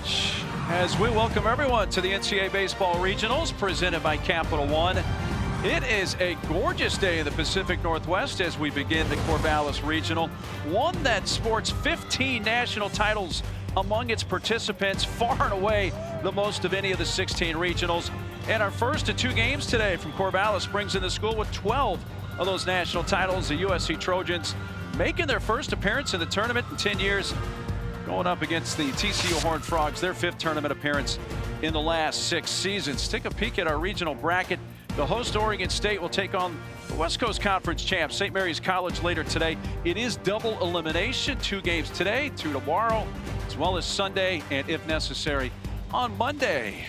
much as we welcome everyone to the NCAA Baseball Regionals presented by Capital One. It is a gorgeous day in the Pacific Northwest as we begin the Corvallis Regional, one that sports 15 national titles among its participants, far and away the most of any of the 16 regionals. And our first of 2 games today from Corvallis brings in the school with 12 of those national titles. The USC Trojans making their first appearance in the tournament in 10 years, going up against the TCU Horned Frogs, their 5th tournament appearance in the last 6 seasons. Take a peek at our regional bracket. The host Oregon State will take on the West Coast Conference champs, St. Mary's College, later today. It is double elimination, 2 games today, 2 tomorrow, as well as Sunday, and if necessary, on Monday.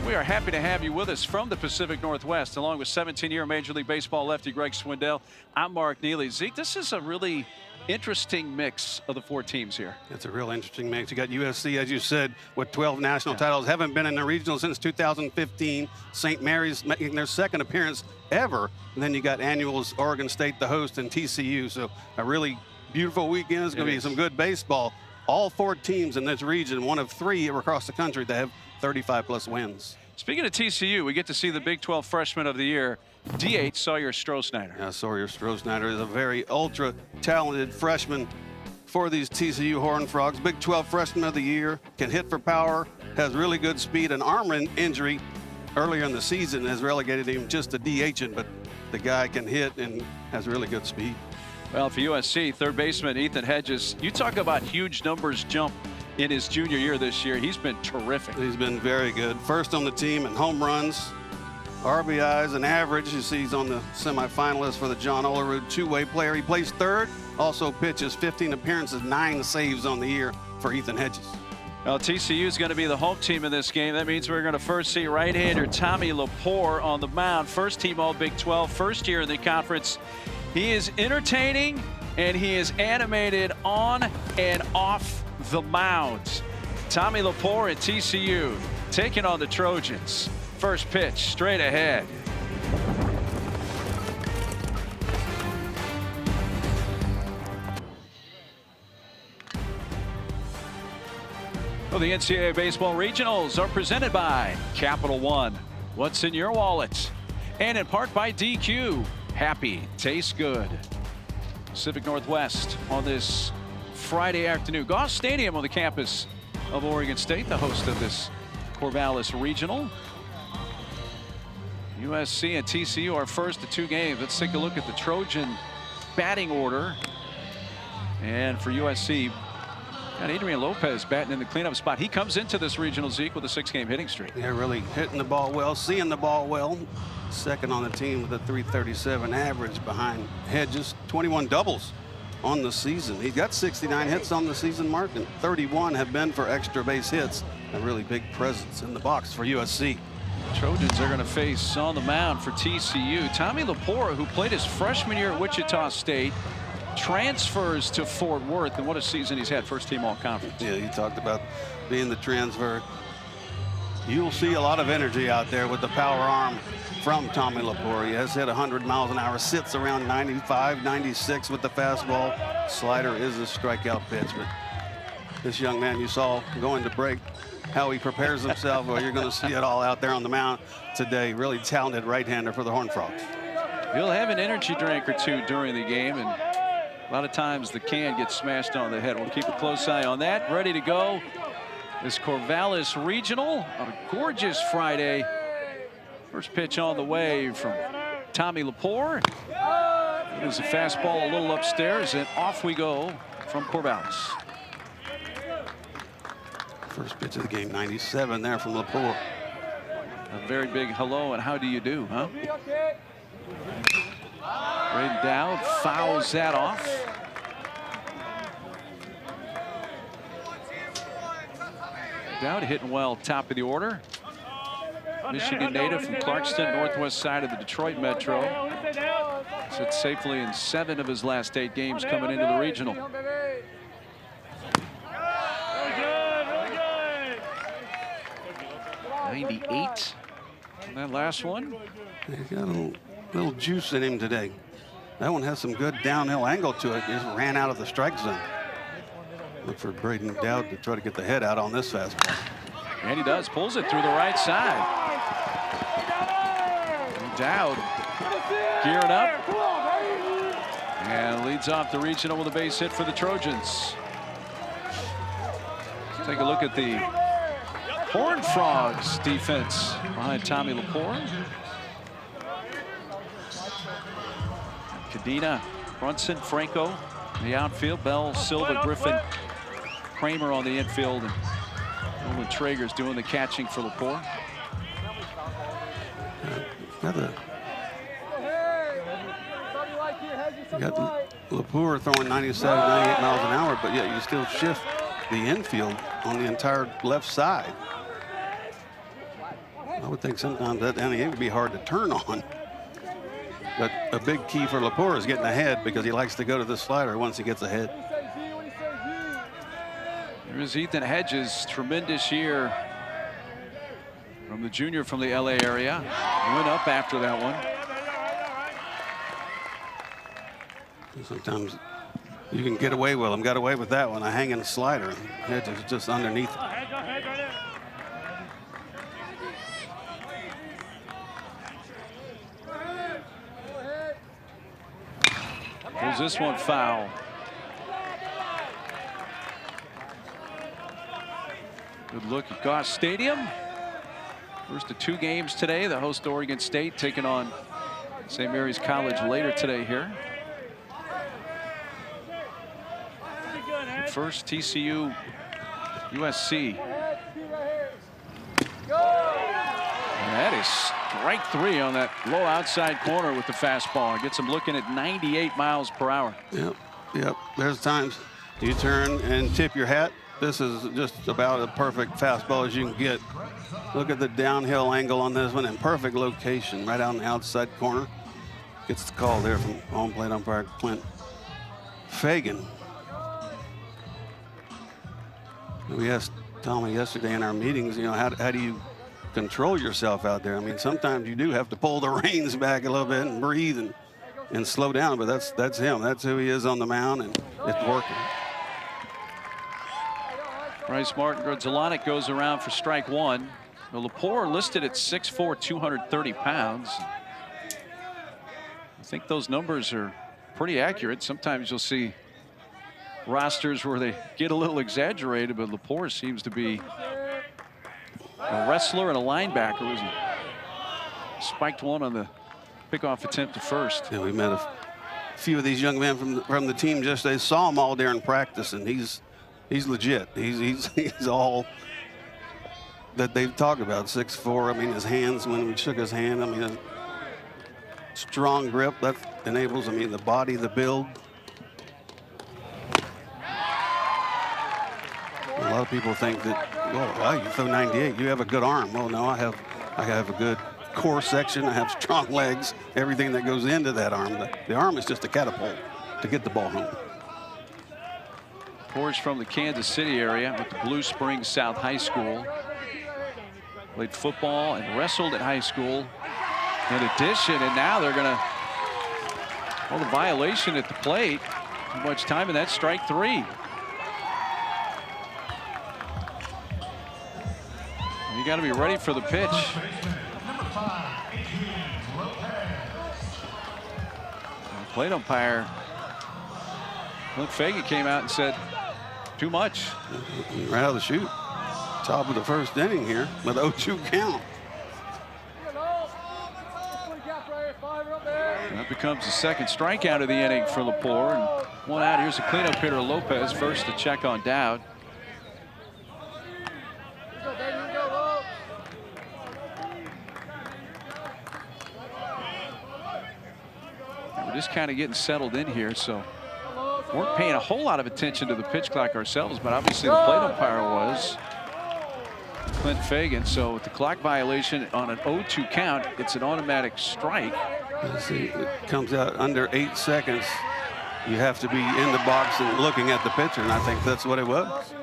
We are happy to have you with us from the Pacific Northwest, along with 17-year Major League Baseball lefty Greg Swindell. I'm Mark Neely. Zeke, this is a really interesting mix of the 4 teams here. It's a real interesting mix. You got USC, as you said, with 12 national titles. Haven't been in the regional since 2015. St. Mary's making their 2nd appearance ever. And then you got annuals, Oregon State, the host, and TCU. So a really beautiful weekend. It's going to be some good baseball. All 4 teams in this region, one of 3 across the country that have 35-plus wins. Speaking of TCU, we get to see the Big 12 Freshman of the Year, DH Sawyer Stroh-Snyder. Yeah, Sawyer Stroh-Snyder is a very ultra-talented freshman for these TCU Horned Frogs. Big 12 Freshman of the Year, can hit for power, has really good speed. An arm injury earlier in the season has relegated him just to DHing, but the guy can hit and has really good speed. Well, for USC, 3rd baseman Ethan Hedges, you talk about huge numbers jump in his junior year this year. He's been terrific. He's been very good. 1st on the team in home runs, RBIs, and average. You see he's on the semifinalist for the John Olerud 2-way player. He plays 3rd, also pitches 15 appearances, 9 saves on the year for Ethan Hedges. Well, TCU is going to be the home team in this game. That means we're going to first see right-hander Tommy Lepore on the mound. 1st team All Big 12, 1st year in the conference. He is entertaining and he is animated on and off the mound. Tommy Lepore and TCU taking on the Trojans. First pitch straight ahead. Well, the NCAA Baseball Regionals are presented by Capital One. What's in your wallet? And in part by DQ. Happy tastes good. Pacific Northwest on this Friday afternoon. Goss Stadium on the campus of Oregon State, the host of this Corvallis Regional. USC and TCU are first of 2 games. Let's take a look at the Trojan batting order. And for USC, got Adrian Lopez batting in the cleanup spot. He comes into this regional, Zeke, with a 6-game hitting streak. Yeah, really hitting the ball well, seeing the ball well. 2nd on the team with a .337 average behind Hedges. 21 doubles on the season. He's got 69 hits on the season mark, and 31 have been for extra base hits. A really big presence in the box for USC. Trojans are going to face on the mound for TCU Tommy Lepore, who played his freshman year at Wichita State, transfers to Fort Worth, and what a season he's had. 1st team All-Conference. Yeah, you talked about being the transfer. You'll see a lot of energy out there with the power arm from Tommy Lepore. He has hit 100 miles an hour, sits around 95, 96 with the fastball. Slider is a strikeout pitch, but this young man you saw going to break, how he prepares himself, well, you're going to see it all out there on the mound today. Really talented right-hander for the Horned Frogs. He'll have an energy drink or 2 during the game, and a lot of times the can gets smashed on the head. We'll keep a close eye on that. Ready to go. This Corvallis Regional on a gorgeous Friday. First pitch on the way from Tommy Lepore. There's a fastball a little upstairs, and off we go from Corvallis. First pitch of the game, 97 there from Lepore. A very big hello and how do you do, huh? Braden Dowd fouls that off. Dowd hitting well, top of the order. Michigan native from Clarkston, northwest side of the Detroit Metro. Sits safely in 7 of his last 8 games coming into the regional. 98 on that last one. He's got a little juice in him today. That one has some good downhill angle to it. Just ran out of the strike zone. Look for Braden Dowd to try to get the head out on this fastball. And he does. Pulls it through the right side. Dowd gearing up. And leads off the regional with a base hit for the Trojans. Take a look at the Horned Frogs defense behind Tommy Lepore. Cadena, Brunson, Franco in the outfield. Bell, Silva, Griffin, Kramer on the infield. And Nolan Traeger's doing the catching for Lepore. You got Lepore throwing 97, 98 miles an hour, but yet you still shift the infield on the entire left side. I would think sometimes that it would be hard to turn on. But a big key for Lepore is getting ahead, because he likes to go to the slider once he gets ahead. There's Ethan Hedges, tremendous year from the junior from the LA area. Went up after that one. Sometimes you can get away with them. Got away with that one. A hanging slider. Hedges just underneath it. Pulls this one foul. Good look at Goss Stadium. First of 2 games today. The host Oregon State taking on St. Mary's College later today here. First TCU USC. And that is strike 3 on that low outside corner with the fastball. It gets him looking at 98 miles per hour. Yep. There's times you turn and tip your hat. This is just about a perfect fastball as you can get. Look at the downhill angle on this one, in perfect location, right on the outside corner. Gets the call there from home plate umpire Clint Fagan. We asked Tommy yesterday in our meetings, how do you control yourself out there? I mean, sometimes you do have to pull the reins back a little bit and breathe and slow down, but that's him. That's who he is on the mound, and it's working. Bryce Martin Grudzielanek goes around for strike 1. Lepore listed at 6'4", 230 pounds. I think those numbers are pretty accurate. Sometimes you'll see rosters where they get a little exaggerated, but Lepore seems to be a wrestler and a linebacker. He spiked one on the pickoff attempt at first. Yeah, we met a few of these young men from the team just they saw him all during practice, and he's legit. He's all that they've talked about. 6'4". I mean, his hands, when we shook his hand, I mean, a strong grip that enables, I mean, the body, the build. A lot of people think that, well, you throw 98, you have a good arm. Well, no, I have a good core section. I have strong legs, everything that goes into that arm. The arm is just a catapult to get the ball home. Lepore's from the Kansas City area with the Blue Springs South High School. Played football and wrestled at high school in addition, and now they're going to, well, the violation at the plate. Too much time, and that's strike 3. You got to be ready for the pitch. The plate umpire Clint Fagan came out and said, too much. Right out of the chute. Top of the first inning here with 0-2 count. That becomes the second strikeout of the inning for Lepore. And 1 out. Here's a cleanup hitter, Lopez, first to check on Dowd. We're just kind of getting settled in here, so weren't paying a whole lot of attention to the pitch clock ourselves, but obviously the plate umpire was, Clint Fagan. So with the clock violation on an 0-2 count, it's an automatic strike. Let's see, it comes out under 8 seconds. You have to be in the box and looking at the pitcher, and I think that's what it was.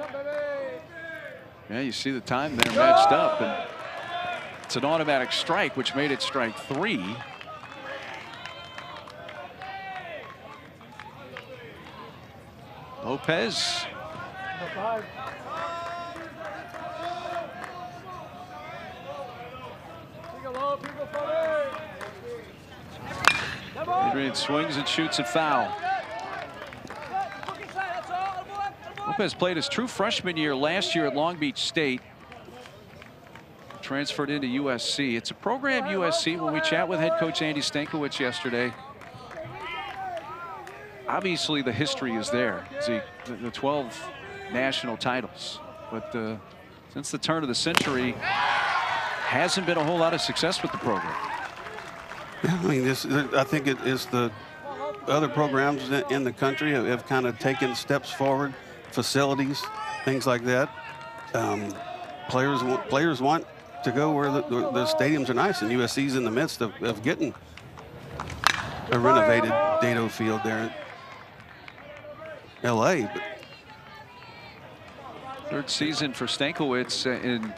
Yeah, you see the time there matched up, and it's an automatic strike, which made it strike 3. Lopez. Adrian swings and shoots and foul. Lopez played his true freshman year last year at Long Beach State. Transferred into USC. It's a program, USC, when we chat with head coach Andy Stankiewicz yesterday. Obviously, the history is there. The 12 national titles. But since the turn of the century, hasn't been a whole lot of success with the program. Yeah, I mean, I think it is the other programs in the country have kind of taken steps forward, facilities, things like that. Players want to go where the stadiums are nice, and USC's in the midst of getting a renovated Dado Field there in LA. But third season for Stankiewicz.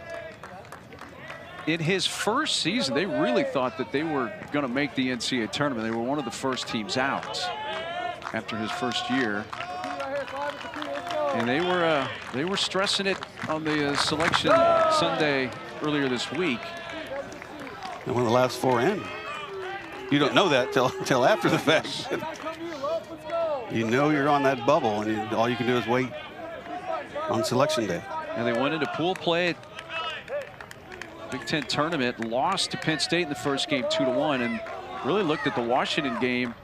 In his first season, they really thought that they were going to make the NCAA tournament. They were one of the first teams out after his first year. And they were stressing it on the selection Sunday earlier this week. And one of the last 4 in. You don't know that till after the fact. You know you're on that bubble, and all you can do is wait on selection day. And they went into pool play at Big Ten tournament, lost to Penn State in the first game 2-1, and really looked at the Washington game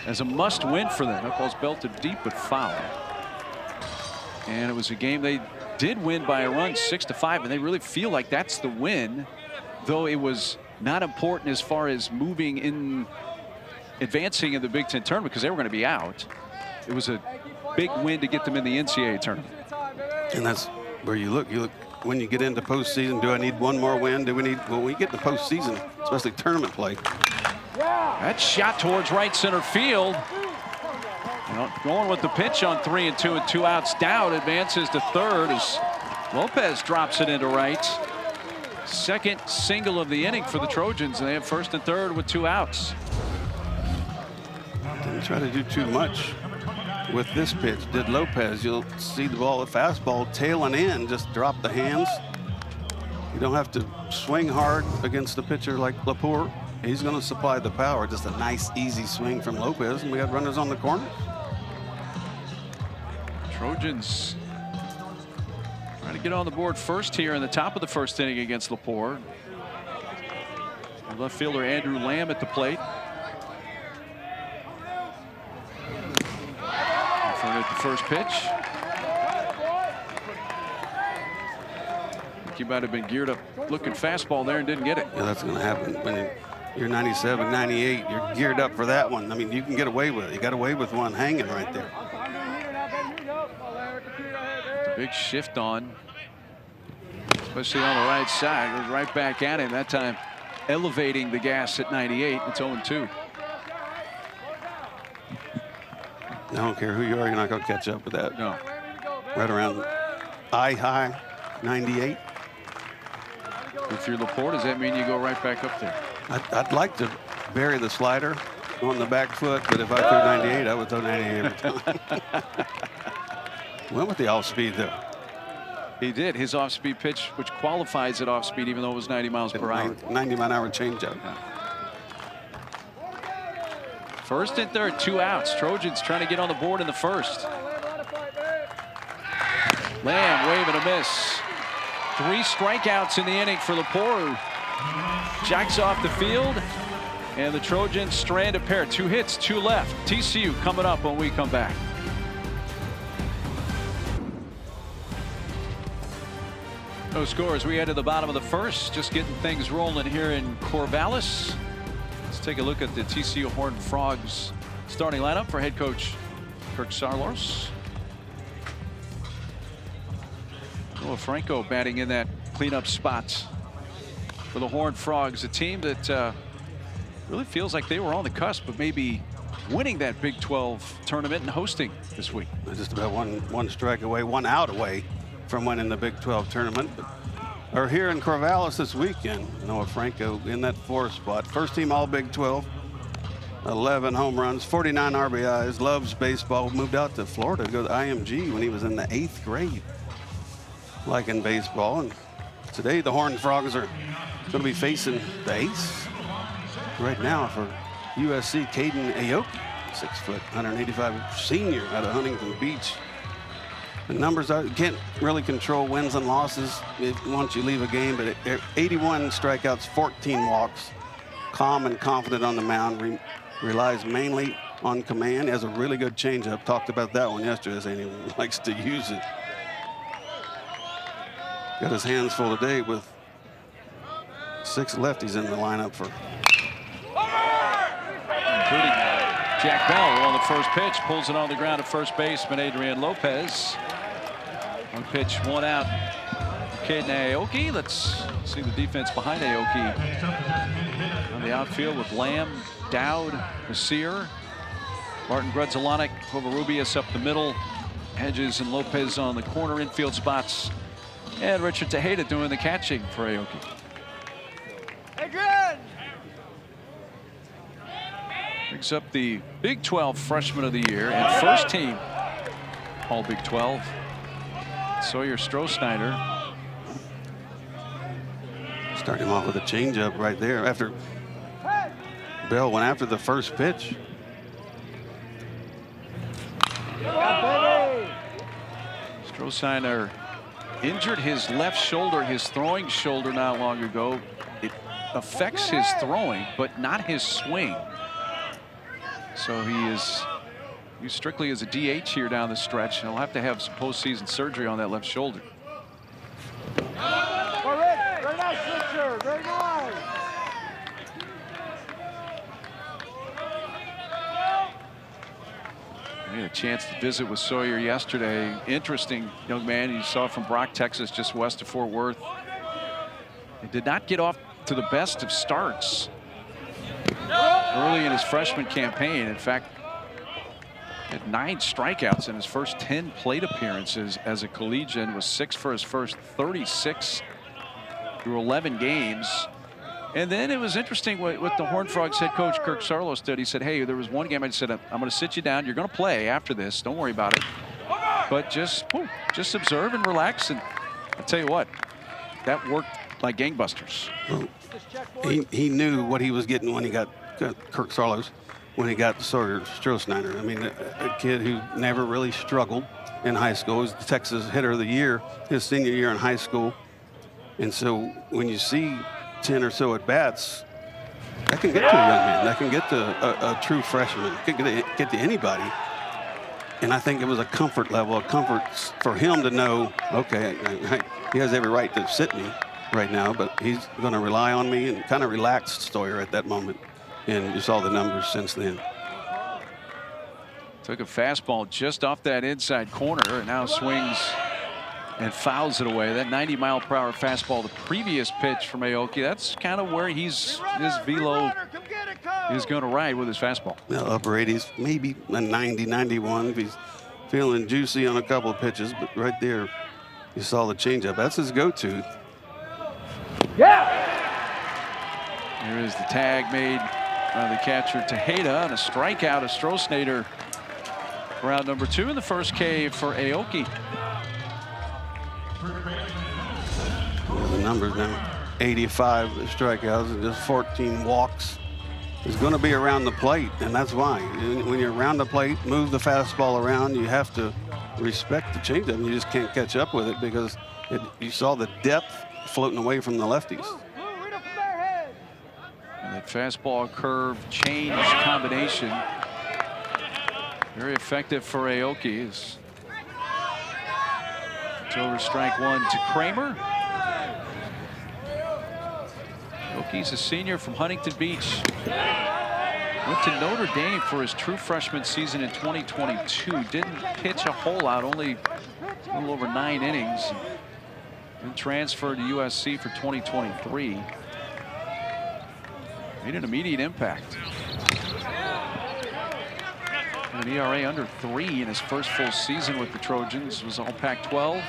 as a must-win for them. That ball's belted deep but foul. And it was a game they did win by a run, 6-5, and they really feel like that's the win, though it was not important as far as advancing in the Big Ten tournament because they were going to be out. It was a big win to get them in the NCAA tournament. And that's where you look when you get into postseason. Do I need one more win? When we get to postseason, especially tournament play. That shot towards right center field. Going with the pitch on 3-2 and 2 outs down, advances to third as Lopez drops it into right. Second single of the inning for the Trojans, and they have first and third with 2 outs. Didn't try to do too much with this pitch, did Lopez. You'll see the ball, the fastball tailing in, just drop the hands. You don't have to swing hard against a pitcher like Lepore. He's going to supply the power. Just a nice, easy swing from Lopez, and we got runners on the corner. Trojans trying to get on the board first here in the top of the first inning against Lepore. Left fielder Andrew Lamb at the plate. In front of the first pitch. I think he might have been geared up looking fastball there and didn't get it. Yeah, that's going to happen when you're 97, 98. You're geared up for that one. I mean, you can get away with it. You got away with one hanging right there. The big shift on, especially on the right side. Goes right back at him. That time elevating the gas at 98. It's 0-2. I don't care who you are, you're not going to catch up with that. No. Right around high 98. If you're Lepore, does that mean you go right back up there? I'd like to bury the slider on the back foot, but if I threw 98, I would throw 98 every time. Went with the off-speed, though. He did. His off-speed pitch, which qualifies at off-speed, even though it was 90 miles per hour. 90-mile-an-hour changeup. Yeah. First and third, 2 outs. Trojans trying to get on the board in the first. Lamb wave and a miss. 3 strikeouts in the inning for Lepore. Jacks off the field, and the Trojans strand a pair. 2 hits, 2 left. TCU coming up when we come back. No scores. We head to the bottom of the first, just getting things rolling here in Corvallis. Let's take a look at the TCU Horned Frogs starting lineup for head coach Kirk Saarloos. Noah Franco batting in that cleanup spot for the Horned Frogs, a team that really feels like they were on the cusp of maybe winning that Big 12 tournament and hosting this week. Just about one strike away, 1 out away from winning the Big 12 tournament. But are here in Corvallis this weekend. Noah Franco in that 4th spot. First team all Big 12. 11 home runs, 49 RBIs, loves baseball. Moved out to Florida to go to IMG when he was in the 8th grade. Liking baseball. And today the Horned Frogs are going to be facing the ace right now for USC, Caden Aoki, 6 foot, 185 senior out of Huntington Beach. The numbers are, you can't really control wins and losses once you leave a game, but 81 strikeouts, 14 walks, calm and confident on the mound, relies mainly on command, has a really good changeup. Talked about that one yesterday, and he likes to use it. Got his hands full today with 6 lefties in the lineup for. Including Jack Bell on the first pitch, pulls it on the ground at first baseman Adrian Lopez. 1 pitch, 1 out. Caden Aoki. Let's see the defense behind Aoki. On the outfield with Lamb, Dowd, Nasir, Martin Grudzelanek, Covarrubias up the middle, Hedges and Lopez on the corner infield spots, and Richard Tejeda doing the catching for Aoki. Adrian! Brings up the Big 12 Freshman of the Year and first team All Big 12. Sawyer Stroh-Snyder. Starting him off with a changeup right there after Bell went after the first pitch. Stroh-Snyder injured his left shoulder, his throwing shoulder, not long ago. It affects his throwing, but not his swing. So he is used strictly as a DH here down the stretch. He'll have to have some postseason surgery on that left shoulder. Very nice, Richard. Very nice. I had a chance to visit with Sawyer yesterday. Interesting young man. You saw from Brock, Texas, just west of Fort Worth. He did not get off to the best of starts early in his freshman campaign. In fact, had 9 strikeouts in his first 10 plate appearances as a collegian, was 6 for his first 36 through 11 games. And then it was interesting what the Horned Frogs head coach Kirk Sarlos did. He said, hey, there was one game I just said, I'm going to sit you down. You're going to play after this. Don't worry about it. But just observe and relax. And I'll tell you what, that worked like gangbusters. He knew what he was getting when he got Kirk Sarlos, when he got Sawyer Stroh-Snyder. I mean, a kid who never really struggled in high school. He was the Texas Hitter of the Year his senior year in high school. And so when you see 10 or so at bats, that can get to a young man. That can get to a true freshman. It can get to anybody. And I think it was a comfort level, a comfort for him to know, okay, he has every right to sit me right now, but he's going to rely on me, and kind of relaxed Sawyer at that moment. And you saw the numbers since then. Took a fastball just off that inside corner and now swings and fouls it away. That 90-mile-per-hour fastball, the previous pitch from Aoki, that's kind of where his velo is going to ride with his fastball. Well, upper 80s, maybe a 90, 91 if he's feeling juicy on a couple of pitches. But right there, you saw the changeup. That's his go-to. Yeah. Here is the tag made by the catcher Tejeda, and a strikeout of Stroh-Snyder. Round number 2 in the first K for Aoki. The numbers now, 85 strikeouts and just 14 walks. He's going to be around the plate, and that's why. When you're around the plate, move the fastball around, you have to respect the changeup. You just can't catch up with it because you saw the depth floating away from the lefties. And that fastball curve change combination, very effective for Aoki. It's over strike 1 to Kramer. Aoki's a senior from Huntington Beach. Went to Notre Dame for his true freshman season in 2022. Didn't pitch a whole lot, only a little over 9 innings. Then transferred to USC for 2023. Made an immediate impact. An ERA under 3 in his first full season with the Trojans. Was all Pac-12.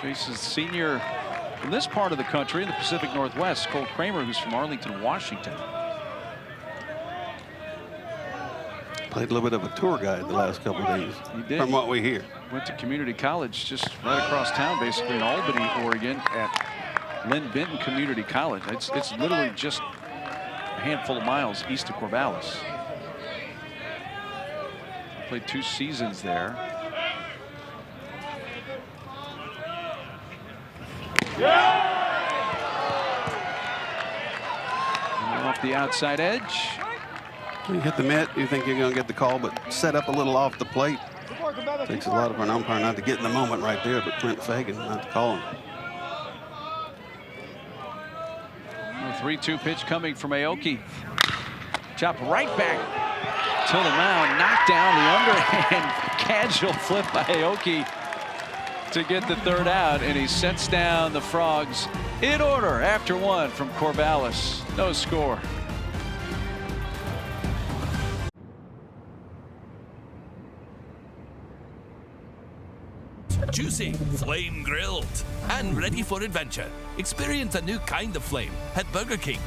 Faces senior from this part of the country in the Pacific Northwest, Cole Kramer, who's from Arlington, Washington. Played a little bit of a tour guide the last couple of days. He did. From what we hear. Went to community college just right across town, basically in Albany, Oregon, at Lynn Benton Community College. It's literally just a handful of miles east of Corvallis. Played 2 seasons there. And off the outside edge. You hit the mitt, you think you're going to get the call, but set up a little off the plate. Takes a lot of an umpire not to get in the moment right there, but Clint Fagan not to call him. A 3-2 pitch coming from Aoki. Chop right back to the mound, knocked down the underhand casual flip by Aoki to get the 3rd out, and he sets down the Frogs in order after 1 from Corvallis. No score. Juicy, flame grilled, and ready for adventure. Experience a new kind of flame at Burger King.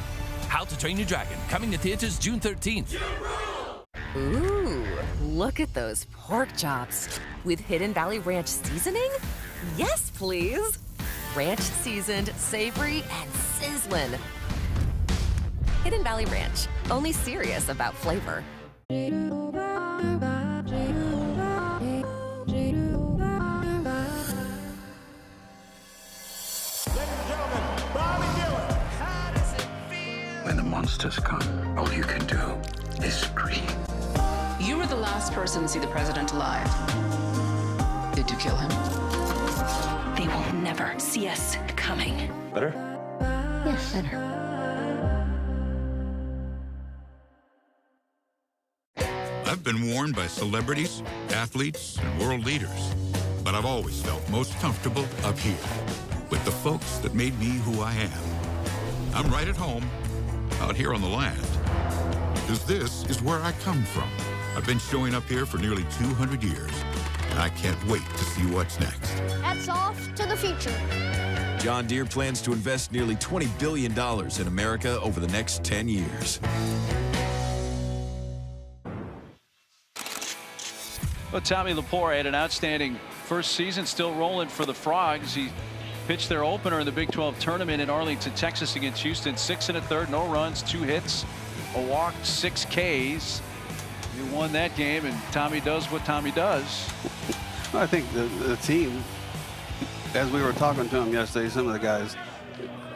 How to Train Your Dragon, coming to theaters June 13th. Ooh, look at those pork chops. With Hidden Valley Ranch seasoning? Yes, please. Ranch seasoned, savory, and sizzling. Hidden Valley Ranch, only serious about flavor. When the monsters come, all you can do is scream. You were the last person to see the president alive. Did you kill him? They will never see us coming. Better? Yes, better. I've been warned by celebrities, athletes, and world leaders, but I've always felt most comfortable up here with the folks that made me who I am. I'm right at home out here on the land, because this is where I come from. I've been showing up here for nearly 200 years, and I can't wait to see what's next. That's off to the future. John Deere plans to invest nearly $20 billion in America over the next 10 years. Well, Tommy Lepore had an outstanding first season, still rolling for the Frogs. He pitched their opener in the Big 12 tournament in Arlington, Texas against Houston. 6 1/3, no runs, 2 hits, a walk, 6 Ks. He won that game, and Tommy does what Tommy does. I think the team, as we were talking to him yesterday, some of the guys,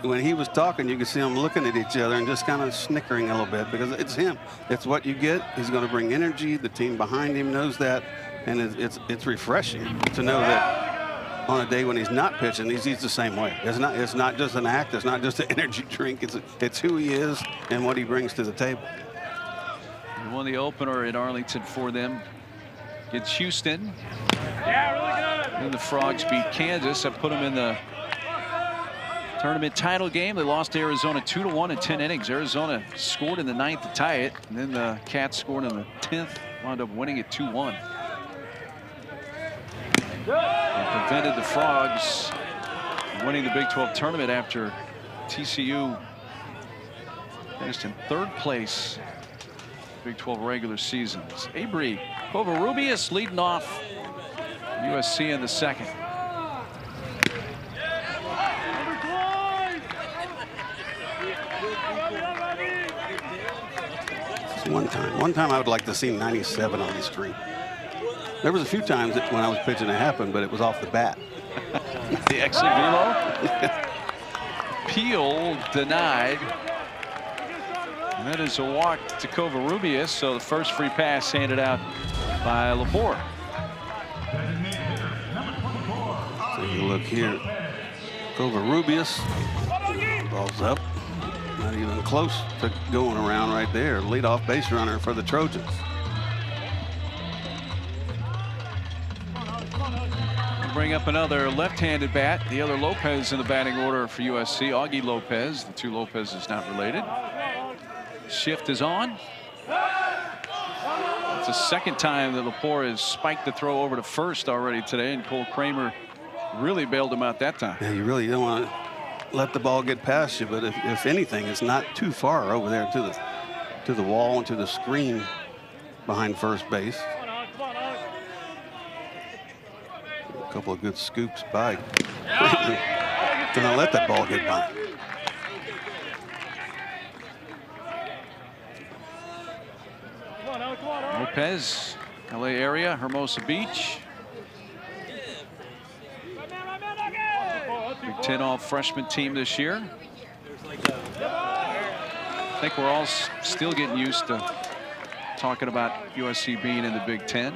when he was talking, you could see them looking at each other and just kind of snickering a little bit, because it's him. It's what you get. He's going to bring energy. The team behind him knows that, and it's refreshing to know that on a day when he's not pitching, he's the same way. It's not just an act. It's not just an energy drink. It's who he is and what he brings to the table. He won the opener in Arlington for them against Houston. Yeah, really good. And the Frogs beat Kansas and put them in the tournament title game. They lost to Arizona 2-1 in 10 innings. Arizona scored in the 9th to tie it, and then the Cats scored in the 10th, wound up winning it 2-1. And prevented the Frogs winning the Big 12 tournament after TCU finished in 3rd place Big 12 regular seasons. Avery Covarrubias leading off USC in the 2nd. One time I would like to see 97 on the street. There was a few times that when I was pitching it happened, but it was off the bat. The exit velo. Peel denied. And that is a walk to Covarrubias, so the first free pass handed out by Lepore. Take a look here. Covarrubias. Ball's up. Not even close to going around right there. Leadoff base runner for the Trojans. We'll bring up another left-handed bat. The other Lopez in the batting order for USC, Augie Lopez. The 2 Lopezes not related. Shift is on. It's the 2nd time that Lepore has spiked the throw over to first already today, and Cole Kramer really bailed him out that time. Yeah, you really don't want to let the ball get past you, but if anything, it's not too far over there to the wall and to the screen. behind first base. A couple of good scoops by. Gonna let that ball get by. Lopez, LA area, Hermosa Beach. Big 10 all freshman team this year. I think we're all still getting used to talking about USC being in the Big 10.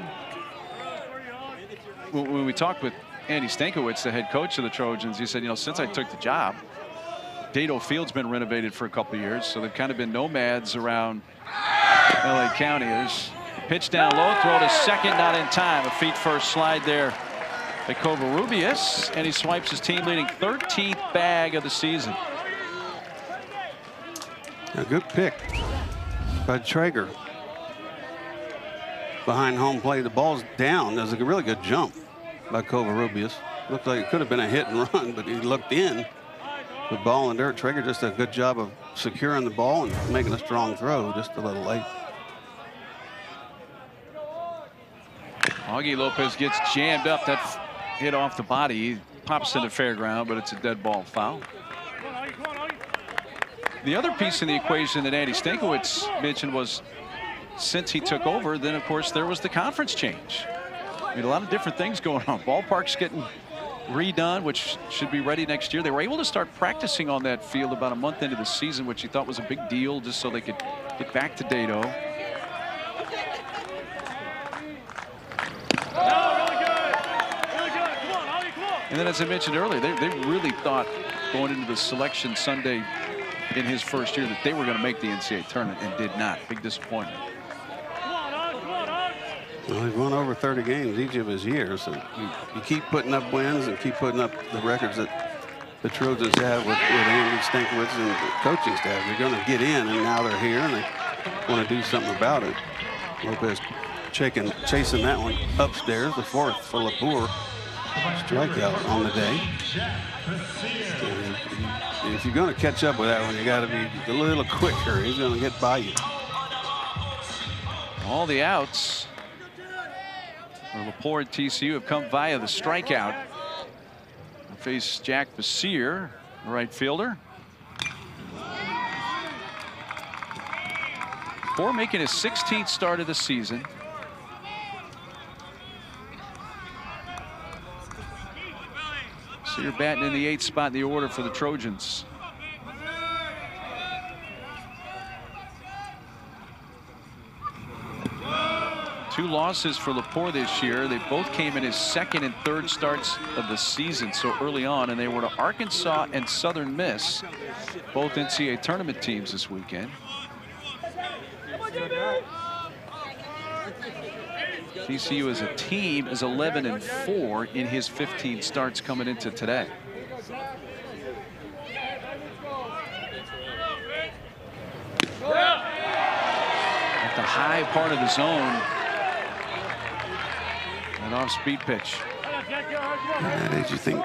When we talked with Andy Stankiewicz, the head coach of the Trojans, he said, you know, since I took the job, Dado Field's been renovated for a couple of years, so they've kind of been nomads around LA County. There's a pitch down low, throw to second, not in time. A feet first slide there by Covarrubias, and he swipes his team leading 13th bag of the season. A good pick by Traeger. Behind home plate, the ball's down. There's a really good jump by Covarrubias. Looked like it could have been a hit and run, but he looked in. The ball in dirt. Traeger just a good job of securing the ball and making a strong throw, just a little late. Augie Lopez gets jammed up. That hit off the body. He pops into fair ground, but it's a dead ball foul. The other piece in the equation that Andy Stankiewicz mentioned was, since he took over, then of course there was the conference change. I mean, a lot of different things going on. Ballpark's getting redone, which should be ready next year. They were able to start practicing on that field about a month into the season, which he thought was a big deal, just so they could get back to Dado. And then, as I mentioned earlier, they really thought going into the selection Sunday in his first year that they were going to make the NCAA tournament, and did not. Big disappointment. Well, he's won over 30 games each of his years. So you keep putting up wins and keep putting up the records that the Trojans have with Andy Stankiewicz and the coaching staff. You're going to get in, and now they're here, and they want to do something about it. Lopez chasing that one upstairs, the fourth for Lepore. Strikeout on the day. And if you're going to catch up with that one, you got to be a little quicker. He's going to get by you. All the outs for Lepore and TCU have come via the strikeout. We'll face Jack Basir, the right fielder. Lepore making his 16th start of the season. So you're batting in the 8th spot in the order for the Trojans. Two losses for Lepore this year. They both came in his second and third starts of the season so early on, and they were to Arkansas and Southern Miss, both NCAA tournament teams this weekend. TCU as a team is 11-4 in his 15 starts coming into today. At the high part of the zone. An off-speed pitch. Did you think?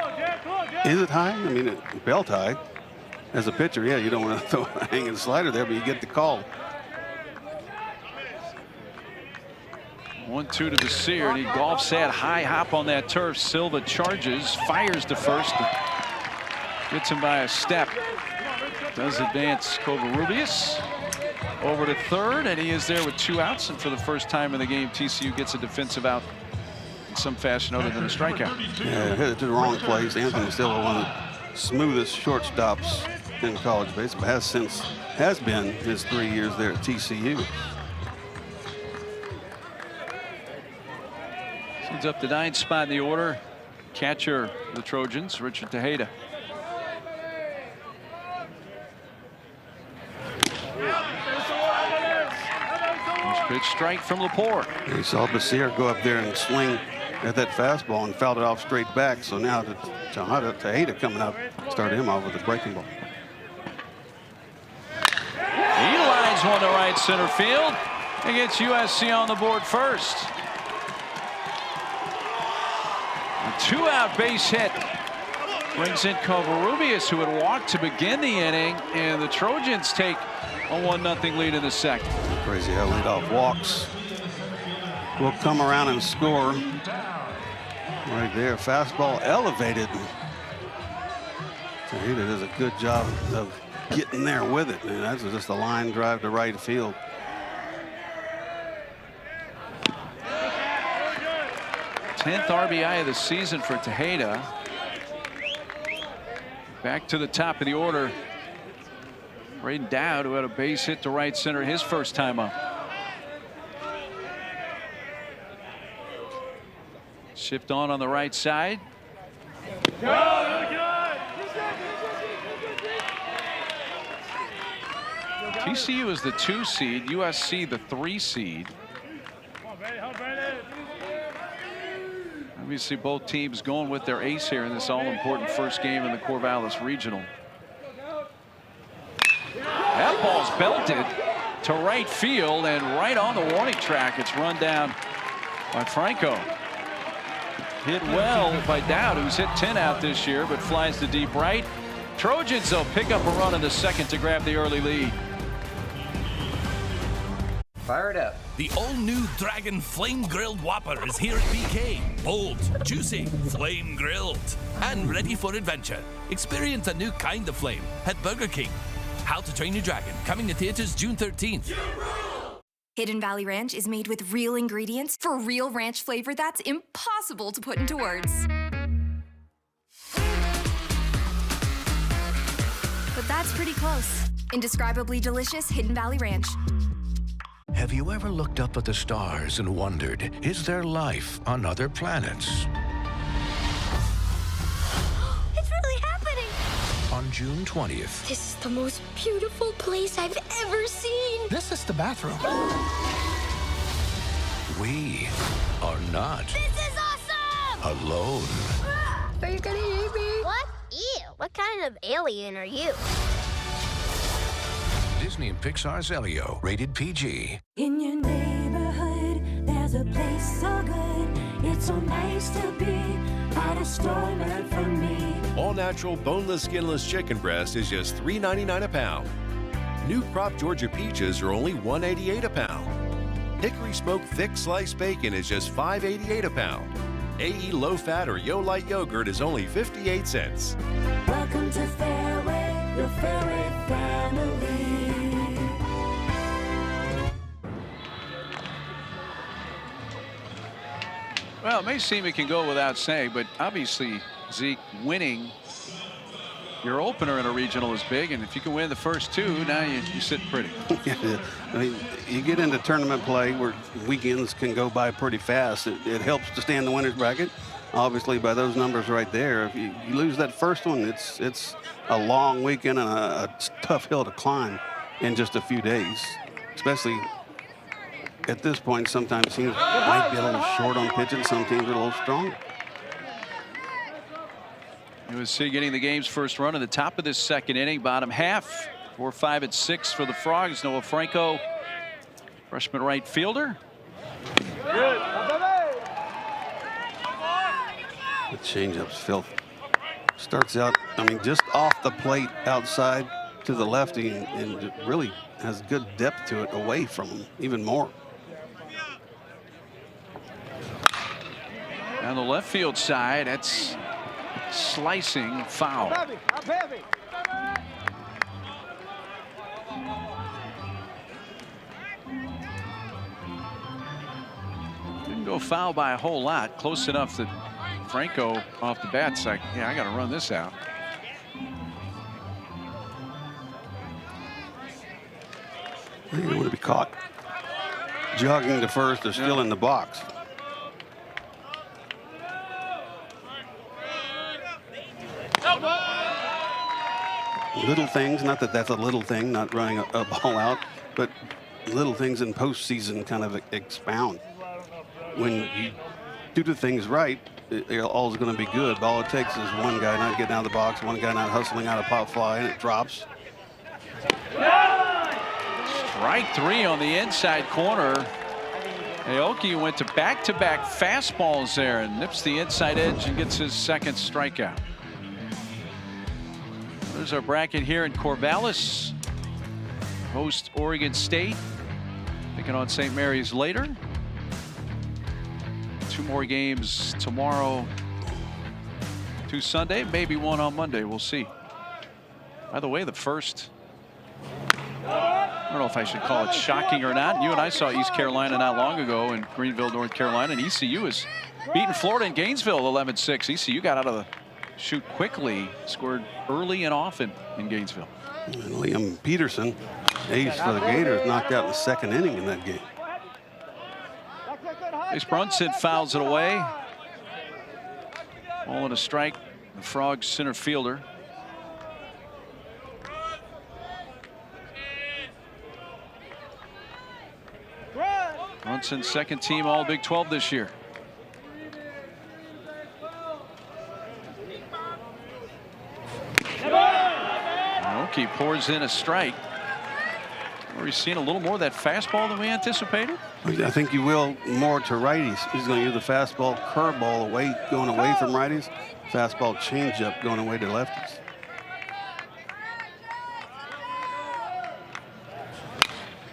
Is it high? I mean, belt high. As a pitcher, yeah, you don't want to throw a hanging slider there, but you get the call. 1-2 to Basir, and he golfs that high hop on that turf. Silva charges, fires to first, gets him by a step. Does advance Covarrubias over to third, and he is there with 2 outs. And for the first time in the game, TCU gets a defensive out in some fashion other than a strikeout. Yeah, hit it to the wrong place. Anthony Silva, one of the smoothest shortstops in college baseball, has been his 3 years there at TCU. He's up the 9th spot in the order. Catcher for the Trojans, Richard Tejeda. First pitch strike from Lepore. You saw Basir go up there and swing at that fastball and fouled it off straight back. So now Tejeda coming up, started him off with a breaking ball. He lines one to right center field and gets USC on the board first. A 2-out base hit brings in Covarrubias, who had walked to begin the inning, and the Trojans take a 1-0 lead in the second. Crazy how leadoff walks will come around and score right there. Fastball elevated. He does a good job of getting there with it. And that's just a line drive to right field. Tenth RBI of the season for Tejeda. Back to the top of the order. Braden Dowd, who had a base hit to right center his first time up. Shift on the right side. TCU is the 2 seed, USC the 3 seed. Obviously both teams going with their ace here in this all-important first game in the Corvallis Regional. That ball's belted to right field and right on the warning track. It's run down by Franco. Hit well by Dowd, who's hit 10 out this year, but flies to deep right. Trojans, though, pick up a run in the second to grab the early lead. Fire it up. The all-new Dragon Flame Grilled Whopper is here at BK. Bold, juicy, flame grilled, and ready for adventure. Experience a new kind of flame at Burger King. How to Train Your Dragon, coming to theaters June 13th. Hidden Valley Ranch is made with real ingredients for real ranch flavor that's impossible to put into words. But that's pretty close. Indescribably delicious Hidden Valley Ranch. Have you ever looked up at the stars and wondered, is there life on other planets? It's really happening! On June 20th. This is the most beautiful place I've ever seen! This is the bathroom. We are not This is awesome! alone. Are you gonna eat me? What? Ew, what kind of alien are you? Disney and Pixar's Elio, rated PG. In your neighborhood, there's a place so good. It's so nice to be at a store meant for me. All natural, boneless, skinless chicken breast is just $3.99 a pound. New crop Georgia peaches are only $1.88 a pound. Hickory smoked thick sliced bacon is just $5.88 a pound. AE low fat or Yo Light yogurt is only 58 cents. Welcome to Fairway, your Fairway family. Well, it may seem it can go without saying, but obviously, Zeke, winning your opener in a regional is big, and if you can win the first two, now you sit pretty. Yeah, I mean, you get into tournament play where weekends can go by pretty fast. It helps to stay in the winner's bracket. Obviously, by those numbers right there, if you lose that first one, it's a long weekend and a tough hill to climb in just a few days, especially at this point. Sometimes teams might be a little short on pitching. Some teams are a little strong. USC getting the game's first run at the top of this second inning, bottom half. 4, 5, and 6 for the Frogs. Noah Franco, freshman right fielder. The changeup's filth. Starts out, I mean, just off the plate outside to the lefty, and really has good depth to it away from him, even more. On the left field side, that's slicing foul. Didn't go foul by a whole lot. Close enough that Franco off the bat's like, yeah, I got to run this out. You don't want to be caught jogging to first or still in the box. Little things, not that that's a little thing, not running a ball out, but little things in postseason kind of expound. When you do the things right, all's going to be good. All it takes is one guy not getting out of the box, one guy not hustling out a pop fly, and it drops. Strike 3 on the inside corner. Aoki went to back-to-back fastballs there and nips the inside edge and gets his second strikeout. There's our bracket here in Corvallis. Host Oregon State. Taking on St. Mary's later. 2 more games tomorrow to Sunday, maybe 1 on Monday. We'll see. By the way, the first, I don't know if I should call it shocking or not. You and I saw East Carolina not long ago in Greenville, North Carolina, and ECU has beaten Florida in Gainesville 11-6. ECU got out of the chute quickly, scored early and often in Gainesville. And Liam Peterson, ace for the Gators, knocked out in the 2nd inning in that game. Chase Brunson fouls it away. Ball and a strike. The Frogs center fielder. Brunson, 2nd team All Big 12 this year. Oki pours in a strike. We've seen a little more of that fastball than we anticipated. I think you will more to righties. He's going to use the fastball curveball away, going away from righties. Fastball changeup going away to lefties.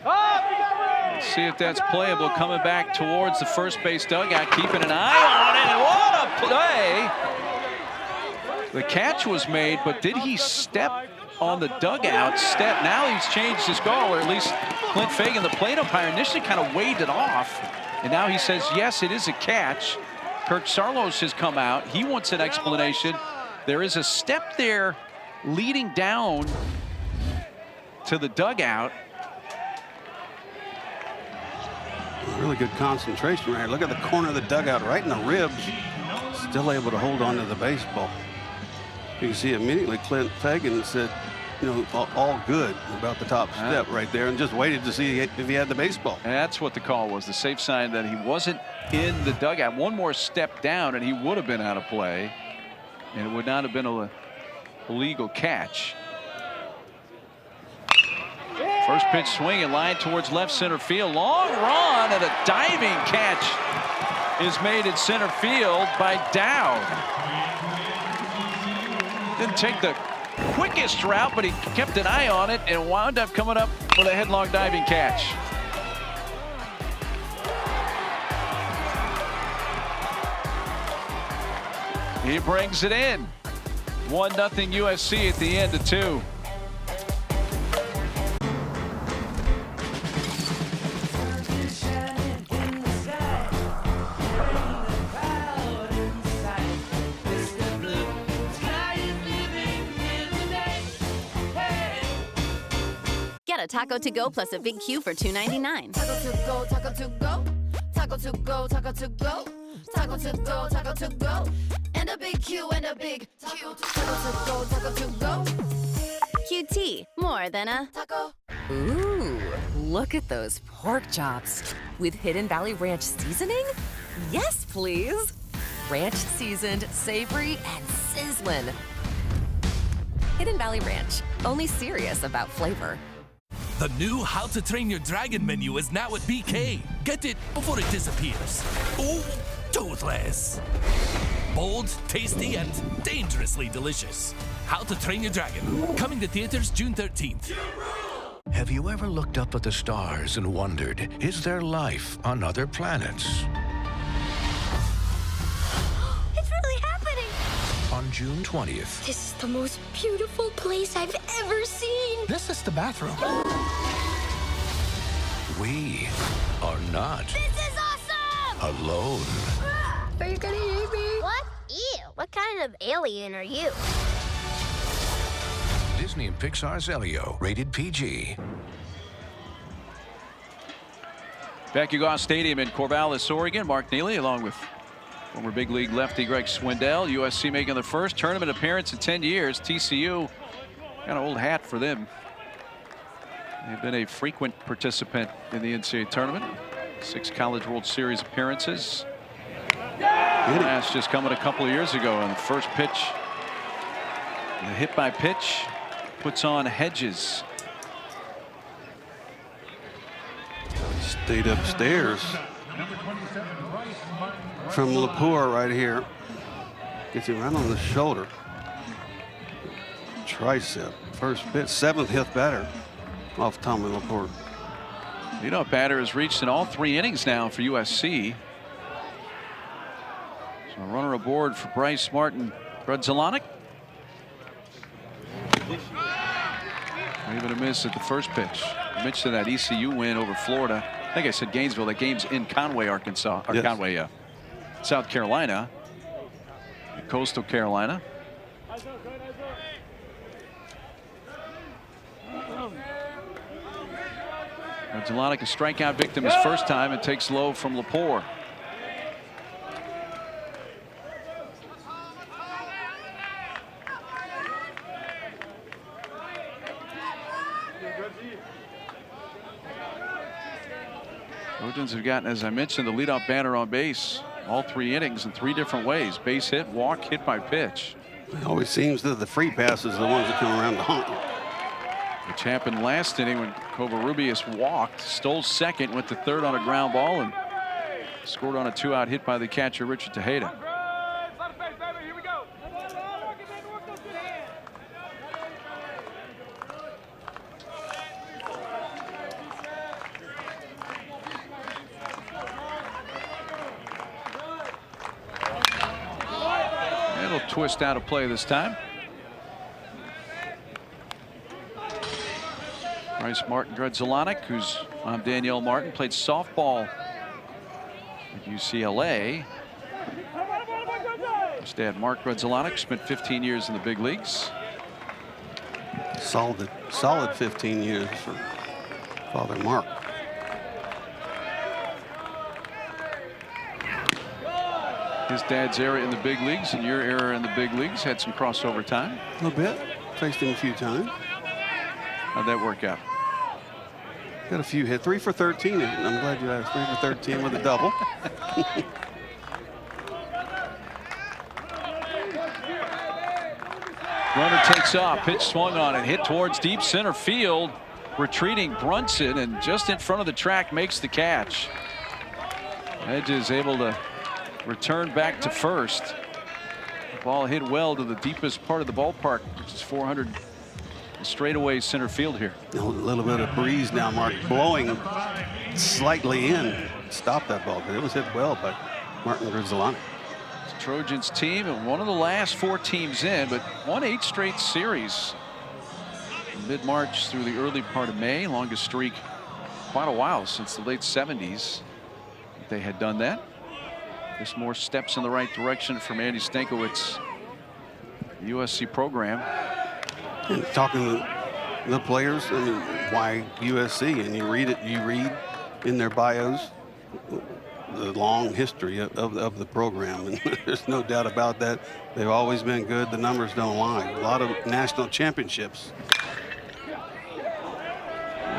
Let's see if that's playable. Coming back towards the first base dugout, keeping an eye on it. And what a play! The catch was made, but did he step on the dugout? Now he's changed his call, or at least Clint Fagan, the plate umpire, initially kind of waved it off, and now he says yes, it is a catch. Kirk Sarlos has come out. He wants an explanation. There is a step there leading down to the dugout. Really good concentration right here. Look at the corner of the dugout, right in the ribs. Still able to hold on to the baseball. You can see immediately Clint Fagan said, you know, all good about the top step right there, and just waited to see if he had the baseball. And that's what the call was, the safe sign that he wasn't in the dugout. One more step down and he would have been out of play, and it would not have been a legal catch. First pitch swing and line towards left center field. Long run, and a diving catch is made in center field by Dowd. Didn't take the quickest route, but he kept an eye on it and wound up coming up with a headlong diving catch. He brings it in. 1-0 USC at the end of 2. Get a taco to go plus a big Q for $2.99. Taco to go, taco to go, taco to go, taco to go, taco to go, taco to go, and a big Q and a big Q. Taco to go, taco to go. QT, more than a taco. Ooh, look at those pork chops. With Hidden Valley Ranch seasoning? Yes, please. Ranch seasoned, savory, and sizzling. Hidden Valley Ranch, only serious about flavor. The new How to Train Your Dragon menu is now at BK. Get it before it disappears. Oh, toothless. Bold, tasty, and dangerously delicious. How to Train Your Dragon. Coming to theaters June 13th. Have you ever looked up at the stars and wondered, is there life on other planets? It's really happening. On June 20th, This is the most beautiful place I've ever seen. This is the bathroom. we are not This is awesome! alone. Are you gonna eat me? What? Ew. What kind of alien are you? Disney and Pixar's Elio, rated PG. Back at Goss Stadium in Corvallis, Oregon. Mark Neely along with former big league lefty Greg Swindell. USC making their first tournament appearance in 10 years. TCU, kind of old hat for them. They've been a frequent participant in the NCAA tournament. 6 College World Series appearances. Last just coming a couple of years ago on the first pitch. The hit by pitch puts on Hedges. Stayed upstairs from Lepore right here. Gets him right on the shoulder. Tricep. First pitch, 7th hit batter off Tommy Lepore. You know, batter has reached in all 3 innings now for USC. So a runner aboard for Bryce Martin Grudzielanek. Even a miss at the first pitch. I mentioned that ECU win over Florida. I think I said Gainesville. That game's in Conway, Arkansas, or yes. Conway, South Carolina, Coastal Carolina. Grudzielanek, a strikeout victim his first time, and takes low from Lepore. Trojans have gotten, as I mentioned, the leadoff batter on base all 3 innings in 3 different ways. Base hit, walk, hit by pitch. It always seems that the free passes are the ones that come around to haunt you. Which happened last inning when Covarrubias walked, stole second, went to third on a ground ball, and scored on a 2-out hit by the catcher, Richard Tejeda. Twist out of play this time. Bryce Martin Grudzielanek, who's Danielle Martin, played softball at UCLA. His dad, Mark Grudzielanek, spent 15 years in the big leagues. Solid 15 years for Father Mark. His dad's era in the big leagues and your era in the big leagues had some crossover time. A little bit. Faced him a few times. How'd that work out? Got a few hit. 3 for 13. I'm glad you asked. 3 for 13 with a double. Runner takes off. Pitch swung on and hit towards deep center field. Retreating Brunson, and just in front of the track makes the catch. Edge is able to return back to first. The ball hit well to the deepest part of the ballpark, which is 400 straightaway center field here. A little bit of breeze now, Mark, blowing slightly in. Stop that ball, but it was hit well by Martin Grudzielanek. Trojans team, and one of the last 4 teams in, but won 8 straight series. Mid-March through the early part of May, longest streak quite a while, since the late 70s. They had done that. Just more steps in the right direction from Andy Stankiewicz, the USC program. And talking to the players, I mean, why USC? And you read in their bios the long history of the program, and there's no doubt about that. They've always been good. The numbers don't lie. A lot of national championships.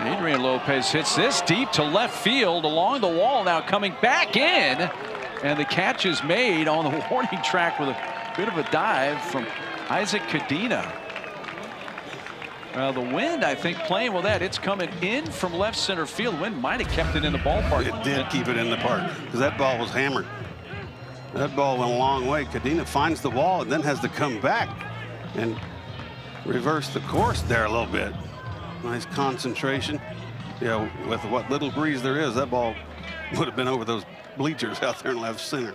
Adrian Lopez hits this deep to left field along the wall, now coming back in. And the catch is made on the warning track with a bit of a dive from Isaac Cadena. Well, the wind, I think, playing with that. It's coming in from left center field. Wind might have kept it in the ballpark. It did keep it in the park because that ball was hammered. That ball went a long way. Cadena finds the wall and then has to come back and reverse the course there a little bit. Nice concentration. Yeah, with what little breeze there is, that ball would have been over those bleachers out there in left center.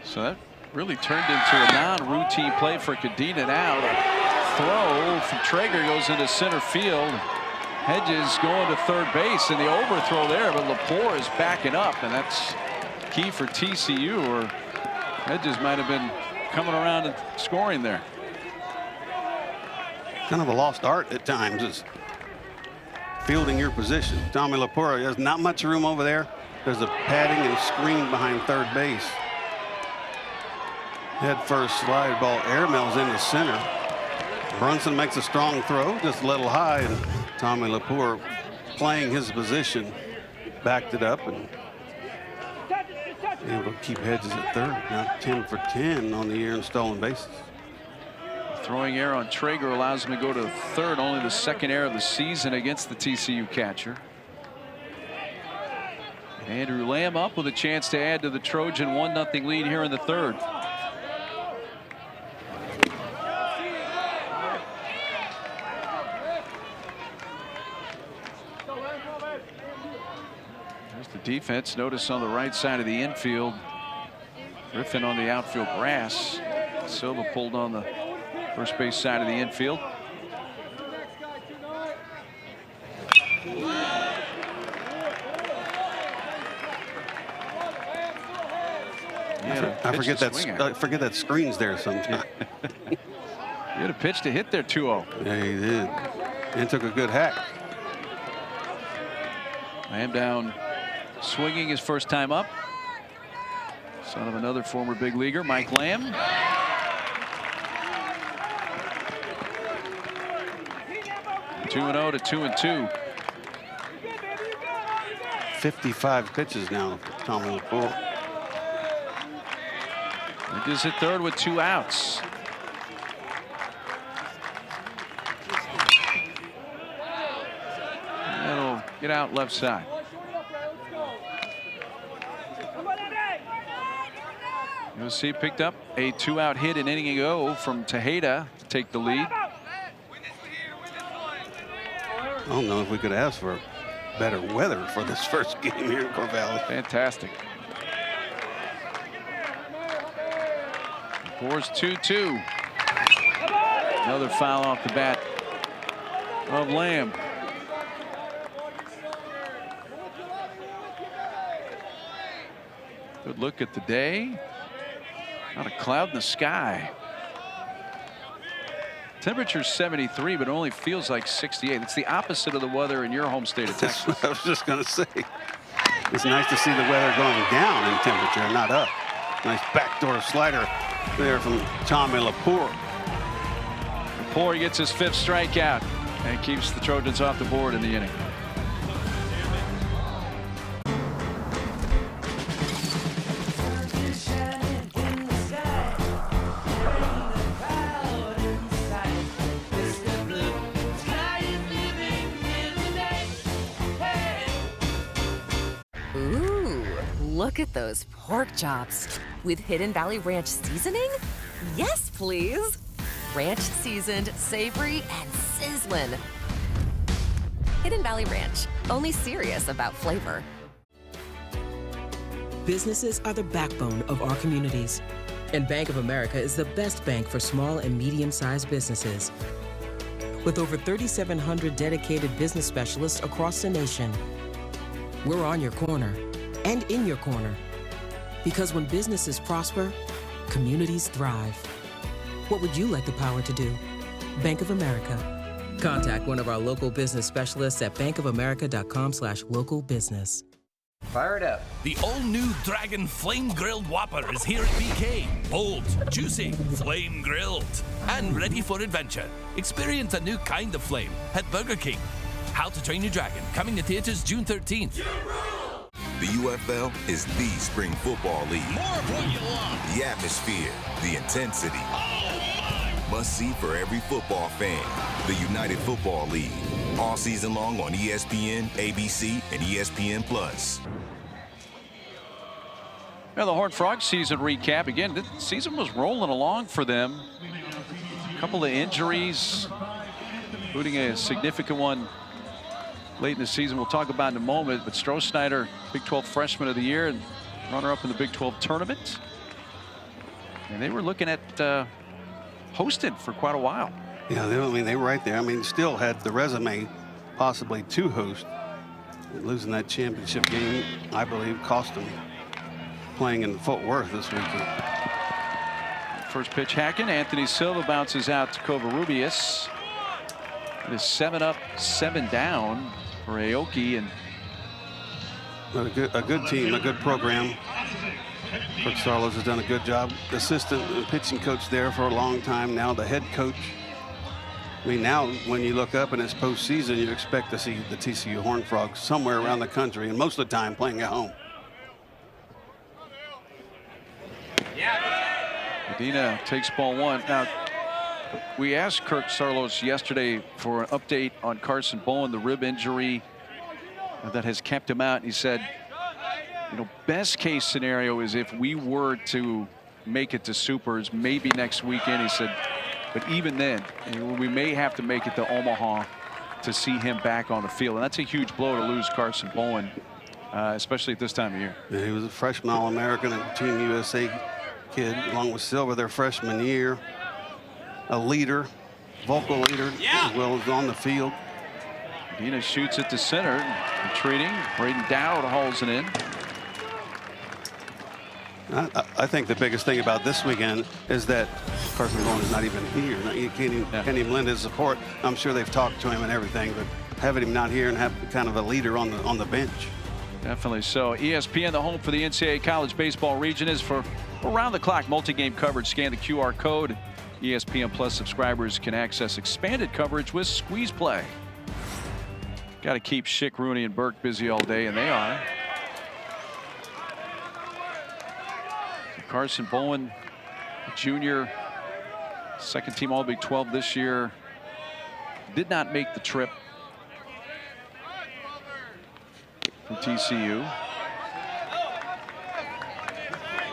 So that really turned into a non-routine play for Cadena now. The throw from Traeger goes into center field. Hedges going to third base, and the overthrow there, but Lepore is backing up, and that's key for TCU, or Hedges might have been coming around and scoring there. Kind of a lost art at times is fielding your position. Tommy Lepore, there's not much room over there. There's a padding and screen behind third base. Head first slide ball airmails into center. Brunson makes a strong throw, just a little high, and Tommy Lepore, playing his position, backed it up and able to keep Hedges at third. Now 10 for 10 on the year in stolen bases. Throwing error on Traeger allows him to go to third, only the second error of the season against the TCU catcher. Andrew Lamb up with a chance to add to the Trojan 1-0 lead here in the third. There's the defense. Notice on the right side of the infield, Griffin on the outfield grass. Silva pulled on the first base side of the infield. I forget that screen's there sometimes. He had a pitch to hit there, 2-0. Yeah, he did. And took a good hack. Lamb down, swinging his first time up. Son of another former big leaguer, Mike Lamb. 2-0 to 2-2. 55 pitches now, Tommy Lepore. He just hit third with 2 outs. That'll get out left side. USC picked up a 2-out hit an inning ago from Tejeda to take the lead. I don't know if we could ask for better weather for this first game here in Corvallis. Fantastic. Fours 2-2. Another foul off the bat of Lamb. Good look at the day. Not a cloud in the sky. Temperature's 73, but it only feels like 68. It's the opposite of the weather in your home state of Texas. I was just going to say. It's nice to see the weather going down in temperature, not up. Nice backdoor slider there from Tommy Lepore. Lepore gets his 5th strikeout and keeps the Trojans off the board in the inning. Look at those pork chops with Hidden Valley Ranch seasoning. Yes, please. Ranch seasoned, savory, and sizzling. Hidden Valley Ranch, only serious about flavor. Businesses are the backbone of our communities, and Bank of America is the best bank for small and medium-sized businesses. With over 3,700 dedicated business specialists across the nation, we're on your corner and in your corner. Because when businesses prosper, communities thrive. What would you like the power to do? Bank of America. Contact one of our local business specialists at bankofamerica.com/local business. Fire it up. The all-new Dragon Flame Grilled Whopper is here at BK. Bold, juicy, flame grilled, and ready for adventure. Experience a new kind of flame at Burger King. How to Train Your Dragon, coming to theaters June 13th. The UFL is the spring football league. More of what you love. The atmosphere, the intensity. Must see for every football fan. The United Football League. All season long on ESPN, ABC, and ESPN+. Now the Horned Frogs season recap. Again, the season was rolling along for them. A couple of injuries, including a significant one late in the season we'll talk about in a moment. But Stroh-Snyder, Big 12 Freshman of the Year and runner-up in the Big 12 tournament. And they were looking at hosting for quite a while. Yeah, they were right there. I mean, still had the resume possibly to host. Losing that championship game, I believe, cost them playing in Fort Worth this weekend. First pitch hacking. Anthony Silva bounces out to Covarrubias. It is 7 up, 7 down for Aoki, and a good team, a good program. Kirk Sarlos has done a good job. Assistant and pitching coach there for a long time. Now the head coach. I mean, now when you look up and it's postseason, you expect to see the TCU Horned Frogs somewhere around the country, and most of the time playing at home. Medina takes ball 1. Now, we asked Kirk Sarlos yesterday for an update on Carson Bowen, the rib injury that has kept him out. He said, you know, best case scenario is if we were to make it to Supers, maybe next weekend. He said, but even then, we may have to make it to Omaha to see him back on the field. And that's a huge blow to lose Carson Bowen, especially at this time of year. Yeah, he was a freshman All-American and Team USA kid, along with Silva, their freshman year. A leader, vocal leader, as well as on the field. Dina shoots it to center, retreating. Braden Dowd hauls it in. I think the biggest thing about this weekend is that Carson Bowen is not even here. He can't even lend his support. I'm sure they've talked to him and everything, but having him not here and have kind of a leader on the bench. Definitely so. ESPN, the home for the NCAA College Baseball region, is for around-the-clock multi-game coverage. Scan the QR code. ESPN Plus subscribers can access expanded coverage with Squeeze Play. Got to keep Schick, Rooney, and Burke busy all day, and they are. Carson Bowen, junior, second team All Big 12 this year, did not make the trip from TCU.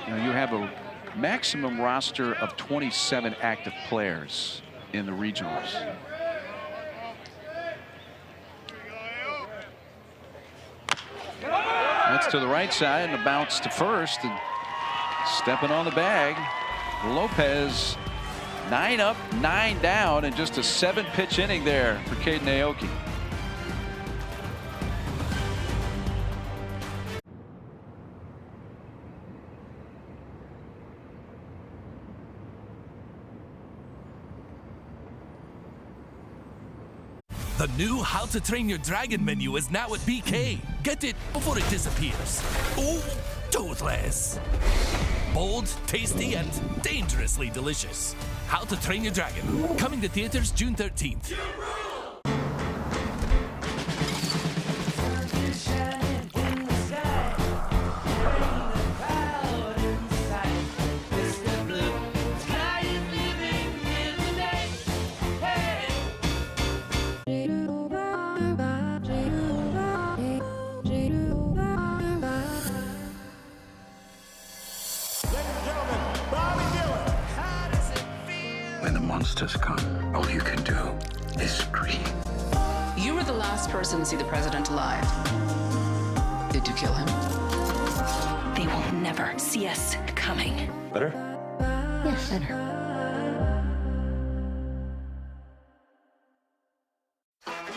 Now you have a maximum roster of 27 active players in the regionals. That's to the right side and a bounce to first, and stepping on the bag, Lopez. 9 up, 9 down, and just a 7-pitch inning there for Caden Aoki. The new How to Train Your Dragon menu is now at BK. Get it before it disappears. Oh, toothless. Bold, tasty, and dangerously delicious. How to Train Your Dragon. Coming to theaters June 13th. When the monsters come, all you can do is scream. You were the last person to see the president alive. Did you kill him? They will never see us coming. Better? Yes, better.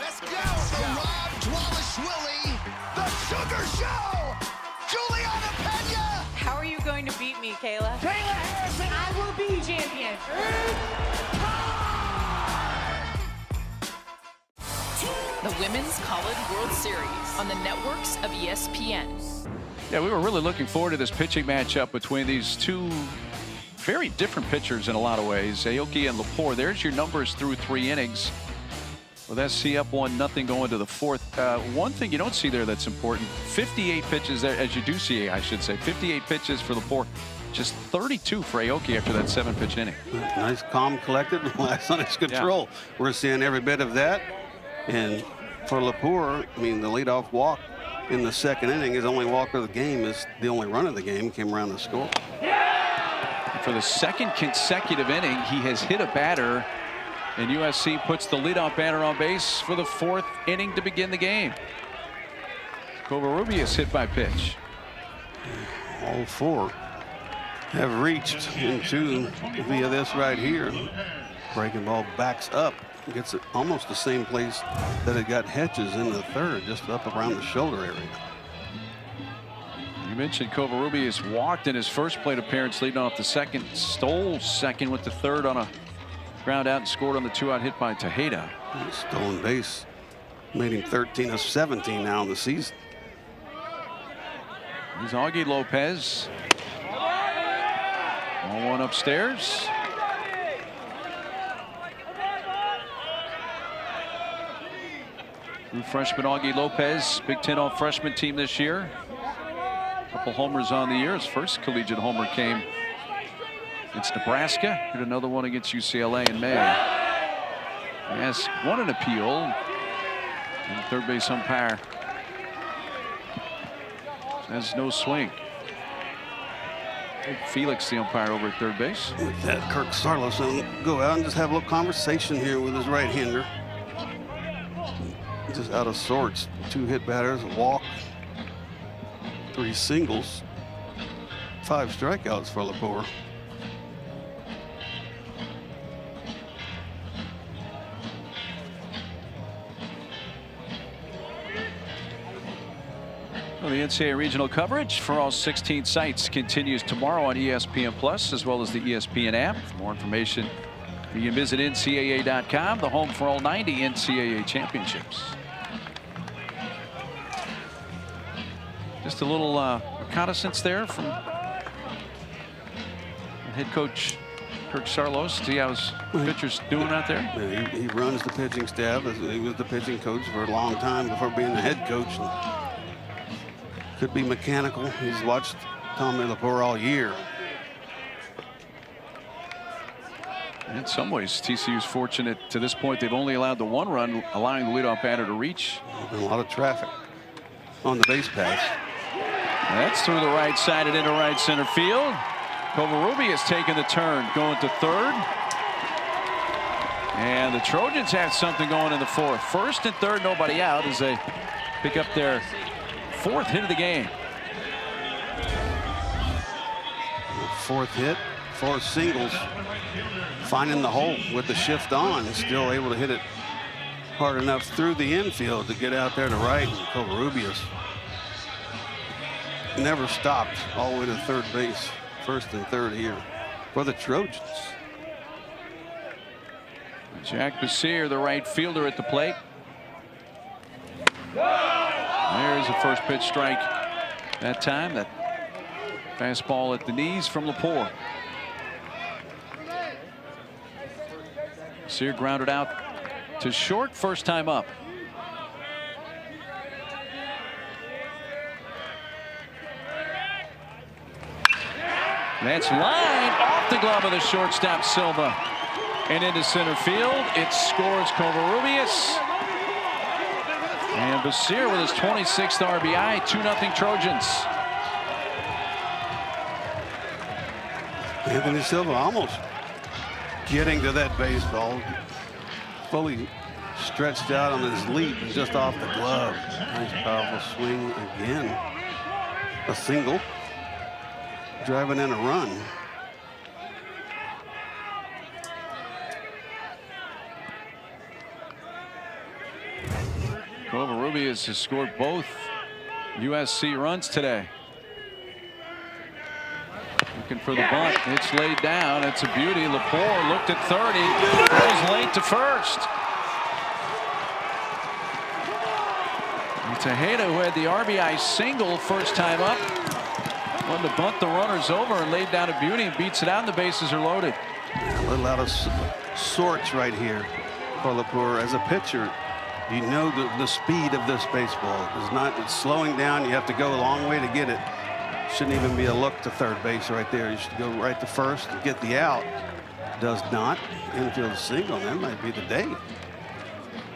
Let's go! The Rob Dwalashvili, the Sugar Show! Juliana Pena! How are you going to beat me, Kayla? Kayla Harrison, I will be champion. The Women's College World Series on the networks of ESPN. Yeah, we were really looking forward to this pitching matchup between these two very different pitchers in a lot of ways. Aoki and Lepore. There's your numbers through 3 innings. With SC up 1-0 going to the 4th. One thing you don't see there that's important, 58 pitches there, as you do see, I should say, 58 pitches for Lepore. Just 32 for Aoki after that 7-pitch inning. Nice, calm, collected, last on his control. Yeah. We're seeing every bit of that. And for Lepore, I mean, the leadoff walk in the 2nd inning, his only walk of the game, is the only run of the game, came around the score. For the 2nd consecutive inning, he has hit a batter, and USC puts the leadoff batter on base for the 4th inning to begin the game. Covarrubias hit by pitch. All 4 have reached into via this right here. Breaking ball backs up, gets it almost the same place that it got Hedges in the 3rd, just up around the shoulder area. You mentioned Covarrubias walked in his first plate appearance, leading off the 2nd, stole 2nd with the 3rd on a ground out, and scored on the 2-out hit by Tejeda. Stolen base made him 13 of 17 now in the season. Here's Augie Lopez. 1-1 upstairs. True freshman Augie Lopez, Big Ten all-freshman team this year. Couple homers on the year. His first collegiate homer came against Nebraska. Hit another one against UCLA in May. He has won an appeal. And the 3rd base umpire has no swing. Felix, the umpire, over at 3rd base. With that, Kirk Sarlos will go out and just have a little conversation here with his right-hander. Just out of sorts. 2 hit batters, a walk, 3 singles, 5 strikeouts for Lepore. Well, the NCAA regional coverage for all 16 sites continues tomorrow on ESPN Plus as well as the ESPN app. For more information, you can visit NCAA.com, the home for all 90 NCAA championships. Just a little reconnaissance there from head coach Kirk Sarlos. See how his pitchers doing out there? Yeah, he runs the pitching staff. He was the pitching coach for a long time before being the head coach. And could be mechanical. He's watched Tommy Lepore all year. In some ways, TCU's fortunate to this point. They've only allowed the 1 run, allowing the leadoff batter to reach. A lot of traffic on the base pass. That's through the right side and into right center field. Covarrubias has taken the turn, going to third. And the Trojans have something going in the 4th. First and third, nobody out as they pick up their 4th hit of the game. 4th hit, 4 singles. Finding the hole with the shift on, still able to hit it hard enough through the infield to get out there to right. And Covarrubias never stopped all the way to third base. 1st and 3rd here for the Trojans. Jack Basir, the right fielder at the plate. There's a first pitch strike that time. That fastball at the knees from Lepore. Basir grounded out to short, first time up. That's line off the glove of the shortstop Silva and into center field. It scores Covarrubias. And Basir with his 26th RBI, 2-0 Trojans. Anthony Silva almost getting to that baseball, fully stretched out on his leap and just off the glove. Nice powerful swing again. A single. Driving in a run. Covarrubias has scored both USC runs today. Looking for the bunt. It's laid down. It's a beauty. Lepore looked at third. He goes late to first. Tejeda, who had the RBI single first time up, wanted to bunt the runners over and laid down a beauty and beats it out, and the bases are loaded. A little out of sorts right here for Lepore. As a pitcher, you know the speed of this baseball is not, it's slowing down. You have to go a long way to get it. Shouldn't even be a look to third base right there. You should go right to first and get the out. Does not. Infield single. That might be the day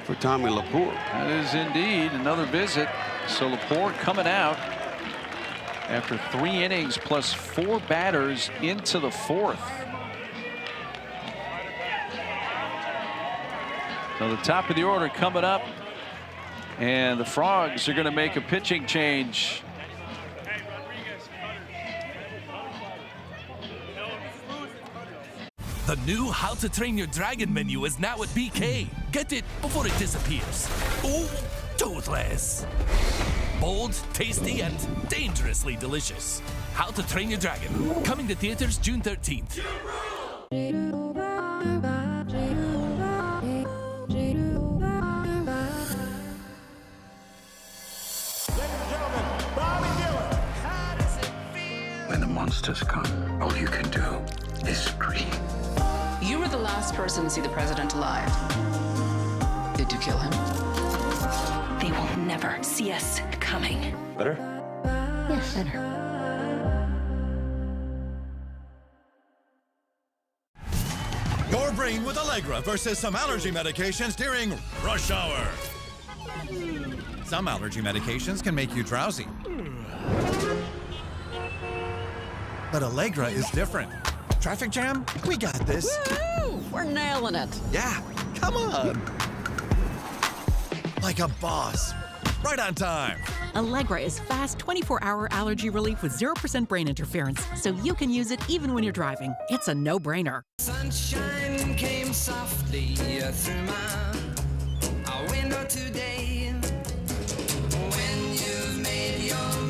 for Tommy Lepore. That is indeed another visit. So Lepore coming out after 3 innings plus 4 batters into the 4th. So the top of the order coming up, and the Frogs are going to make a pitching change. The new How to Train Your Dragon menu is now at BK. Get it before it disappears. Oh, toothless. Bold, tasty, and dangerously delicious. How to Train Your Dragon. Coming to theaters June 13th. When the monsters come, all you can do is scream. You were the last person to see the president alive. Did you kill him? They will never see us coming. Better? Yes, better. Your brain with Allegra versus some allergy medications during rush hour. Some allergy medications can make you drowsy. But Allegra is different. Traffic jam? We got this. Woo! We're nailing it. Yeah, come on. Like a boss. Right on time. Allegra is fast 24-hour allergy relief with 0% brain interference, so you can use it even when you're driving. It's a no-brainer. Sunshine came softly through my window today. When you've made your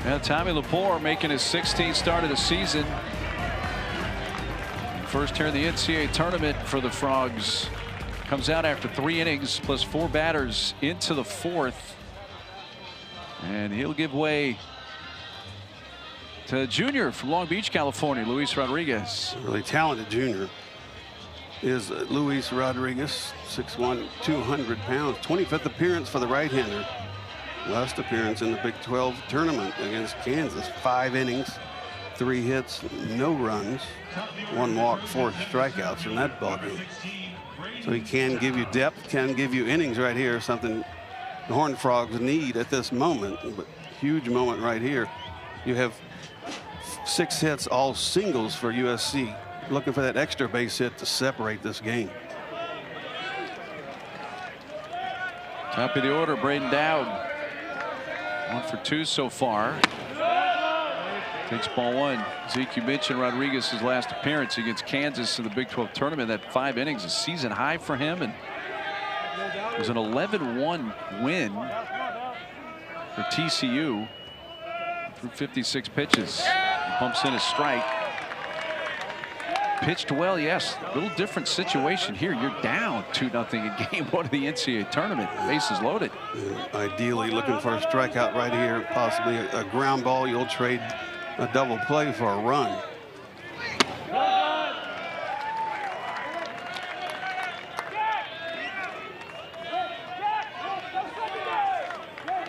Now Tommy Lepore making his 16th start of the season. First here in the NCAA tournament for the Frogs. Comes out after 3 innings plus 4 batters into the 4th. And he'll give way to junior from Long Beach, California, Luis Rodriguez. Really talented junior is Luis Rodriguez, 6'1", 200 pounds, 25th appearance for the right-hander. Last appearance in the Big 12 tournament against Kansas. 5 innings, 3 hits, no runs, 1 walk, 4 strikeouts in that ballgame. So he can give you depth, can give you innings right here, something the Horned Frogs need at this moment. But huge moment right here. You have 6 hits, all singles for USC. Looking for that extra base hit to separate this game. Top of the order, Braden Dowd. 1 for 2 so far. Takes ball 1. Zeke, you mentioned Rodriguez's last appearance against Kansas in the Big 12 tournament. That 5 innings, a season high for him, and it was an 11-1 win for TCU through 56 pitches. He pumps in a strike. Pitched well, yes. A little different situation here. You're down 2-0 in game 1 of the NCAA tournament. Bases loaded. Ideally looking for a strikeout right here, possibly a ground ball. You'll trade a double play for a run.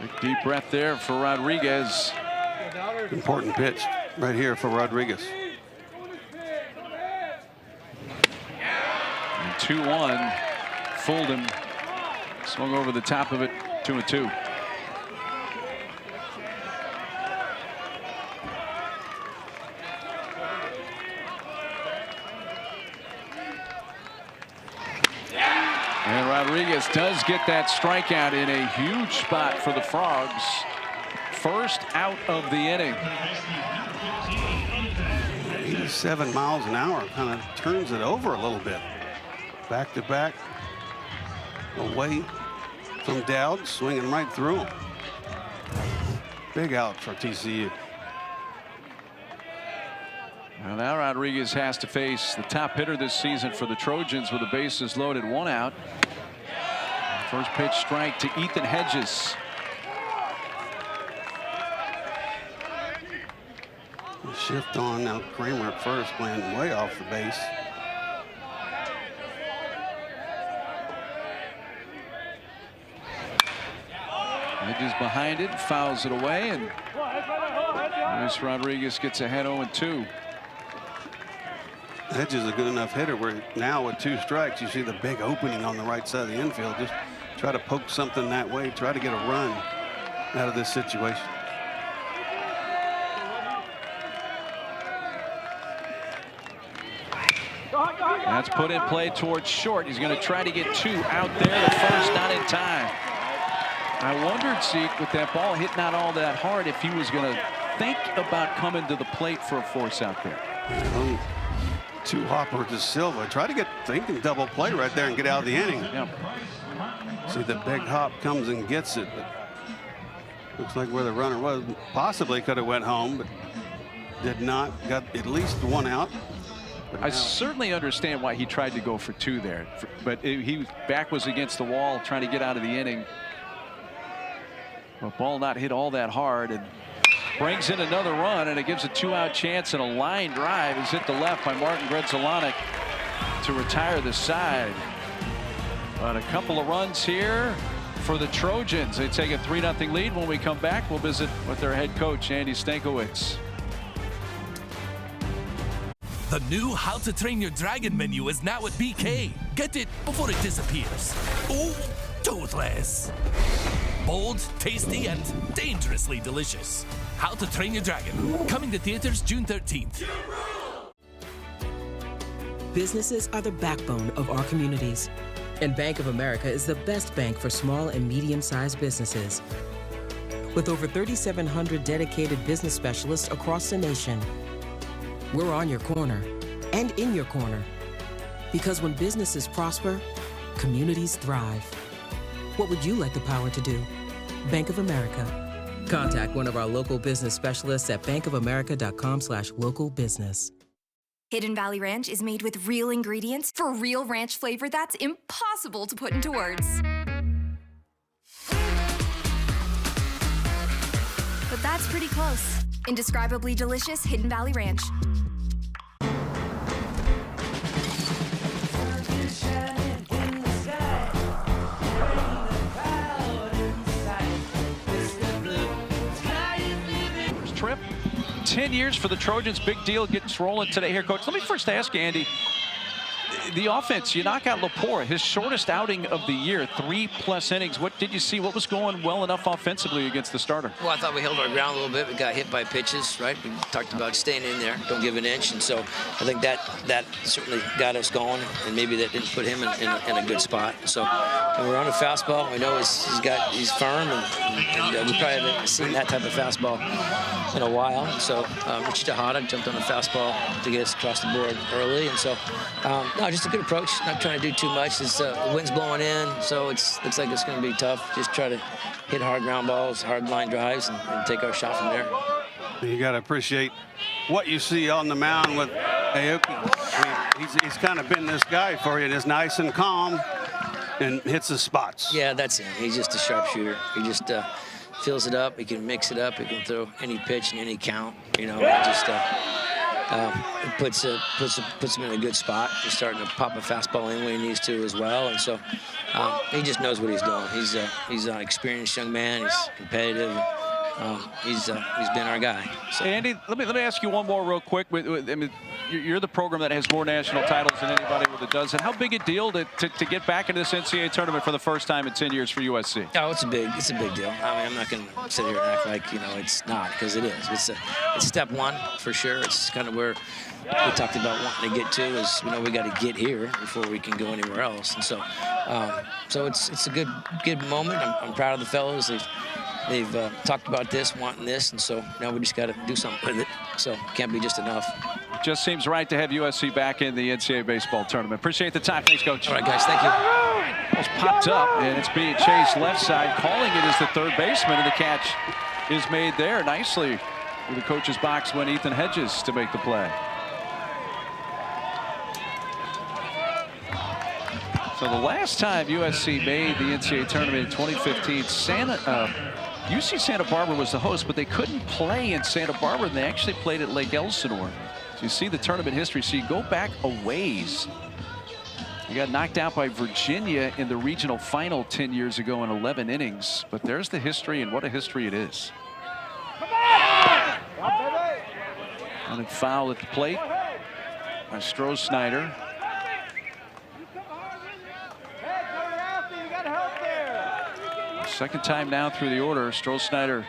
Big deep breath there for Rodriguez. Important pitch right here for Rodriguez. 2-1, fooled him, swung over the top of it, 2-2. And Rodriguez does get that strikeout in a huge spot for the Frogs. First out of the inning. 87 miles an hour, kind of turns it over a little bit. Back to back, away from Dowd, swinging right through him. Big out for TCU. Well, now Rodriguez has to face the top hitter this season for the Trojans with the bases loaded, 1 out. First pitch strike to Ethan Hedges. Shift on now. Kramer at first, playing way off the base. Hedges behind it, fouls it away, and Luis Rodriguez gets ahead 0-2. Hedges is a good enough hitter where now with 2 strikes, you see the big opening on the right side of the infield. Just try to poke something that way, try to get a run out of this situation. That's put in play towards short. He's going to try to get 2 out there. The first not in time. I wondered, Zeke, with that ball hit not all that hard, if he was going to think about coming to the plate for a force out there. 2 hopper to Silva. Try to get thinking double play right there and get out of the inning. Yep. See the big hop comes and gets it, but looks like where the runner was. Possibly could have went home, but did not. Got at least 1 out. I certainly understand why he tried to go for 2 there, but he back was against the wall trying to get out of the inning. But ball not hit all that hard, and brings in another run, and it gives a 2-out chance, and a line drive is hit to left by Martin Gredzelanek to retire the side. But a couple of runs here for the Trojans. They take a 3-0 lead. When we come back, we'll visit with their head coach, Andy Stankiewicz. The new How to Train Your Dragon menu is now at BK. Get it before it disappears. Oh, toothless. Bold, tasty, and dangerously delicious. How to Train Your Dragon. Coming to theaters June 13th. Businesses are the backbone of our communities. And Bank of America is the best bank for small and medium-sized businesses. With over 3,700 dedicated business specialists across the nation, we're on your corner and in your corner. Because when businesses prosper, communities thrive. What would you like the power to do? Bank of America. Contact one of our local business specialists at bankofamerica.com/local business. Hidden Valley Ranch is made with real ingredients for real ranch flavor that's impossible to put into words. But that's pretty close. Indescribably delicious Hidden Valley Ranch. Trip. 10 years for the Trojans. Big deal gets rolling today here, Coach. Let me first ask you, Andy, the offense, you knock out Lepore, his shortest outing of the year, 3+ innings. What did you see? What was going well enough offensively against the starter? Well, I thought we held our ground a little bit. We got hit by pitches, right? We talked about staying in there, don't give an inch. And so I think that certainly got us going, and maybe that didn't put him in a good spot. So when we're on a fastball, we know he's firm, and we probably haven't seen that type of fastball in a while. And so Richie Tejada jumped on a fastball to get us across the board early. And so, no, just a good approach. Not trying to do too much. The wind's blowing in, so looks like it's going to be tough. Just try to hit hard ground balls, hard line drives, and take our shot from there. You got to appreciate what you see on the mound with Aoki. He's kind of been this guy for you. Just nice and calm and hits the spots. Yeah, that's him. He's just a sharpshooter. He just fills it up. He can mix it up. He can throw any pitch in any count. You know, just it puts him in a good spot. He's starting to pop a fastball in when he needs to as well, and so he just knows what he's doing. He's an experienced young man. He's competitive. He's been our guy. So. Hey, Andy, let me ask you one more real quick. I mean, you're the program that has more national titles than anybody with a dozen. How big a deal to get back into this NCAA tournament for the first time in 10 years for USC? Oh, it's a big deal. I mean, I'm not going to sit here and act like it's not, because it is. It's step one for sure. It's kind of where we talked about wanting to get to, is we got to get here before we can go anywhere else. And so, so it's a good moment. I'm proud of the fellows. They've talked about this, wanting this, and so now we just got to do something with it. So it can't be just enough. Just seems right to have USC back in the NCAA baseball tournament. Appreciate the time. Thanks, Coach. All right, guys. Thank you. It's popped up, and it's being chased left side. Calling it is the third baseman, and the catch is made there nicely with the coach's box when Ethan Hedges to make the play. So the last time USC made the NCAA tournament in 2015, UC Santa Barbara was the host, but they couldn't play in Santa Barbara, and they actually played at Lake Elsinore. So you see the tournament history. So you go back a ways. You got knocked out by Virginia in the regional final 10 years ago in 11 innings. But there's the history, and what a history it is. And a foul at the plate by Stroh-Snyder. Second time now through the order. Stroh-Snyder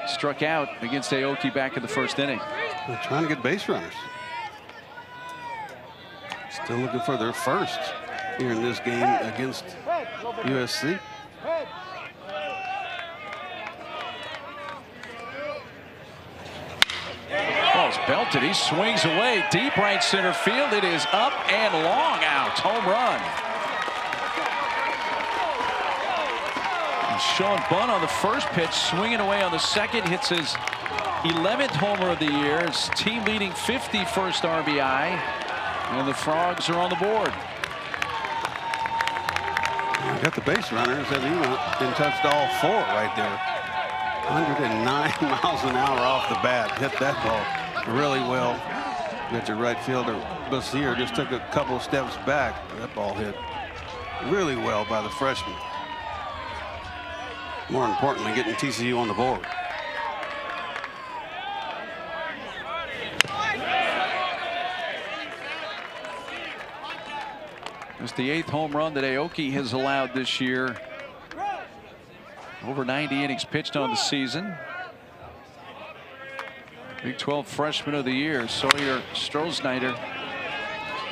struck out against Aoki back in the first inning. They're trying to get base runners. Still looking for their first here in this game against USC. Ball's belted. He swings away deep right center field. It is up and long out. Home run. Sean Bunn on the first pitch, swinging away on the second, hits his 11th homer of the year. His team leading 51st RBI, and the Frogs are on the board. Got the base runners, and he went and touched all four right there. 109 miles an hour off the bat. Hit that ball really well. Got your right fielder Basier just took a couple of steps back. That ball hit really well by the freshman. More importantly, getting TCU on the board. It's the 8th home run that Aoki has allowed this year. Over 90 innings pitched on the season. Big 12 freshman of the year, Sawyer Stroh-Snyder,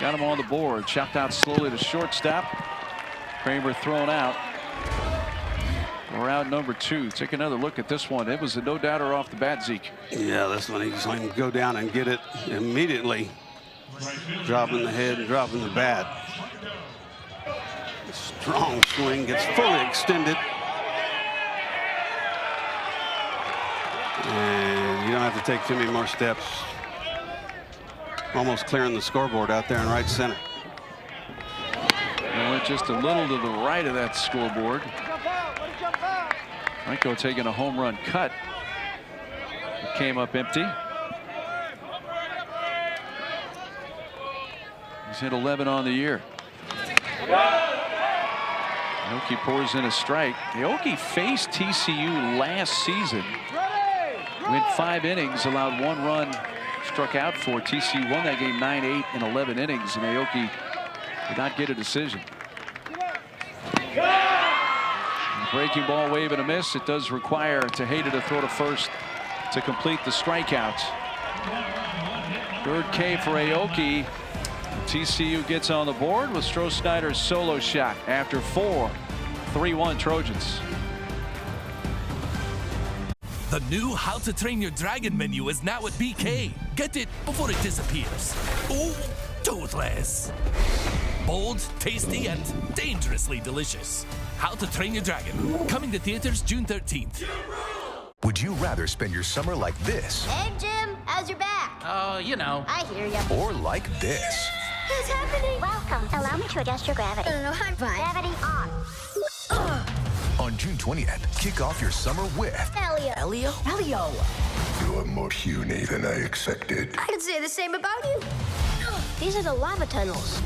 got him on the board. Chopped out slowly to shortstop. Kramer thrown out. We're out number 2. Take another look at this one. It was a no-doubter off the bat, Zeke. Yeah, this one, he just let him go down and get it immediately. Dropping the head and dropping the bat. Strong swing, gets fully extended. And you don't have to take too many more steps. Almost clearing the scoreboard out there in right center. And went just a little to the right of that scoreboard. Franco taking a home run cut. It came up empty. He's hit 11 on the year. Aoki pours in a strike. Aoki faced TCU last season. Went 5 innings, allowed 1 run, struck out 4. TCU won that game 9-8 in 11 innings, and Aoki did not get a decision. Breaking ball, wave and a miss. It does require Tejeda to throw to first to complete the strikeout. Third K for Aoki. TCU gets on the board with Stroh-Snyder's solo shot after 4. 3-1 Trojans. The new How to Train Your Dragon menu is now at BK. Get it before it disappears. Oh, toothless. Bold, tasty, and dangerously delicious. How to Train Your Dragon. Coming to theaters June 13th. Would you rather spend your summer like this? Hey, Jim, how's your back? Oh, you know. I hear ya. Or like this? What's happening? Welcome. Allow me to adjust your gravity. No, I'm fine. Gravity on. On June 20th, kick off your summer with Elio. Elio? Elio. You're more puny than I expected. I can say the same about you. These are the lava tunnels.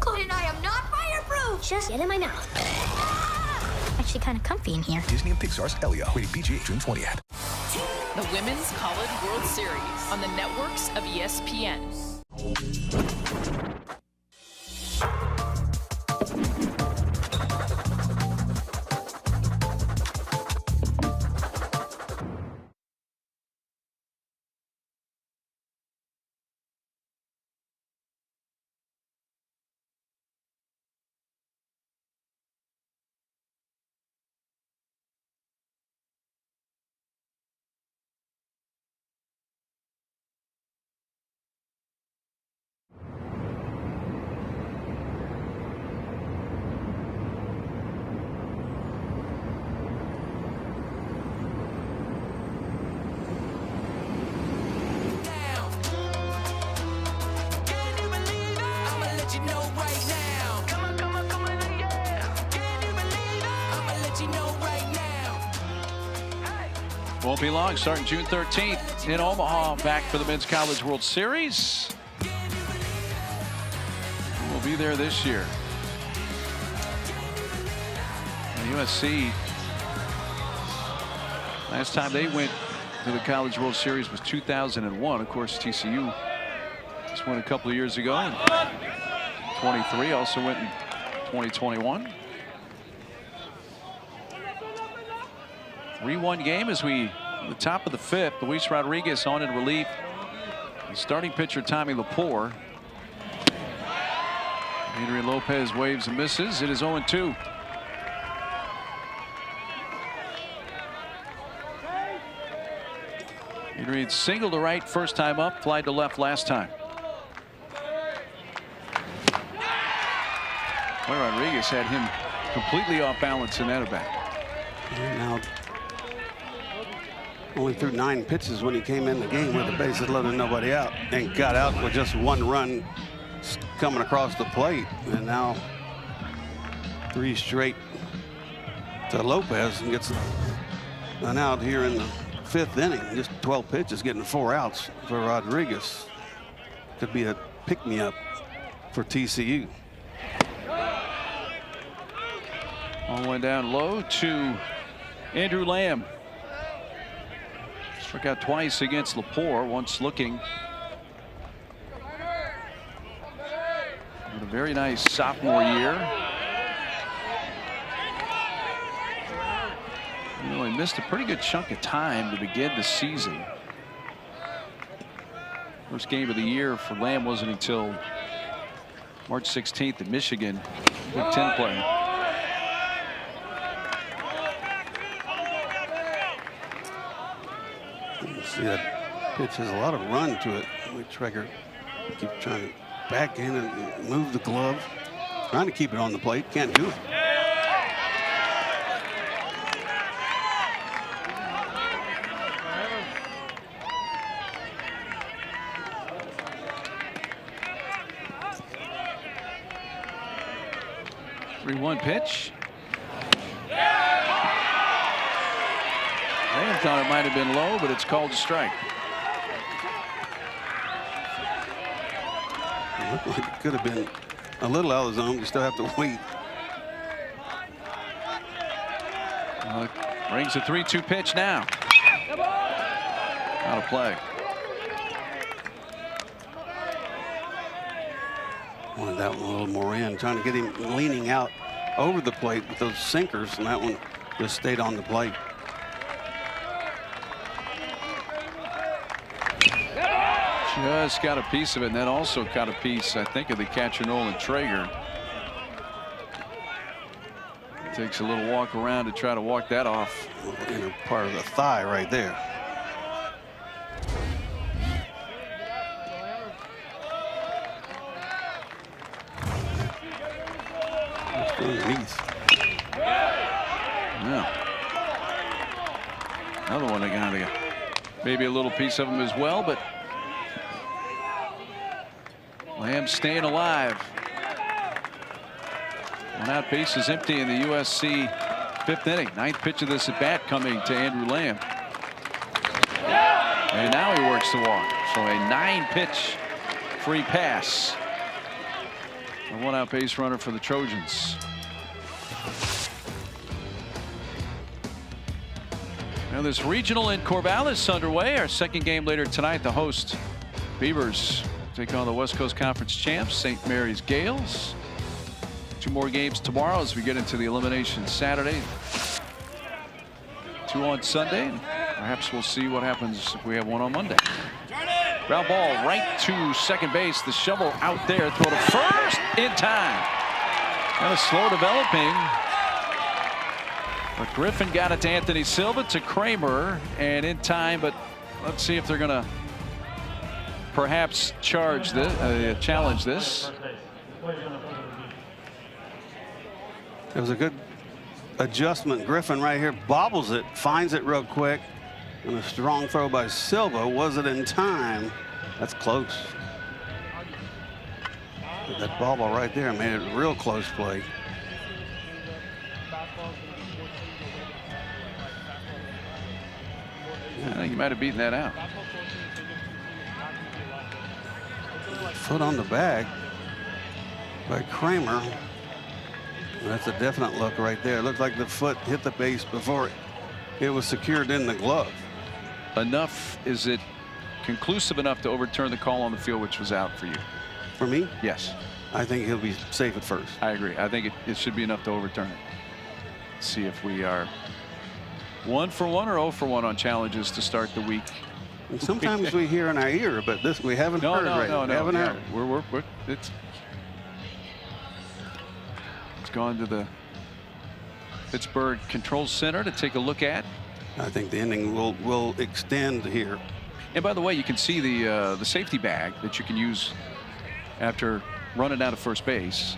And I am not fireproof. Just get in my mouth. Actually kind of comfy in here. Disney and Pixar's Elio. Rated PG, June 20th. The Women's College World Series on the networks of ESPN. Won't be long, starting June 13th in Omaha. Back for the Men's College World Series. We'll be there this year. And USC, last time they went to the College World Series was 2001. Of course, TCU just went a couple of years ago. And 23 also went in 2021. 3-1 game as we the top of the 5th. Luis Rodriguez on in relief. The starting pitcher Tommy Lepore. Adrian Lopez waves and misses. It is 0-2. Adrian singled to right first time up, flied to left last time. Boy, Rodriguez had him completely off balance in that at bat. Now, only threw 9 pitches when he came in the game with the bases loaded, nobody out, and got out with just 1 run coming across the plate. And now 3 straight to Lopez and gets an out here in the 5th inning. Just 12 pitches, getting 4 outs for Rodriguez. Could be a pick-me-up for TCU. All went down low to Andrew Lamb. Struck out twice against Lepore, once looking. With a very nice sophomore year. You know, he missed a pretty good chunk of time to begin the season. First game of the year for Lamb wasn't until March 16th in Michigan. Big Ten play. See, that pitch has a lot of run to it. Traeger keep trying to back in and move the glove, trying to keep it on the plate. Can't do it. 3-1 pitch. Lamb thought it might have been low, but it's called a strike. It looked like it could have been a little out of the zone. You still have to wait. Brings a 3-2 pitch now. Out of play. Wanted that one a little more in, trying to get him leaning out over the plate with those sinkers, and that one just stayed on the plate. Just got a piece of it, and then also got a piece, I think, of the catcher, Nolan Traeger. Takes a little walk around to try to walk that off. Inner part of the thigh right there. Just underneath. Yeah. Another one again. Maybe a little piece of him as well, but Lamb staying alive. One out, base is empty in the USC 5th inning. 9th pitch of this at bat coming to Andrew Lamb. And now he works the walk. So a 9-pitch free pass. A 1-out base runner for the Trojans. Now this regional in Corvallis underway. Our second game later tonight. The host Beavers take on the West Coast Conference champs, St. Mary's Gales. 2 more games tomorrow as we get into the elimination Saturday. 2 on Sunday. Perhaps we'll see what happens if we have 1 on Monday. Ground ball right to second base. The shovel out there. Throw to first in time. Kind of slow developing. But Griffin got it to Anthony Silva, to Kramer, and in time. But let's see if they're going to perhaps challenge this. It was a good adjustment. Griffin right here bobbles it, finds it real quick, and a strong throw by Silva. Was it in time? That's close. But that bobble right there made it a real close play. I think he might have beaten that out. Foot on the bag by Kramer. That's a definite look right there. It looked like the foot hit the base before it was secured in the glove. Enough, is it conclusive enough to overturn the call on the field, which was out for you? For me? Yes. I think he'll be safe at first. I agree. I think it should be enough to overturn it. Let's see if we are 1 for 1 or 0 for 1 on challenges to start the week. And sometimes we hear in our ear, but this we haven't heard right now. We haven't heard. It's gone to the Pittsburgh Control Center to take a look at. I think the inning will extend here. And by the way, you can see the safety bag that you can use after running out of first base.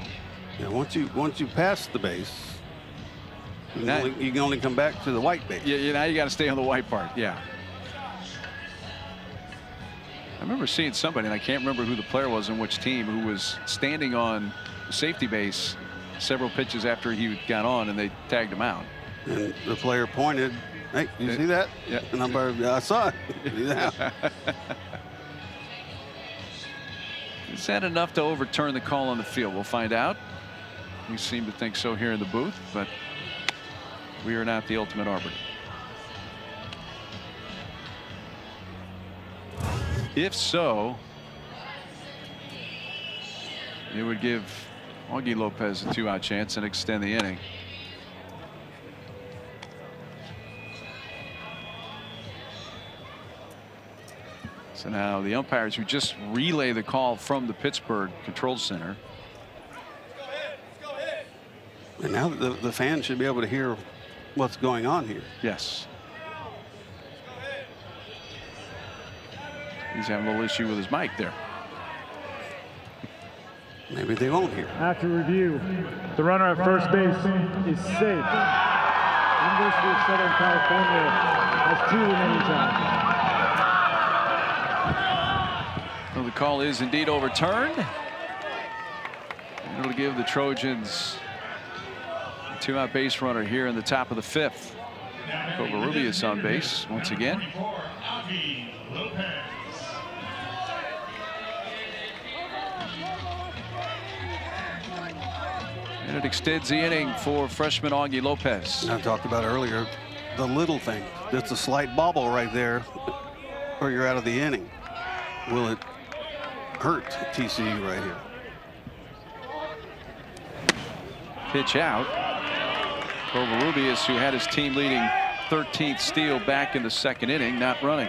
Yeah, once you pass the base, you can only come back to the white base. Yeah, now you got to stay on the white part. Yeah. I remember seeing somebody, and I can't remember who the player was and which team, who was standing on the safety base several pitches after he got on, and they tagged him out. And the player pointed, "Hey, you see that?" Yeah. And I saw it. Yeah. Is that enough to overturn the call on the field? We'll find out. We seem to think so here in the booth, but we are not the ultimate arbiter. If so, it would give Augie Lopez a 2-out chance and extend the inning. So now the umpires who just relay the call from the Pittsburgh Control Center. And now the fans should be able to hear what's going on here. Yes. He's having a little issue with his mic there. Maybe they won't hear. After review, the runner at first base is safe. University of Southern California has 2 remaining times. Well, the call is indeed overturned. And it'll give the Trojans 2-out base runner here in the top of the 5th. Covarrubias on base once again. And it extends the inning for freshman Augie Lopez. I talked about earlier the little thing. It's a slight bobble right there, or you're out of the inning. Will it hurt TCU right here? Pitch out. Covarrubias, who had his team leading 13th steal back in the 2nd inning, not running.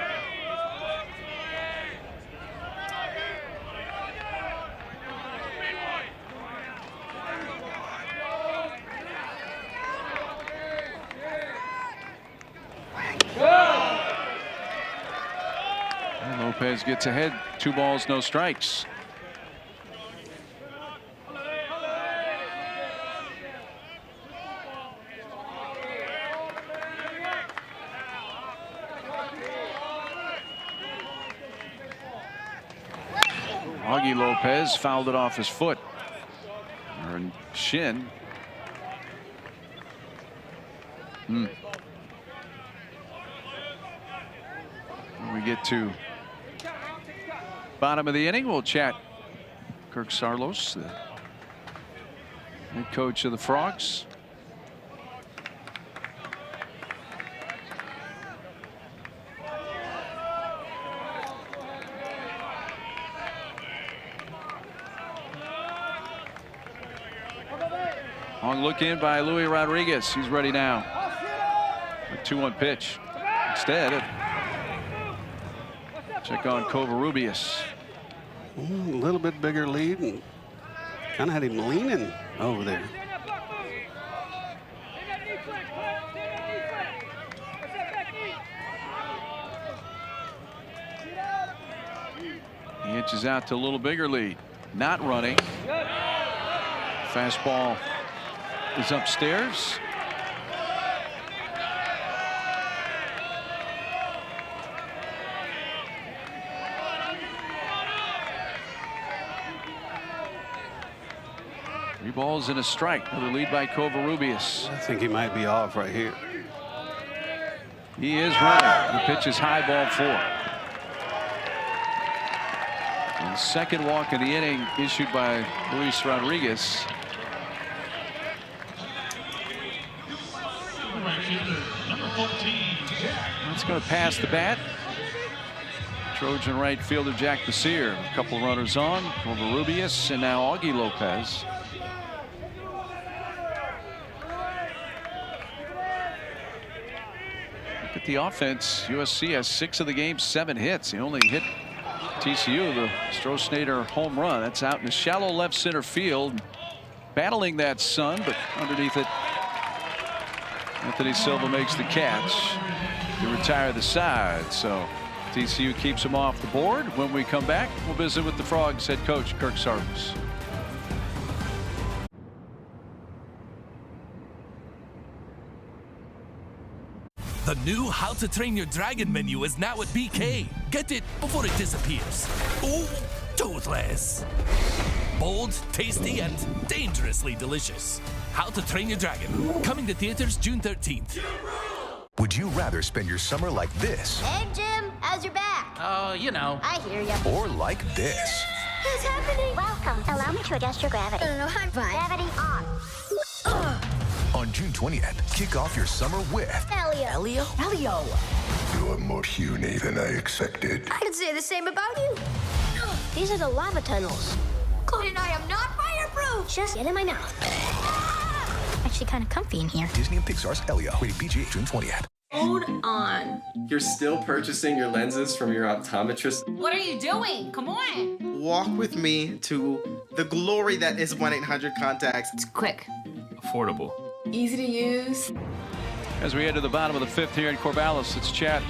And Lopez gets ahead. 2 balls, no strikes. Augie Lopez fouled it off his foot or shin. When we get to bottom of the inning, we'll chat Kirk Saarloos, the head coach of the Frogs. Long look in by Luis Rodriguez. He's ready now. A 2-1 pitch. Instead, check on Covarrubias. A little bit bigger lead and kind of had him leaning over there. He inches out to a little bigger lead. Not running. Fastball is upstairs. Three balls and a strike. Another lead by Covarrubias. I think he might be off right here. He is running. The pitch is high, ball 4. And second walk of the inning issued by Luis Rodriguez. That's going to pass the bat. Trojan right fielder Jack Basir. A couple runners on. Covarrubias and now Augie Lopez. Look at the offense. USC has 6 of the game, 7 hits. He only hit TCU the Stroh-Snyder home run. That's out in the shallow left center field. Battling that sun, but underneath it, Anthony Silva makes the catch to retire the side. So TCU keeps him off the board. When we come back, we'll visit with the Frogs head coach Kirk Saarloos. The new How to Train Your Dragon menu is now at BK. Get it before it disappears. Oh, toothless. Bold, tasty, and dangerously delicious. How to Train Your Dragon. Coming to theaters June 13th. Would you rather spend your summer like this? Hey, Jim, how's your back? Oh, you know. I hear ya. Or like this? What's happening? Welcome. Allow me to adjust your gravity. No, I'm fine. Gravity on. On June 20th, kick off your summer with Elio. Elio. You're more puny than I expected. I could say the same about you. These are the lava tunnels. And I am not fireproof. Just get in my mouth. Actually, kind of comfy in here. Disney and Pixar's Elio. Rated PG, June 20th. Hold on. You're still purchasing your lenses from your optometrist? What are you doing? Come on. Walk with me to the glory that is 1-800-CONTACTS. It's quick. Affordable. Easy to use. As we head to the bottom of the 5th here in Corvallis, it's chat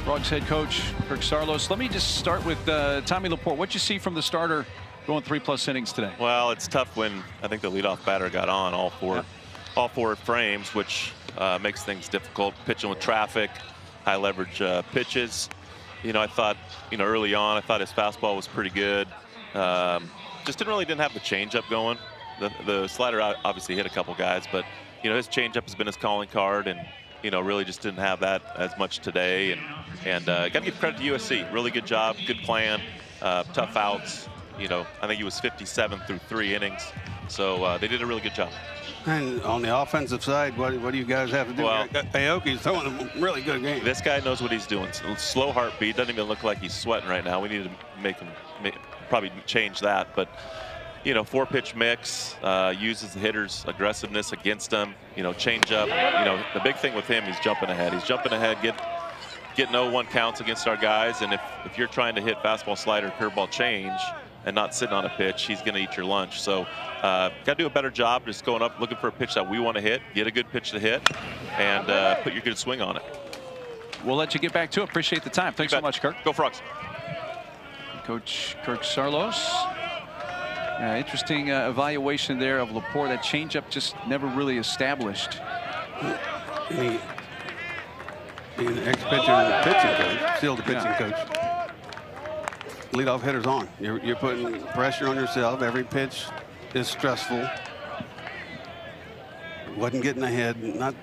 Frogs head coach Kirk Saarloos. Let me just start with Tommy Laporte. What you see from the starter going 3+ innings today? Well, it's tough when I think the leadoff batter got on all four frames, which makes things difficult. Pitching with traffic, high leverage pitches. You know, I thought, early on, I thought his fastball was pretty good. Just didn't have the changeup going. The slider obviously hit a couple guys, but his changeup has been his calling card, and really just didn't have that as much today. And got to give credit to USC. Really good job, good plan, tough outs. I think he was 57 through 3 innings, so they did a really good job. And on the offensive side, what do you guys have to do? Well, Aoki's throwing a really good game. This guy knows what he's doing. Slow heartbeat, doesn't even look like he's sweating right now. We need to make him probably change that. But 4-pitch mix, uses the hitter's aggressiveness against him. Change up. The big thing with him, he's jumping ahead. He's jumping ahead, getting 0-1 counts against our guys. And if you're trying to hit fastball, slider, curveball, change, and not sitting on a pitch, he's going to eat your lunch. So got to do a better job just going up, looking for a pitch that we want to hit, get a good pitch to hit, and put your good swing on it. We'll let you get back to it. Appreciate the time. Thanks so much, Kirk. Go Frogs. Coach Kirk Saarloos. Interesting evaluation there of Lepore. That changeup just never really established. Being an ex-pitcher and pitching coach, still the pitching coach. Leadoff hitters on. You're putting pressure on yourself. Every pitch is stressful. Wasn't getting ahead. Not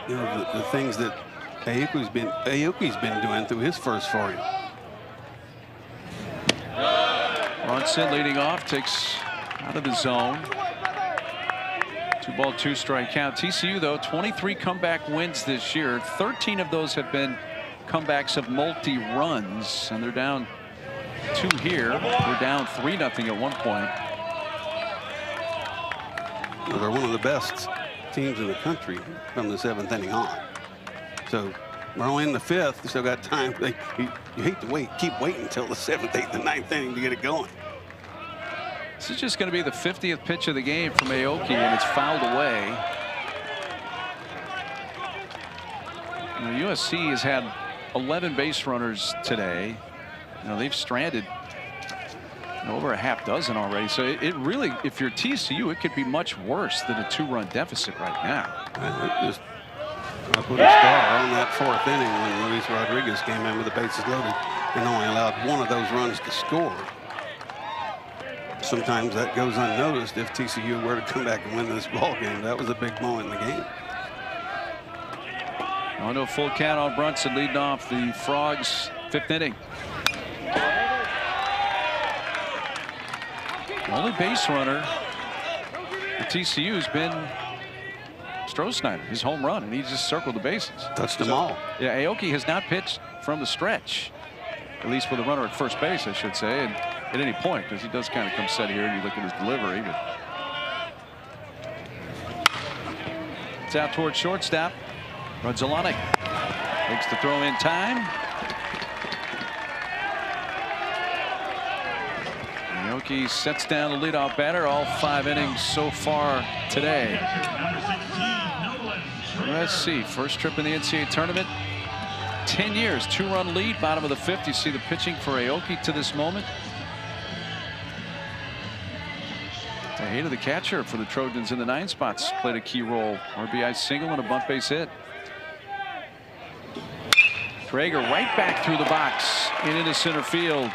the things that Aoki's been doing through his first foray. Brunson leading off, takes out of the zone. 2-ball, 2-strike count. TCU, though, 23 comeback wins this year. 13 of those have been comebacks of multi-runs, and they're down 2 here. They're down 3-0 at one point. Well, they're one of the best teams in the country from the 7th inning on. So we're only in the 5th. You still got time. You hate to keep waiting until the 7th, 8th, and 9th inning to get it going. This is just going to be the 50th pitch of the game from Aoki, and it's fouled away. USC has had 11 base runners today. They've stranded over a half dozen already. So it really, if you're TCU, it could be much worse than a 2-run deficit right now. I put a star on that 4th inning when Luis Rodriguez came in with the bases loaded and only allowed 1 of those runs to score. Sometimes that goes unnoticed. If TCU were to come back and win this ball game, that was a big moment in the game. On to a full count on Brunson, leading off the Frogs' 5th inning. The only base runner for TCU has been Stroh-Snyder, his home run, and he just circled the bases. Touched them all. Yeah, Aoki has not pitched from the stretch, at least with a runner at first base, I should say, and at any point, because he does kind of come set here and you look at his delivery. But it's out towards shortstop. Rudzolanic makes the throw in time. Aoki sets down the leadoff batter, all 5 innings so far today. Let's see, first trip in the NCAA tournament. 10 years, 2-run lead, bottom of the 5th. You see the pitching for Aoki to this moment. The hate of the catcher for the Trojans in the 9 spots played a key role. RBI single and a bunt base hit. Traeger right back through the box and into center field.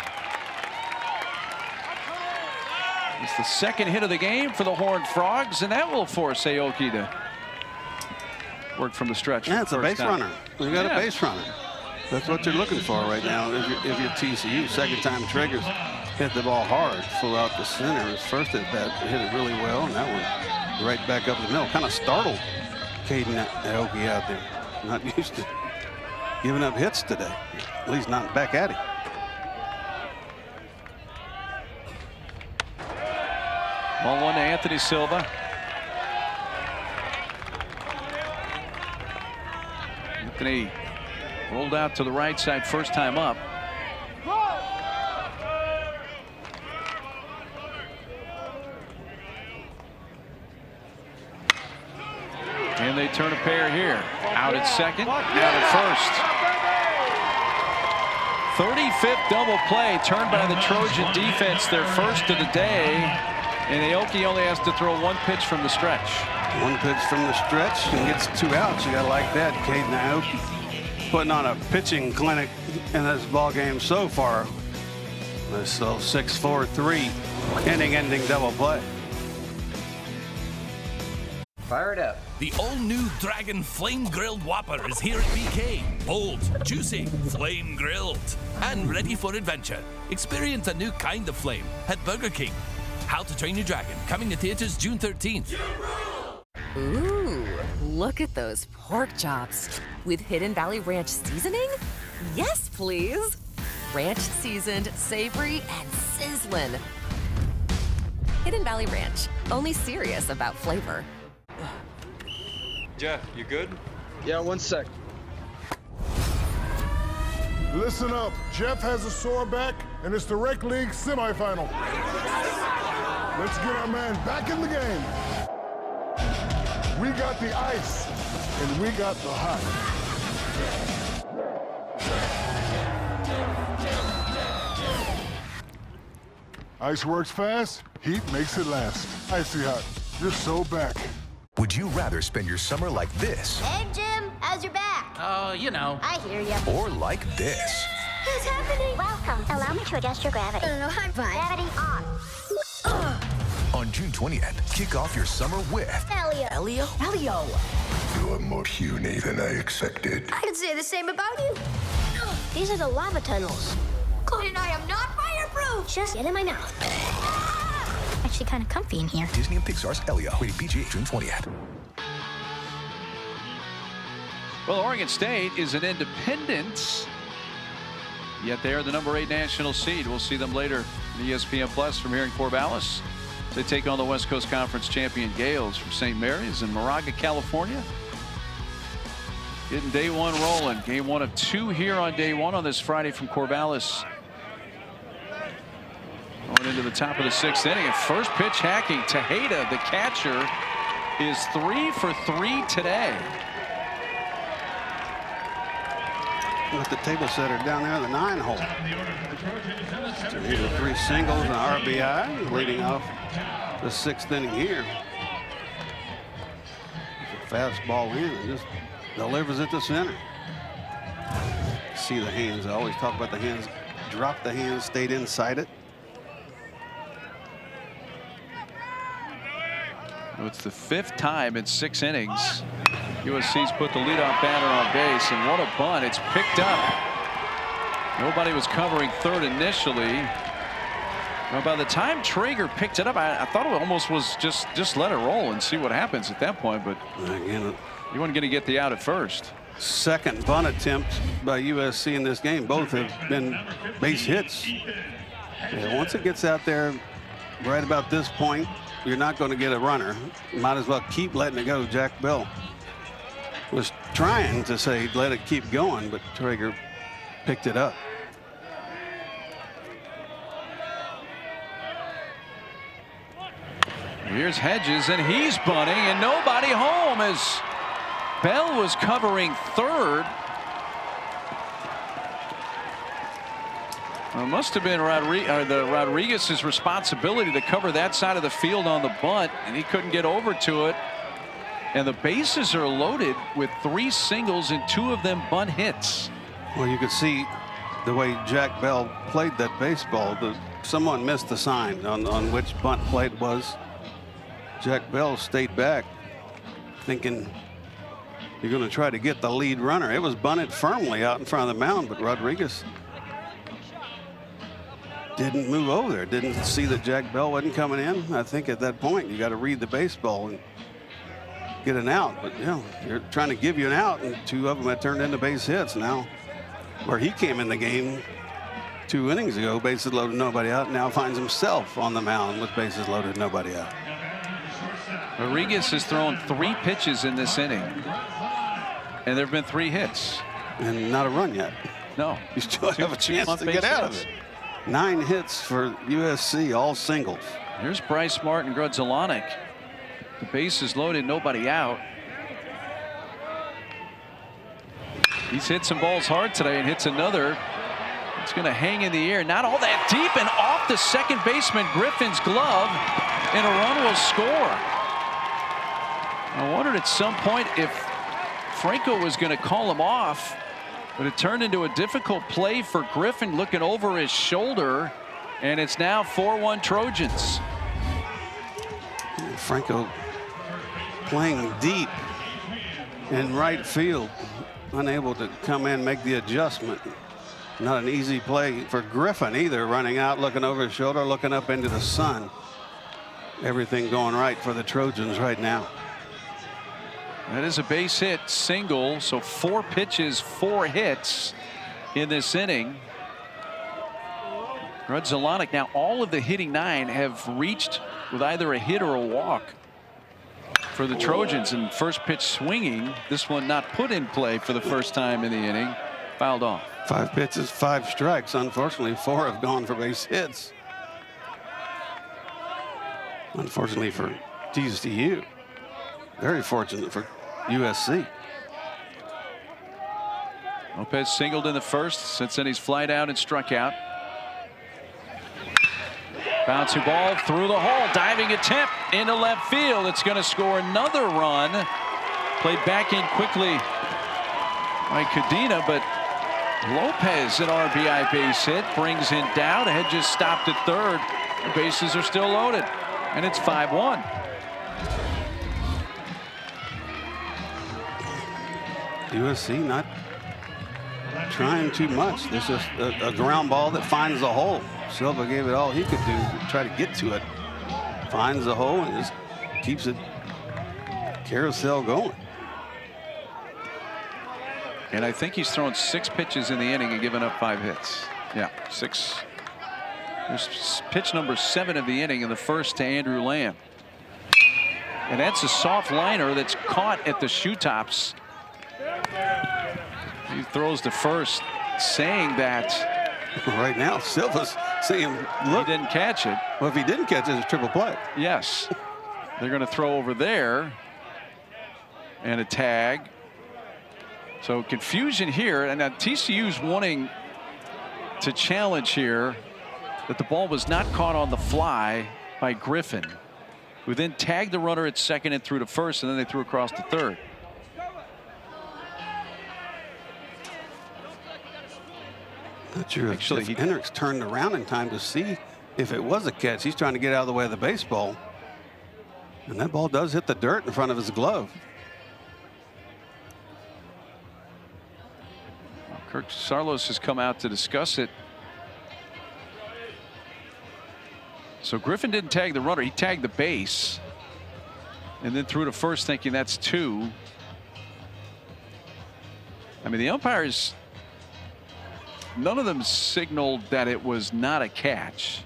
It's the 2nd hit of the game for the Horned Frogs, and that will force Aoki to work from the stretch. Yeah, it's a base runner. We got a base runner. That's what you're looking for right now. If you're TCU, 2nd time Traeger's hit the ball hard, flew out the center. His first at bat hit it really well, and that one right back up the middle. Kind of startled Caden Aoki out there. Not used to giving up hits today, at least not back at him. 1-1 to Anthony Silva. Anthony rolled out to the right side first time up. And they turn a pair here. Out at second, out at first. 35th double play turned by the Trojan defense, their first of the day. And Aoki only has to throw 1 pitch from the stretch. 1 pitch from the stretch and gets 2 outs. You got to like that. Caden Aoki putting on a pitching clinic in this ball game so far. This 6-4-3 inning-ending double play. Fire it up. The all-new Dragon Flame Grilled Whopper is here at BK. Bold, juicy, flame grilled, and ready for adventure. Experience a new kind of flame at Burger King. How to Train Your Dragon, coming to theaters June 13th. Ooh, look at those pork chops. With Hidden Valley Ranch seasoning? Yes, please. Ranch seasoned, savory, and sizzling. Hidden Valley Ranch, only serious about flavor. Jeff, you good? Yeah, 1 sec. Listen up. Jeff has a sore back, and it's the Rec League semifinal. Let's get our man back in the game. We got the ice, and we got the hot. Ice works fast, heat makes it last. Icy hot, you're so back. Would you rather spend your summer like this? Hey, Jim, how's your back? Oh, you know. I hear ya. Or like this? What's happening? Welcome. Allow me to adjust your gravity. I'm fine. Gravity on. On June 20th, kick off your summer with Elio. You are more puny than I expected. I could say the same about you. These are the lava tunnels. And I am not fireproof. Just get in my mouth. Actually kind of comfy in here. Disney and Pixar's Elio, rated PG, June 20th. Well, Oregon State is an independent, yet they are the #8 national seed. We'll see them later in ESPN Plus from here in Corvallis. They take on the West Coast Conference champion Gales from St. Mary's in Moraga, California. Getting day one rolling. Game 1 of 2 here on day 1 on this Friday from Corvallis. Going into the top of the 6th inning. And first pitch hacking. Tejeda, the catcher, is 3 for 3 today. With the table setter down there in the 9 hole. Tejeda 3 singles and RBI leading off the 6th inning here. It's a fastball in and just delivers it to center. See the hands. I always talk about the hands. Dropped the hands, stayed inside it. It's the 5th time in 6 innings USC's put the leadoff batter on base, and what a bunt. It's picked up. Nobody was covering third initially. Well, by the time Traeger picked it up, I thought it almost was just let it roll and see what happens at that point, but again, you weren't going to get the out at first. Second bunt attempt by USC in this game. Both have been base hits. Yeah, once it gets out there right about this point, you're not going to get a runner. You might as well keep letting it go. Jack Bell was trying to say let it keep going, but Traeger picked it up. Here's Hedges, and he's bunting, and nobody home as Bell was covering third. Well, it must have been Rodriguez's responsibility to cover that side of the field on the bunt, and he couldn't get over to it. And the bases are loaded with 3 singles and 2 of them bunt hits. Well, you could see the way Jack Bell played that baseball. Someone missed the sign on which bunt play it was. Jack Bell stayed back thinking you're going to try to get the lead runner. It was bunted firmly out in front of the mound, but Rodriguez didn't move over there. Didn't see that Jack Bell wasn't coming in. I think at that point you got to read the baseball and get an out. But you know, you're trying to give you an out, and 2 of them had turned into base hits. Now where he came in the game 2 innings ago, bases loaded, nobody out, now finds himself on the mound with bases loaded, nobody out. Rodriguez has thrown 3 pitches in this inning, and there have been 3 hits. And not a run yet. No. You still have a chance to get out of it. 9 hits for USC, all singles. Here's Bryce Martin, Grudzelanek. The bases loaded, nobody out. He's hit some balls hard today and hits another. It's going to hang in the air. Not all that deep, and off the second baseman Griffin's glove, and a run will score. I wondered at some point if Franco was going to call him off, but it turned into a difficult play for Griffin, looking over his shoulder, and it's now 4-1 Trojans. Franco playing deep in right field, unable to come in, make the adjustment. Not an easy play for Griffin either, running out, looking over his shoulder, looking up into the sun. Everything going right for the Trojans right now. That is a base hit single, so 4 pitches, 4 hits in this inning. Grudzielanek, now all of the hitting 9 have reached with either a hit or a walk for the Trojans, and first pitch swinging, this one not put in play for the first time in the inning, fouled off. 5 pitches, 5 strikes. Unfortunately, 4 have gone for base hits. Unfortunately for TCU. Very fortunate for USC. Lopez singled in the first. Since then he's flied out and struck out. Bouncy ball through the hole. Diving attempt into left field. It's going to score another run. Played back in quickly by Cadena, but Lopez, an RBI base hit, brings in Dowd. Hedges stopped at third. The bases are still loaded, and it's 5-1. USC not trying too much. This is a ground ball that finds the hole. Silva gave it all he could do to try to get to it. Finds the hole and just keeps it carousel going. And I think he's thrown 6 pitches in the inning and given up 5 hits. Yeah, 6. There's pitch number 7 of the inning in the first to Andrew Lamb. And that's a soft liner that's caught at the shoe tops. He throws to first, saying that right now Silva's saying, look, he didn't catch it. Well, if he didn't catch it, it's a triple play. Yes. They're going to throw over there and a tag. So confusion here, and now TCU's wanting to challenge here that the ball was not caught on the fly by Griffin, who then tagged the runner at second and threw to first, and then they threw across to third. Not sure if Hendricks turned around in time to see if it was a catch. He's trying to get out of the way of the baseball, and that ball does hit the dirt in front of his glove. Kirk Sarlos has come out to discuss it. So Griffin didn't tag the runner. He tagged the base and then threw to first, thinking that's 2. I mean, the umpires, none of them signaled that it was not a catch.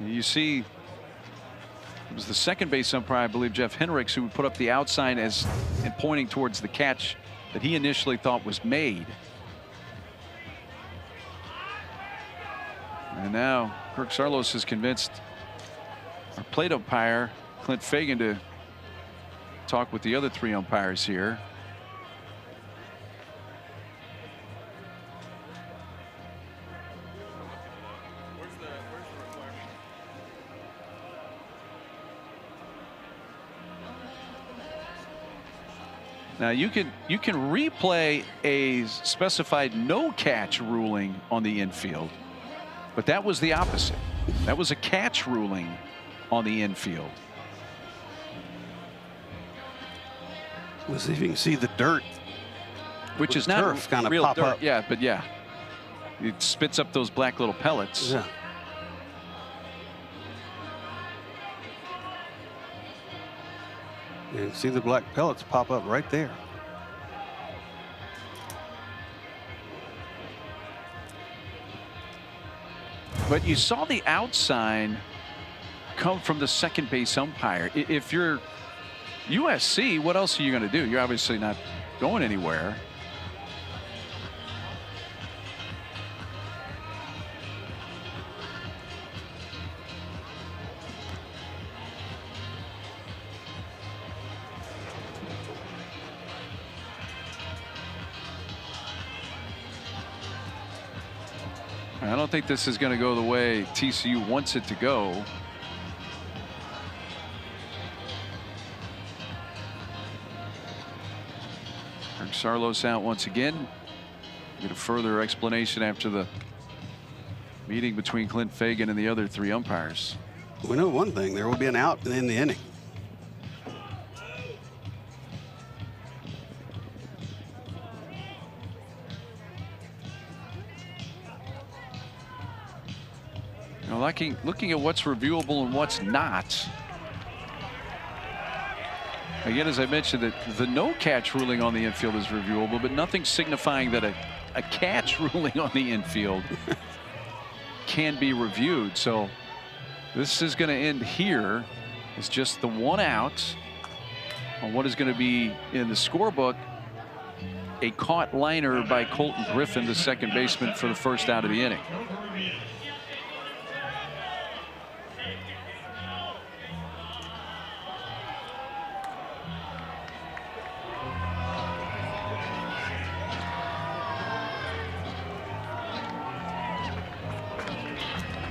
You see, it was the second base umpire, I believe, Jeff Hendricks, who put up the out sign and pointing towards the catch that he initially thought was made. And now Kirk Sarlos has convinced our plate umpire, Clint Fagan, to talk with the other 3 umpires here. Now you can replay a specified no catch ruling on the infield, but that was the opposite. That was a catch ruling on the infield. Let's see if you can see the dirt, which is not turf kind of real pop dirt. Up. Yeah, but yeah, it spits up those black little pellets. Yeah. You can see the black pellets pop up right there. But you saw the out sign come from the second base umpire. If you're USC, what else are you going to do? You're obviously not going anywhere. I don't think this is going to go the way TCU wants it to go. Kirk Sarlos out once again. Get a further explanation after the meeting between Clint Fagan and the other 3 umpires. We know one thing: there will be an out in the inning. You know, looking at what's reviewable and what's not. Again, as I mentioned, that the no catch ruling on the infield is reviewable, but nothing signifying that a catch ruling on the infield can be reviewed. So this is going to end here. It's just the 1 out on what is going to be in the scorebook. A caught liner by Colton Griffin, the second baseman, for the first out of the inning.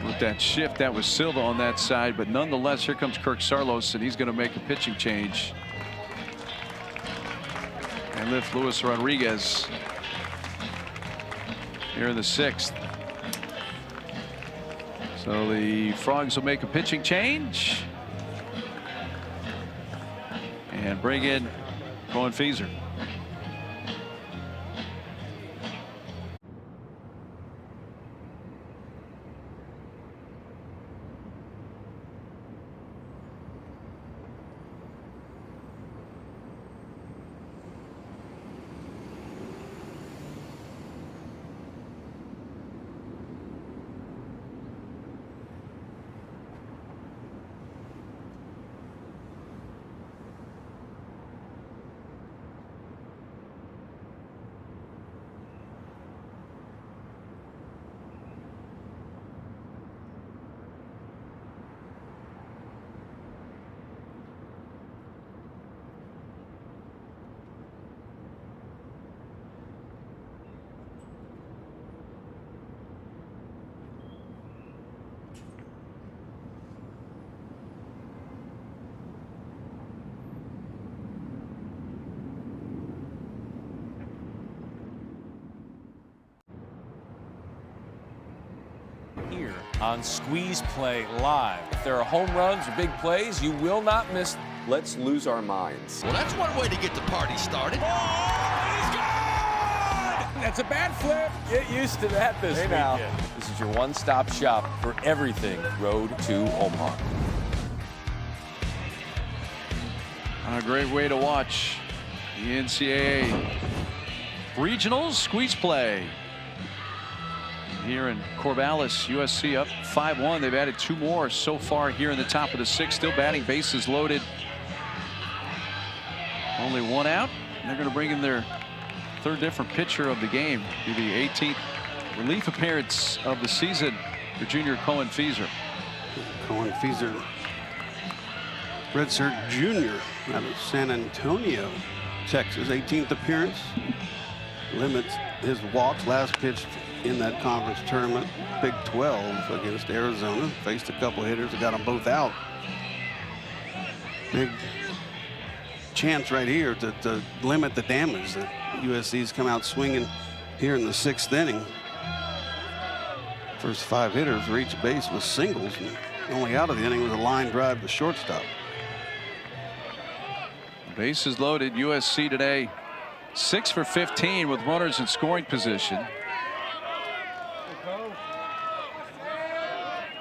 With that shift, that was Silva on that side, but nonetheless, here comes Kirk Saarloos, and he's going to make a pitching change and lift Luis Rodriguez here in the 6th. So the Frogs will make a pitching change and bring in Cohen Feaser. Here on Squeeze Play Live. If there are home runs or big plays, you will not miss. Let's lose our minds. Well, that's one way to get the party started. That's a bad flip. Get used to that this weekend. Now. This is your one-stop shop for everything Road to Omaha. A great way to watch the NCAA Regionals Squeeze Play. Here in Corvallis, USC up 5-1. They've added 2 more so far here in the top of the 6th. Still batting, bases loaded. Only 1 out. They're going to bring in their 3rd different pitcher of the game. Be the 18th relief appearance of the season for junior Cohen Feaser. Cohen Feaser, redshirt junior out of San Antonio, Texas. 18th appearance. Limits his walks. Last pitch in that conference tournament, Big 12 against Arizona. Faced a couple hitters that got them both out. Big chance right here to limit the damage that USC's come out swinging here in the 6th inning. First 5 hitters reached base with singles, and only out of the inning was a line drive to shortstop. Bases loaded. USC today 6 for 15 with runners in scoring position.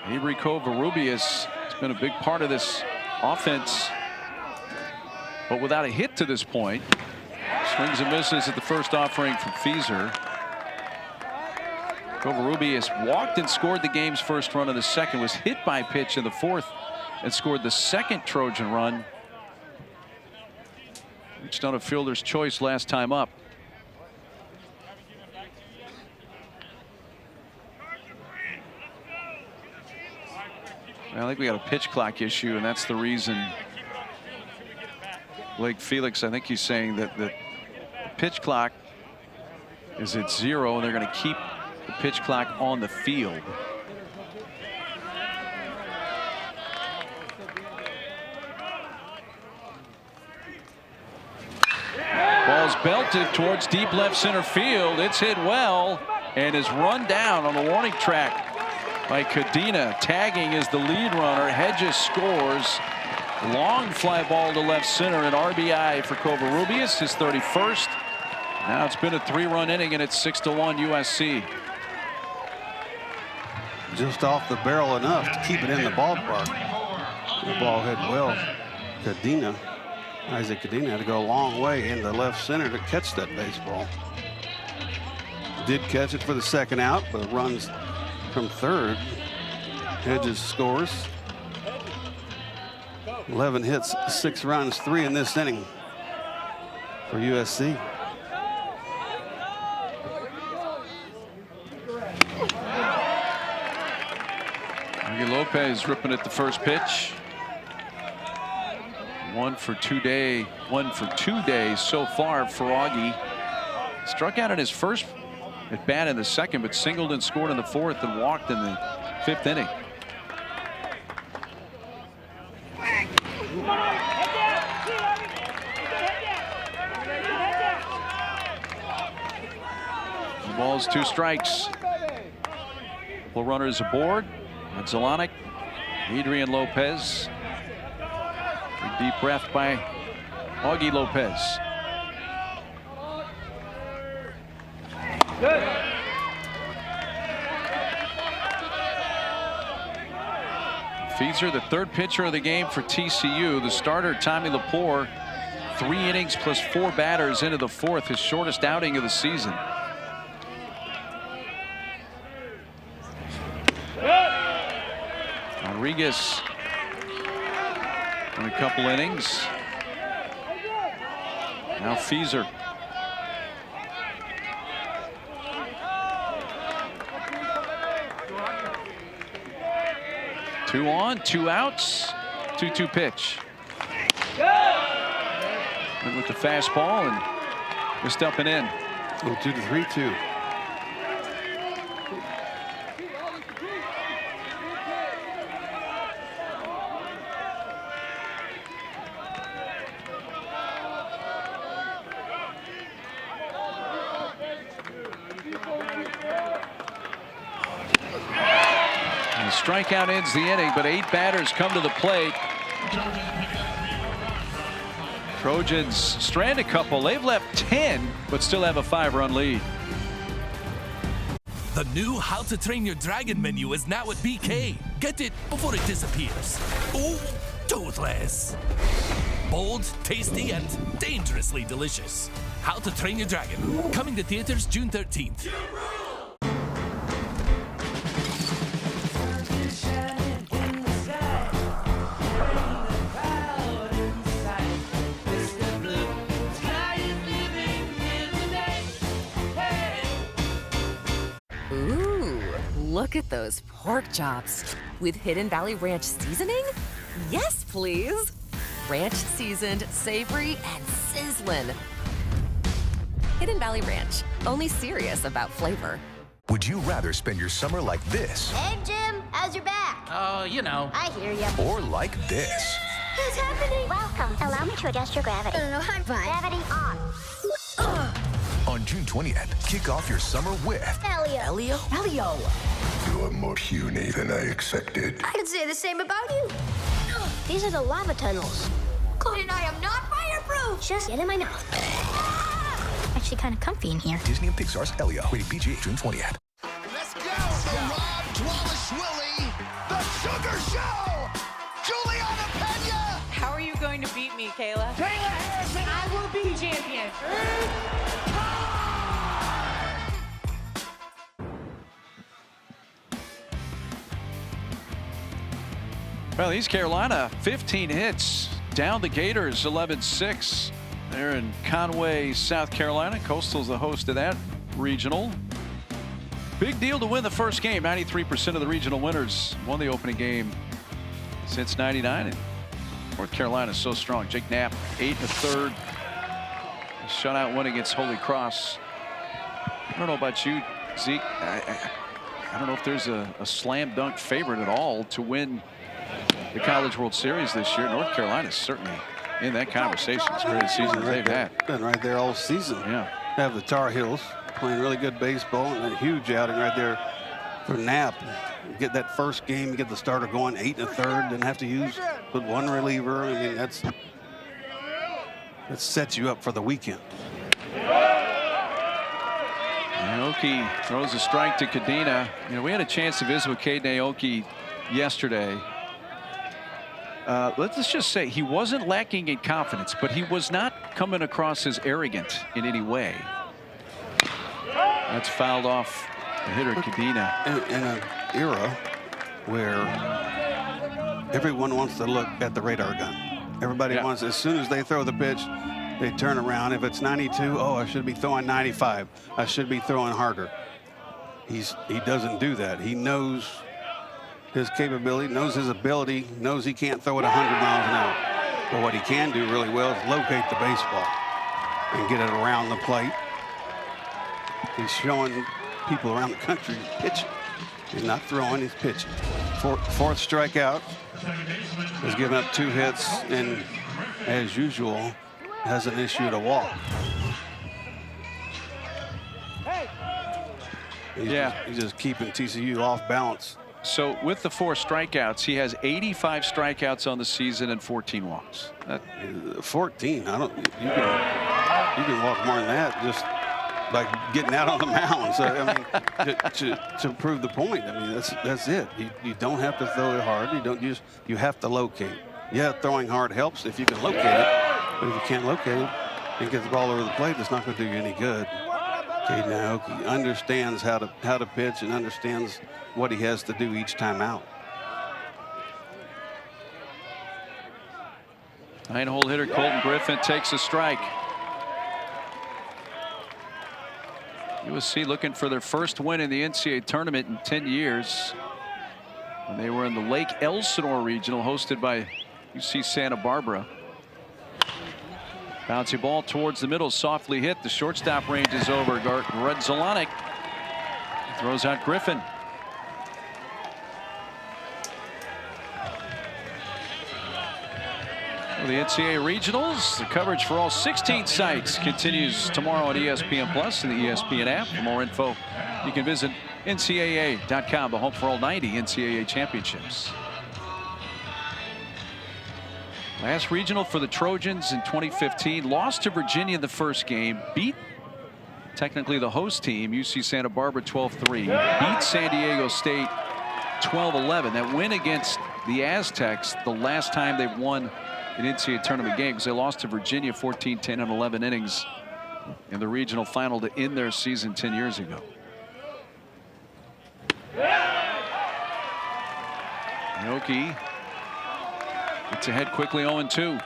Avery Covarrubias has been a big part of this offense, but without a hit to this point. Swings and misses at the first offering from Feaser. Covarrubias walked and scored the game's first run of the 2nd, was hit by a pitch in the 4th and scored the 2nd Trojan run. Reached on a fielder's choice last time up. I think we got a pitch clock issue, and that's the reason Blake Felix, I think he's saying that the pitch clock is at 0, and they're going to keep the pitch clock on the field. Ball's belted towards deep left center field. It's hit well and is run down on the warning track by Cadena. Tagging is the lead runner. Hedges scores. Long fly ball to left center, an RBI for Covarrubias, his 31st. Now it's been a 3-run inning, and it's 6-1 USC. just off the barrel enough to keep it in the ballpark. The ball hit well. Isaac Cadena had to go a long way into left center to catch that baseball. Did catch it for the second out, but runs from third. Hedges scores. 11 hits, 6 runs, 3 in this inning for USC. Augie Lopez ripping at the first pitch. 1 for 2 days so far for Augie. Struck out in his first at bat in the second, but singled and scored in the fourth and walked in the 5th inning. Balls, 2 strikes. Full runners aboard. And Zelonic, Adrian Lopez. A deep breath by Augie Lopez. Feezer, the 3rd pitcher of the game for TCU. The starter, Tommy Lepore, 3 innings plus 4 batters into the 4th, his shortest outing of the season. Rodriguez in a couple innings. Now Feezer. Two on, 2 outs, 2-2 pitch. And with the fastball and just up and in. 2 to 3-2. Strikeout ends the inning, but 8 batters come to the plate. Trojans strand a couple. They've left 10, but still have a 5-run lead. The new How to Train Your Dragon menu is now at BK. Get it before it disappears. Oh, toothless. Bold, tasty, and dangerously delicious. How to Train Your Dragon. Coming to theaters June 13th. Look at those pork chops. With Hidden Valley Ranch seasoning? Yes, please. Ranch seasoned, savory, and sizzling. Hidden Valley Ranch, only serious about flavor. Would you rather spend your summer like this? Hey, Jim, how's your back? Oh, you know. I hear ya. Or like this? What's happening? Welcome. Allow me to adjust your gravity. No, I'm fine. Gravity on. On June 20th, kick off your summer with Elio. You're more puny than I expected. I could say the same about you. These are the lava tunnels. And I am not fireproof. Just get in my mouth. Actually, kind of comfy in here. Disney and Pixar's Elio, rated PG, June 20th. Let's go! The Rob Dwalish-Willie, the Sugar Show! Juliana Pena! How are you going to beat me, Kayla? Kayla Harrison! I will be champion. Well, East Carolina, 15 hits. Down the Gators, 11-6. They're in Conway, South Carolina. Coastal's the host of that regional. Big deal to win the first game. 93% of the regional winners won the opening game since '99. And North Carolina's so strong. Jake Knapp, 8 1/3. Shutout win against Holy Cross. I don't know about you, Zeke. I don't know if there's a slam dunk favorite at all to win the College World Series this year. North Carolina's certainly in that conversation. It's the greatest season they've had. Been right there all season. Yeah. Have the Tar Heels playing really good baseball, and a huge outing right there for Knapp. Get that first game, get the starter going, 8 1/3. Didn't have to put one reliever. I mean, that sets you up for the weekend. 0-2 Aoki throws a strike to Cadena. You know, we had a chance to visit with Caden Aoki yesterday. Let's just say he wasn't lacking in confidence, but he was not coming across as arrogant in any way. That's fouled off the hitter, Cadena. In an era where everyone wants to look at the radar gun. Everybody wants, as soon as they throw the pitch, they turn around. If it's 92, oh, I should be throwing 95. I should be throwing harder. He doesn't do that. He knows his capability, knows his ability, knows he can't throw it 100 miles an hour. But what he can do really well is locate the baseball and get it around the plate. He's showing people around the country pitching. He's not throwing, he's pitching. Fourth strikeout. Has given up 2 hits and, as usual, hasn't issued a walk. He's just keeping TCU off balance. So with the 4 strikeouts, he has 85 strikeouts on the season and 14 walks. 14. I don't. You can walk more than that just by getting out on the mound. So I mean, to prove the point. I mean, that's it. You don't have to throw it hard. You have to locate. Yeah, throwing hard helps if you can locate it, but if you can't locate it and get the ball over the plate, it's not going to do you any good. Caden Aoki understands how to pitch and understands what he has to do each time out. 9-hole hitter Colton Griffin takes a strike. USC looking for their first win in the NCAA tournament in 10 years. When they were in the Lake Elsinore Regional, hosted by UC Santa Barbara. Bouncy ball towards the middle, softly hit. The shortstop range is over. Redzolanek throws out Griffin. Well, the NCAA Regionals, the coverage for all 16 sites continues tomorrow on ESPN Plus and the ESPN app. For more info, you can visit NCAA.com, the home for all 90 NCAA championships. Last regional for the Trojans in 2015. Lost to Virginia in the first game. Beat technically the host team, UC Santa Barbara, 12-3. Beat San Diego State 12-11. That win against the Aztecs, the last time they've won an NCAA tournament game, because they lost to Virginia 14-10 in 11 innings in the regional final to end their season 10 years ago. Aoki gets ahead quickly, 0-2.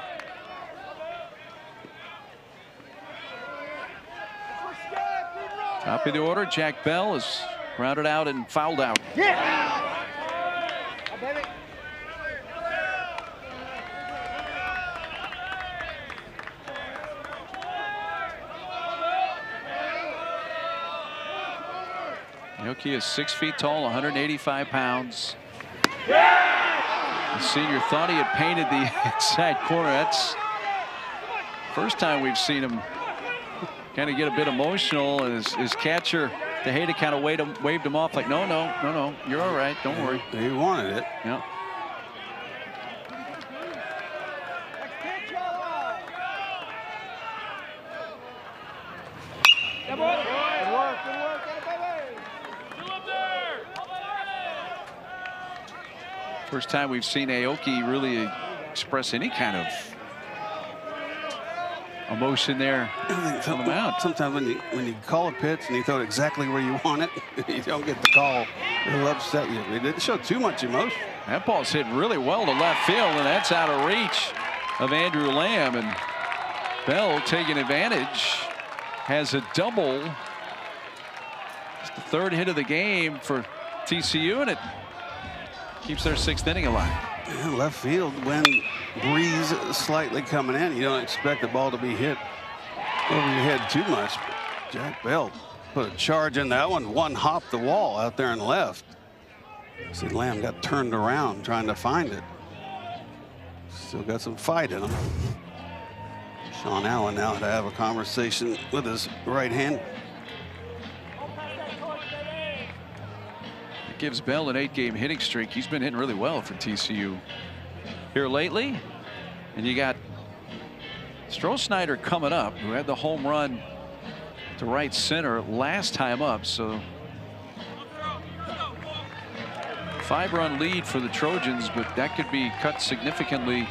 Top of the order, Jack Bell is grounded out and fouled out. Aoki is 6 feet tall, 185 pounds. The senior thought he had painted the inside corner. That's first time we've seen him kind of get a bit emotional, and his catcher Tejeda kind of waved him off like, no, you're all right, don't worry. He wanted it. Yeah. First time we've seen Aoki really express any kind of emotion there on the mound. Sometimes when you call a pitch and you throw it exactly where you want it, you don't get the call, it'll upset you. It didn't show too much emotion. That ball's hit really well to left field, and that's out of reach of Andrew Lamb. And Bell taking advantage, has a double. It's the 3rd hit of the game for TCU, and it keeps their 6th inning alive. Yeah, left field, wind, breeze slightly coming in. You don't expect the ball to be hit over your head too much. But Jack Bell put a charge in that one. One hopped the wall out there and left. See, Lamb got turned around trying to find it. Still got some fight in him. Sean Allen now to have a conversation with his right hand. Gives Bell an 8-game hitting streak. He's been hitting really well for TCU here lately. And you got Stroh Snyder coming up, who had the home run to right center last time up. So 5-run lead for the Trojans, but that could be cut significantly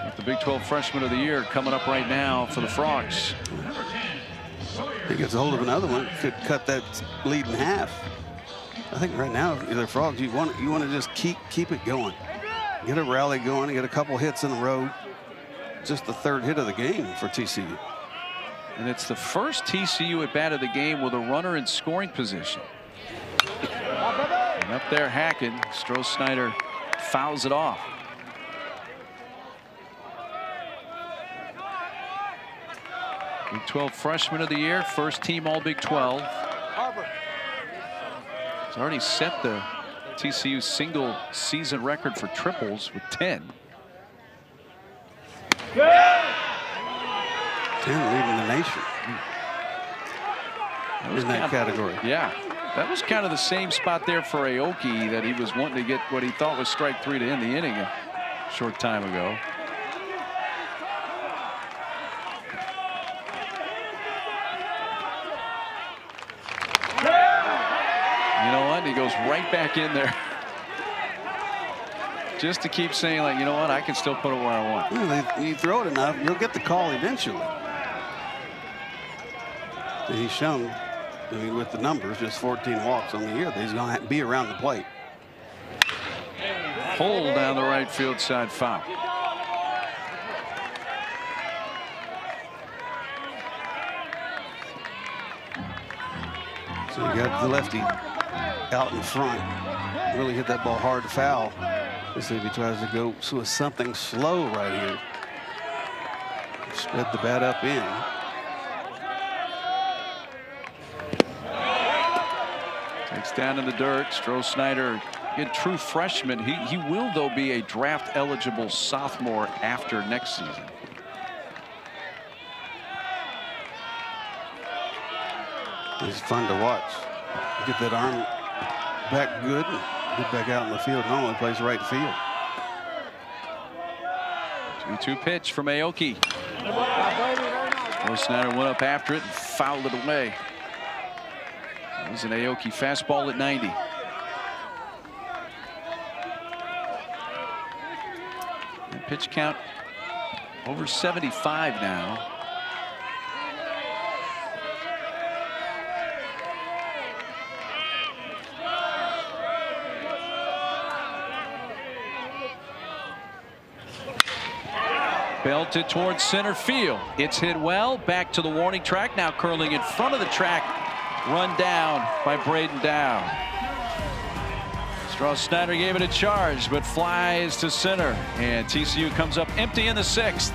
with the Big 12 Freshman of the Year coming up right now for the Frogs. He gets a hold of another one, could cut that lead in half. I think right now, the Frogs, you want to just keep it going, get a rally going, get a couple hits in a row. Just the third hit of the game for TCU. And it's the first TCU at bat of the game with a runner in scoring position. And up there hacking, Stroh-Snyder fouls it off. Big 12 Freshman of the Year, first team all Big 12. He's already set the TCU single season record for triples with 10. 10 leading the nation in that category. Yeah, that was kind of the same spot there for Aoki, that he was wanting to get what he thought was strike 3 to end the inning a short time ago. You know what? He goes right back in there. Just to keep saying, like, you know what, I can still put it where I want. Well, you throw it enough, you'll get the call eventually. And he's shown, I mean, with the numbers, just 14 walks on the year, that he's going to be around the plate. Pull down the right field side, foul. So you got the lefty out in front. Really hit that ball hard to foul. Let's see if he tries to go with something slow right here. Spread the bat up in. Takes down in the dirt. Stroh-Snyder, a true freshman. He will, though, be a draft eligible sophomore after next season. It's fun to watch. Get that arm back good. Get back out in the field. Normally plays right field. 2-2 pitch from Aoki. Stroh-Snyder went up after it and fouled it away. It was an Aoki fastball at 90. And pitch count over 75 now. Belted towards center field. It's hit well. Back to the warning track. Now curling in front of the track. Run down by Braden Dow. Stroh-Snyder gave it a charge, but flies to center. And TCU comes up empty in the 6th.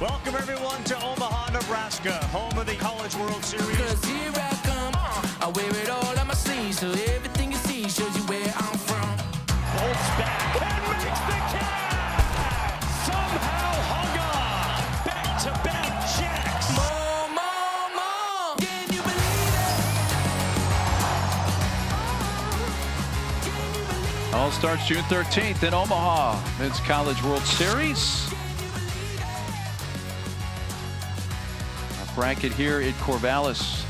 Welcome, everyone, to Omaha, Nebraska, home of the College World Series. 'Cause here I come, I wear it all on my sleeve, so everything you see shows you where I'm from. Bolts back and makes the catch! Somehow hung on! All starts June 13th in Omaha. It's College World Series. Our bracket here at Corvallis.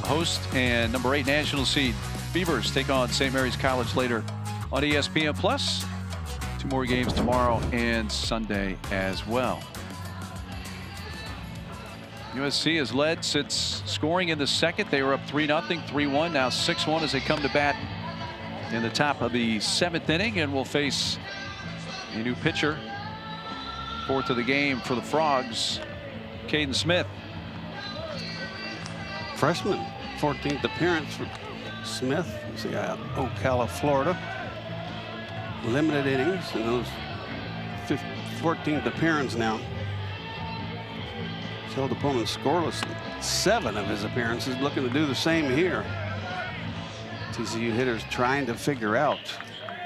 Host and number 8 national seed Beavers take on St. Mary's College later on ESPN Plus. 2 more games tomorrow and Sunday as well. USC has led since scoring in the second. They were up 3-0, 3-1, now 6-1 as they come to bat in the top of the 7th inning, and will face a new pitcher. 4th of the game for the Frogs, Caden Smith. Freshman, 14th appearance for Smith. See, Ocala, Florida. Limited innings in those 14th appearance now. Held opponents scoreless in 7 of his appearances. Looking to do the same here. TCU hitters trying to figure out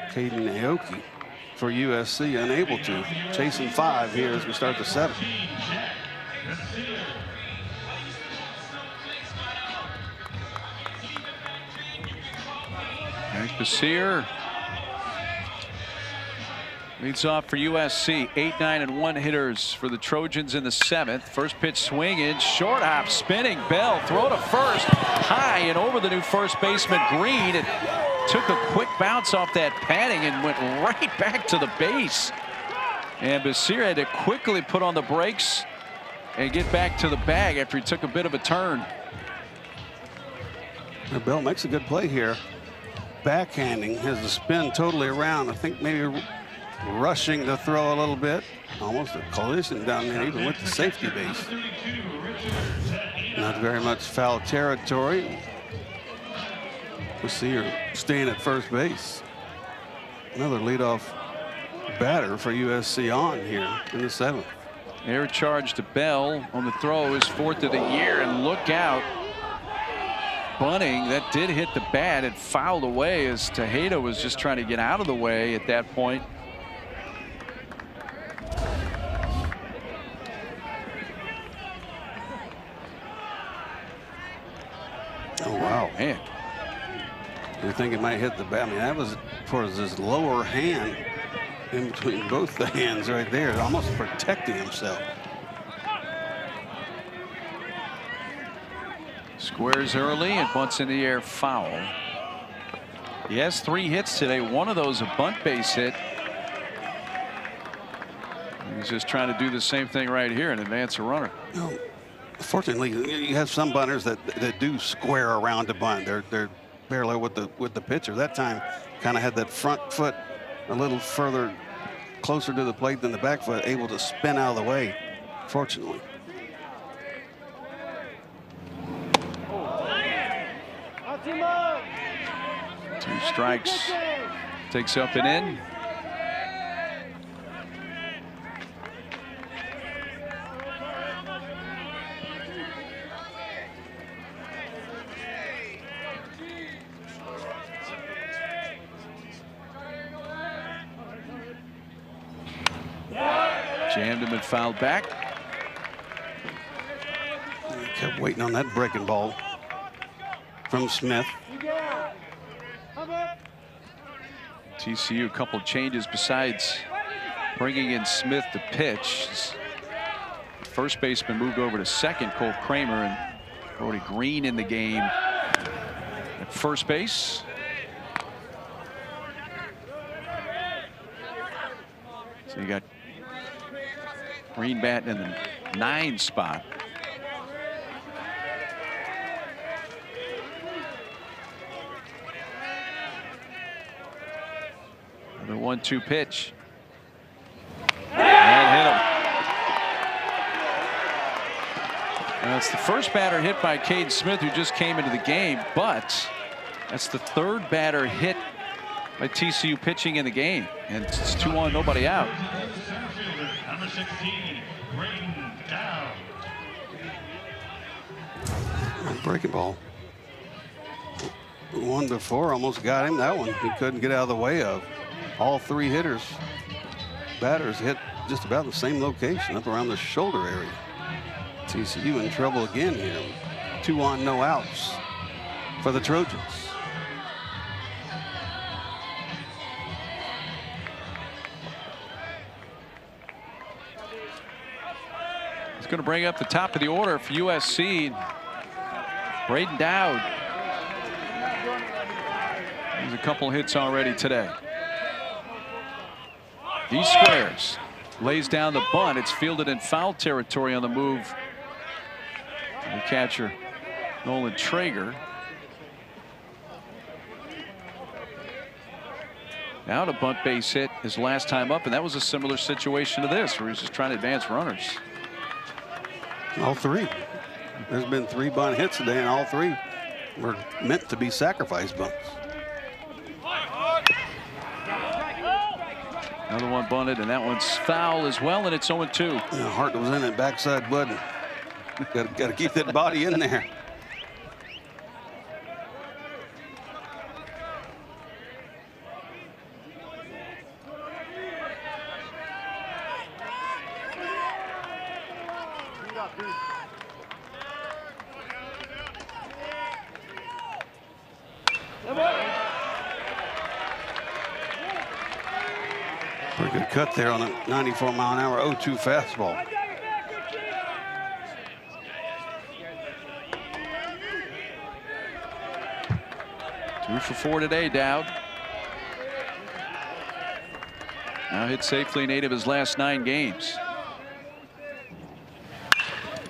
Caden Aoki for USC, unable to. Chasing 5 here as we start the 7th. There's Basir. Leads off for USC. 8, 9, and 1 hitters for the Trojans in the 7th. First pitch swing in, short hop, spinning. Bell throw to first, high and over the new first baseman Green. It took a quick bounce off that padding and went right back to the base. And Basir had to quickly put on the brakes and get back to the bag after he took a bit of a turn. Bell makes a good play here. Backhanding, has the spin totally around. I think maybe rushing the throw a little bit. Almost a collision down there, even with the safety base. Not very much foul territory. We'll see her staying at first base. Another leadoff batter for USC on here in the 7th. Air charge to Bell on the throw, his 4th of the year, and look out. Bunting, that did hit the bat. It fouled away as Tejeda was just trying to get out of the way at that point. Oh, wow. Man. You think it might hit the bat? I mean, that was towards his lower hand, in between both the hands right there, almost protecting himself. Squares early and bunts in the air, foul. He has 3 hits today. One of those a bunt base hit. He's just trying to do the same thing right here and advance a runner. No, fortunately, you have some bunters that do square around the bunt. They're parallel with the pitcher. That time, kind of had that front foot a little further, closer to the plate than the back foot, able to spin out of the way. Fortunately. Two strikes. Takes up and in. Jammed him and fouled back. He kept waiting on that breaking ball from Smith. TCU a couple of changes besides bringing in Smith to pitch. The first baseman moved over to second, Cole Kramer, and Brody Green in the game at first base. So you got Green batting in the 9 spot. The 1-2 pitch. And hit him. That's the first batter hit by Caden Smith, who just came into the game, but that's the 3rd batter hit by TCU pitching in the game. And it's 2-1, nobody out. Number 16, Green down. Breaking ball. One before almost got him. That one he couldn't get out of the way of. All 3 batters hit just about the same location, up around the shoulder area. TCU in trouble again here. 2 on, no outs for the Trojans. going to bring up the top of the order for USC. Braden Dowd. There's a couple hits already today. He squares. Lays down the bunt. It's fielded in foul territory on the move. The catcher, Nolan Traeger. Now to bunt base hit his last time up, and that was a similar situation to this, where he's just trying to advance runners. All three. There's been 3 bunt hits today, and all 3 were meant to be sacrifice bunts. Another one bunted, and that one's foul as well, and it's 0-2. Yeah, Hart was in it, backside button. Got to keep that body in there. Pretty good cut there on a 94-mile-an-hour 0-2 fastball. Two for 4 today, Dowd. Now hit safely in 8 of his last 9 games.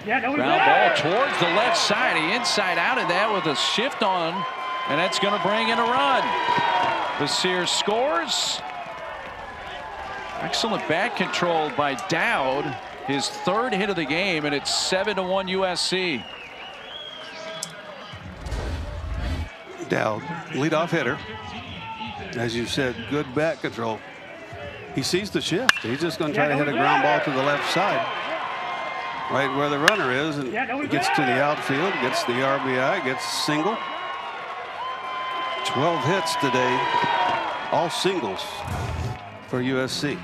Ground ball towards the left side. He inside out of that with a shift on, and that's going to bring in a run. Bashir scores. Excellent bat control by Dowd. His 3rd hit of the game, and it's 7-1 USC. Dowd, leadoff hitter. As you said, good bat control. He sees the shift. He's just going to try to hit a ground ball to the left side, right where the runner is, and gets to the outfield, gets the RBI, gets single. 12 hits today, all singles for USC.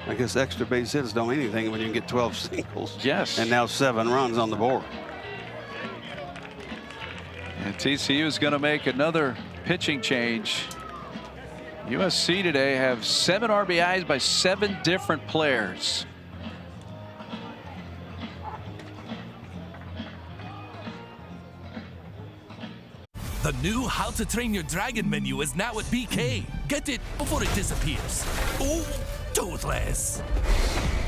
I guess extra base hits don't mean anything when you can get 12 singles. Yes. And now 7 runs on the board. And TCU is going to make another pitching change. USC today have 7 RBIs by 7 different players. The new How to Train Your Dragon menu is now at BK. Get it before it disappears. Oh, toothless.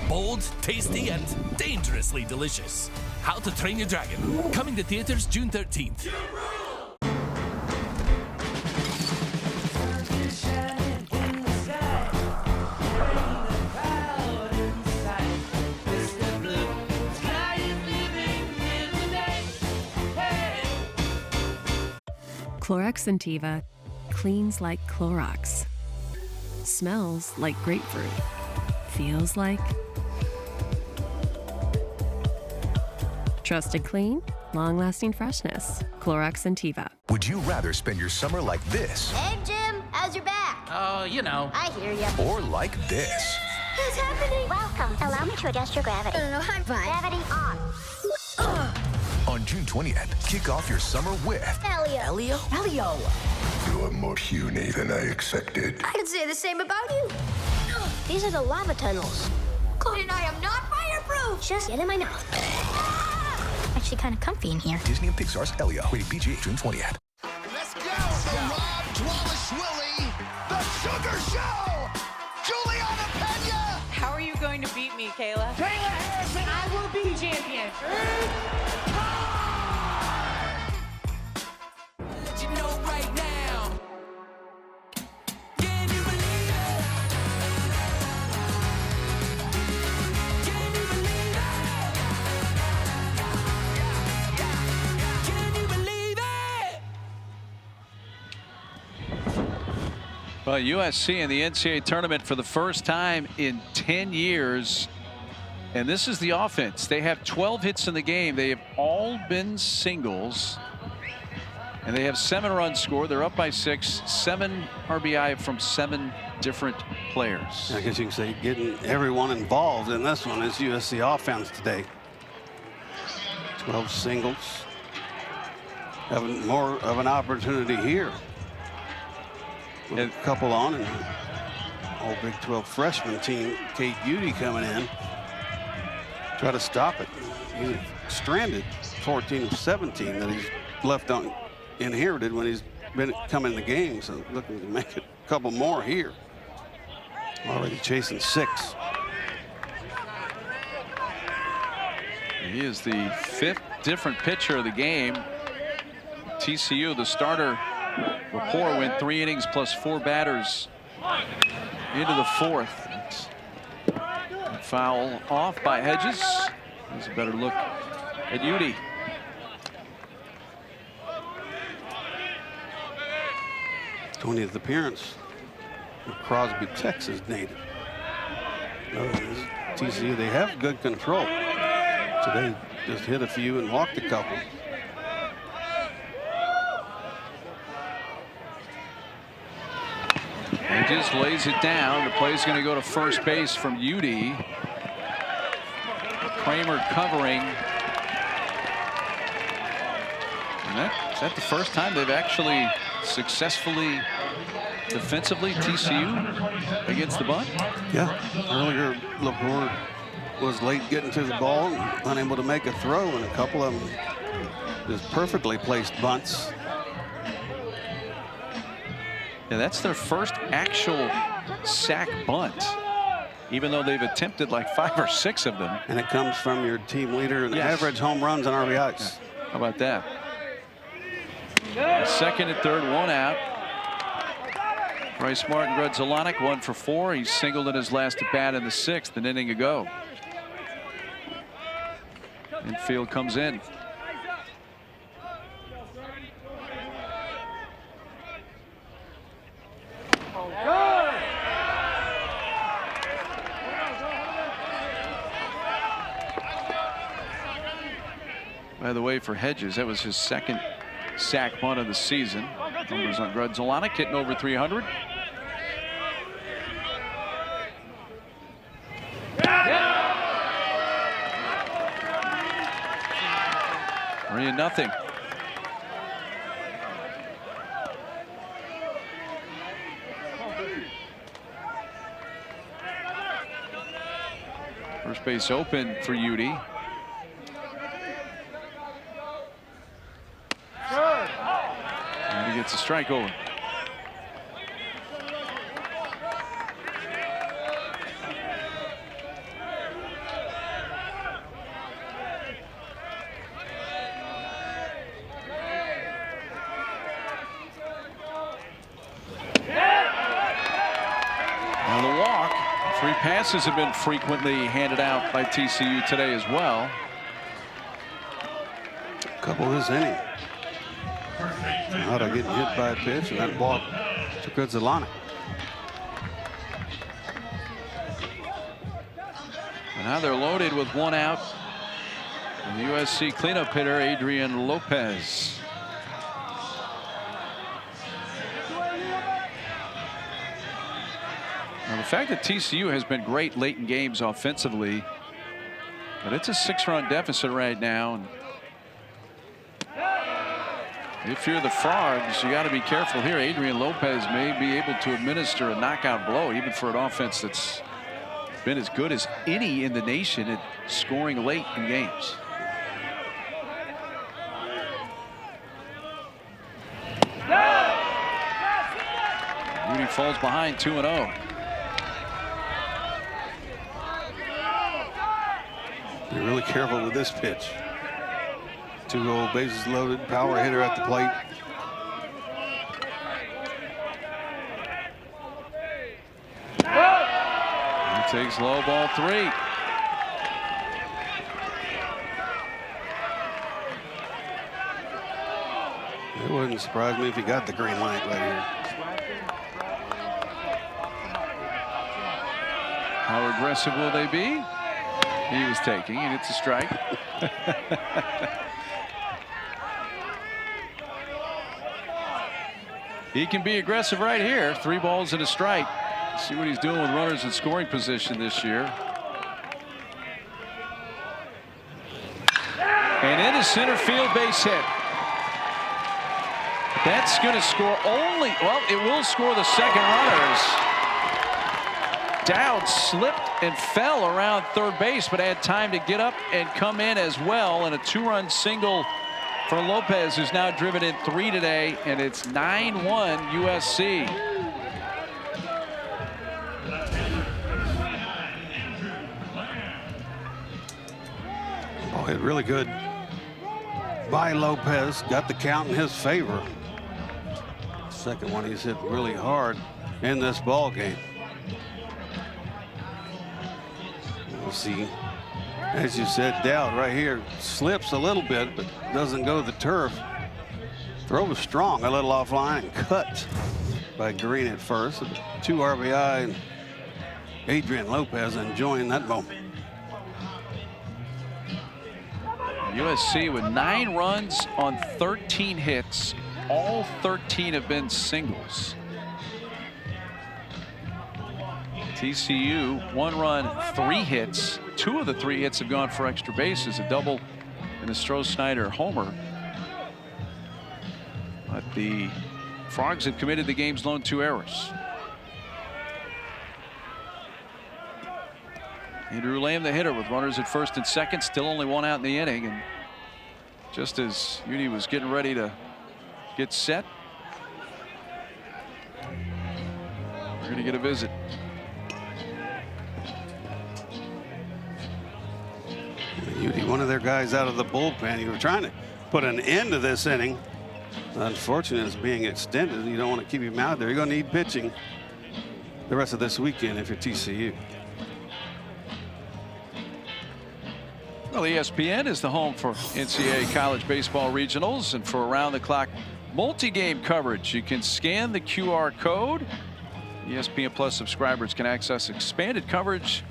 Bold, tasty, and dangerously delicious. How to Train Your Dragon. Coming to theaters June 13th. Clorox Sentiva cleans like Clorox, smells like grapefruit, feels like trusted clean, long-lasting freshness. Clorox Sentiva. Would you rather spend your summer like this? Hey, Jim, how's your back? Oh, you know. I hear ya. Or like this? What's happening? Welcome. Allow me to adjust your gravity. I'm fine. Gravity on. On June 20th, kick off your summer with Elio. Elio. You're more puny than I expected. I could say the same about you. These are the lava tunnels. Chloe and I am not fireproof. Just get in my mouth. Actually kind of comfy in here. Disney and Pixar's Elio, rated PG, June 20th. Let's go. The Rob Dwalish-Willie, the Sugar Show. Juliana Pena. How are you going to beat me, Kayla? Kayla Harrison. I will be champion. You know right now. Can you believe it? Can you believe it? Can you believe it? Well, USC in the NCAA tournament for the first time in 10 years. And this is the offense. They have 12 hits in the game. They have all been singles. And they have 7 runs scored. They're up by 6. 7 RBI from 7 different players. I guess you can say getting everyone involved in this one is USC offense today. 12 singles. Having more of an opportunity here. With a couple on and whole Big 12 freshman team, Kate Beauty, coming in. Try to stop it. He's stranded 14 of 17 that he's left inherited when he's been coming in the game. So looking to make it a couple more here. Already chasing 6. He is the 5th different pitcher of the game. TCU, the starter, Rapport, went 3 innings plus 4 batters into the 4th. Foul off by Hedges. There's a better look at Udy. th appearance of Crosby, Texas native. TCU, they have good control. Today just hit a few and walked a couple. He just lays it down. The play's going to go to first base from Udy. Kramer covering. And is that the first time they've actually successfully defensively TCU against the bunt? Yeah, earlier Laporte was late getting to the ball and unable to make a throw, and a couple of them just perfectly placed bunts. Yeah, that's their first actual sack bunt, even though they've attempted like 5 or 6 of them. And it comes from your team leader in average home runs and RBIs. Yeah. How about that? Second and third, 1 out. Bryce Martin Grudzelanek 1 for 4. He singled in his last at bat in the 6th, an inning ago. Infield comes in. By the way, for Hedges, that was his 2nd sack bunt of the season. Numbers on Grudzelanek hitting over 300. Three and nothing. First base open for Udy. And he gets a strike over. Now the walk. 3 passes have been frequently handed out by TCU today as well. A couple this inning. Out of getting hit by a pitch and that walk to Grudzelanek. And now they're loaded with 1 out. And the USC cleanup hitter, Adrian Lopez. Now, the fact that TCU has been great late in games offensively, but it's a 6-run deficit right now. And if you're the Frogs, you got to be careful here. Adrian Lopez may be able to administer a knockout blow, even for an offense that's been as good as any in the nation at scoring late in games. Udy falls behind 2-0. Be really careful with this pitch. 2-0, bases loaded, power hitter at the plate. He takes low, ball 3. It wouldn't surprise me if he got the green light right here. How aggressive will they be? He was taking, and it's a strike. He can be aggressive right here. 3 balls and a strike. See what he's doing with runners in scoring position this year. And in a center field base hit. That's going to score only, well, it will score the 2nd runners. Dowd slipped and fell around third base, but had time to get up and come in as well. And a 2-run single for Lopez, who's now driven in 3 today, and it's 9-1 USC. Oh, hit really good by Lopez. Got the count in his favor. Second one he's hit really hard in this ball game. We'll see. As you said, Dowd right here slips a little bit, but doesn't go to the turf. Throw was strong, a little offline, and cut by Green at first. 2 RBI, and Adrian Lopez enjoying that moment. USC with 9 runs on 13 hits. All 13 have been singles. TCU 1 run, 3 hits. 2 of the 3 hits have gone for extra bases, a double and a Stroh-Snyder homer. But the Frogs have committed the game's lone 2 errors. Andrew Lamb, the hitter, with runners at first and second, still only 1 out in the inning. And just as Udi was getting ready to get set, we're going to get a visit. Udi, one of their guys out of the bullpen. You were trying to put an end to this inning. Unfortunately, it's being extended. You don't want to keep him out there. You're going to need pitching the rest of this weekend if you're TCU. Well, ESPN is the home for NCAA college baseball regionals, and for around-the-clock multi-game coverage, you can scan the QR code. ESPN Plus subscribers can access expanded coverage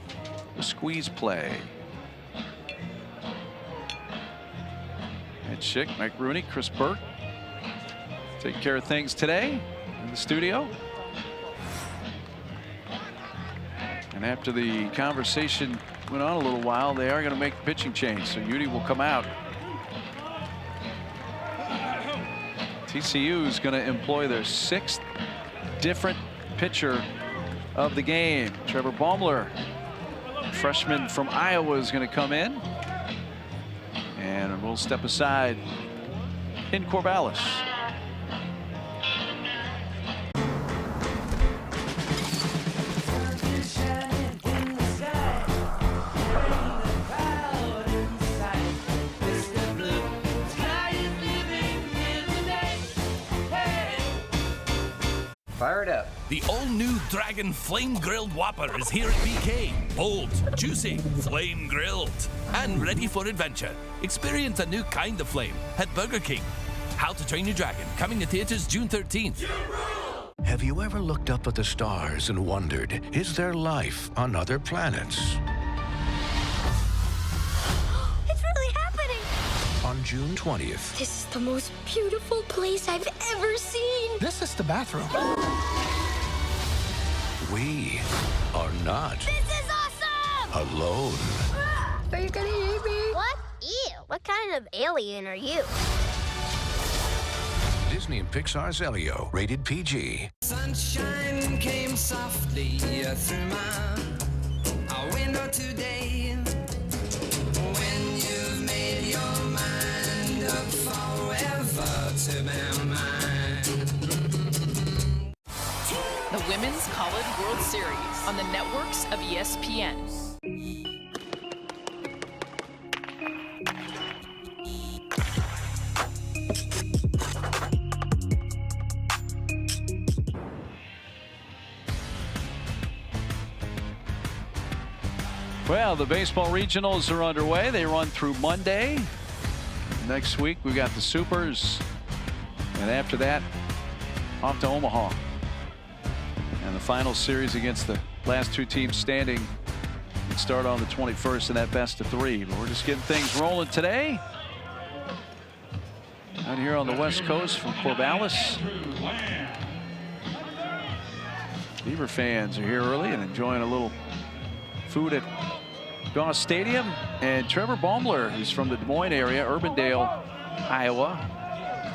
with Squeeze Play. Ed Schick, Mike Rooney, Chris Burke taking care of things today in the studio. And after the conversation went on a little while, they are going to make the pitching change, so Udi will come out. TCU is going to employ their 6th different pitcher of the game. Trevor Baumler, freshman from Iowa, is going to come in, and we'll step aside in Corvallis. Fire it up. The all-new Dragon Flame Grilled Whopper is here at BK. Bold, juicy, flame grilled, and ready for adventure. Experience a new kind of flame at Burger King. How to Train Your Dragon, coming to theaters June 13th. Have you ever looked up at the stars and wondered, is there life on other planets? It's really happening! On June 20th, This is the most beautiful place I've ever seen! This is the bathroom. we are not This is awesome! alone. Are you gonna eat me? What? Ew. What kind of alien are you? Disney and Pixar's Elio, rated PG. Sunshine came softly through my window today. When you've made your mind up forever to be mine. The Women's College World Series on the networks of ESPN. Well, the baseball regionals are underway. They run through Monday. Next week, we got the Supers. And after that, off to Omaha. And the final series against the last 2 teams standing would start on the 21st in that best-of-3. But we're just getting things rolling today. Out here on the West Coast from Corvallis. Beaver fans are here early and enjoying a little food at Doss Stadium. And Trevor Baumler, who's from the Des Moines area, Urbandale, Iowa.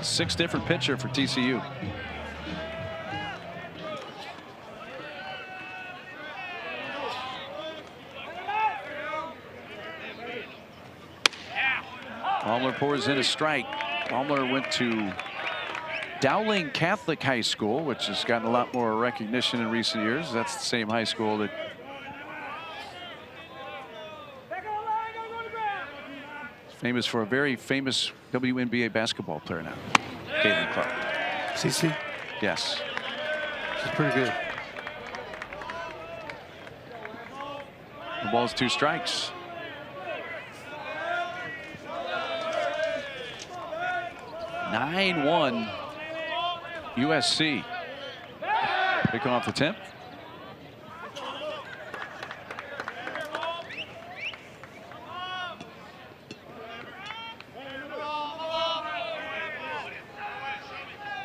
6th different pitcher for TCU. Baumler pours in a strike. Baumler went to Dowling Catholic High School, which has gotten a lot more recognition in recent years. That's the same high school that is famous for a very famous WNBA basketball player now, Caitlin Clark. CC? Yes. She's pretty good. The ball's 2 strikes. (9-1) USC. Picking off the 10th.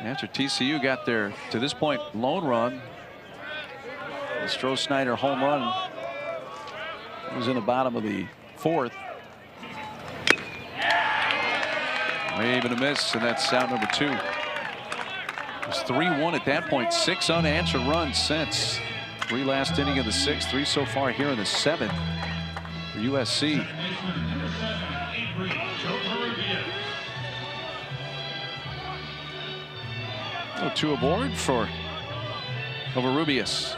After TCU got their, to this point, lone run, the Stroh-Snyder home run was in the bottom of the 4th. Wave and a miss, and that's out number 2. It was 3-1 at that point. 6 unanswered runs since. 3 last inning of the 6th, 3 so far here in the 7th for USC. So 2 aboard for Rubius.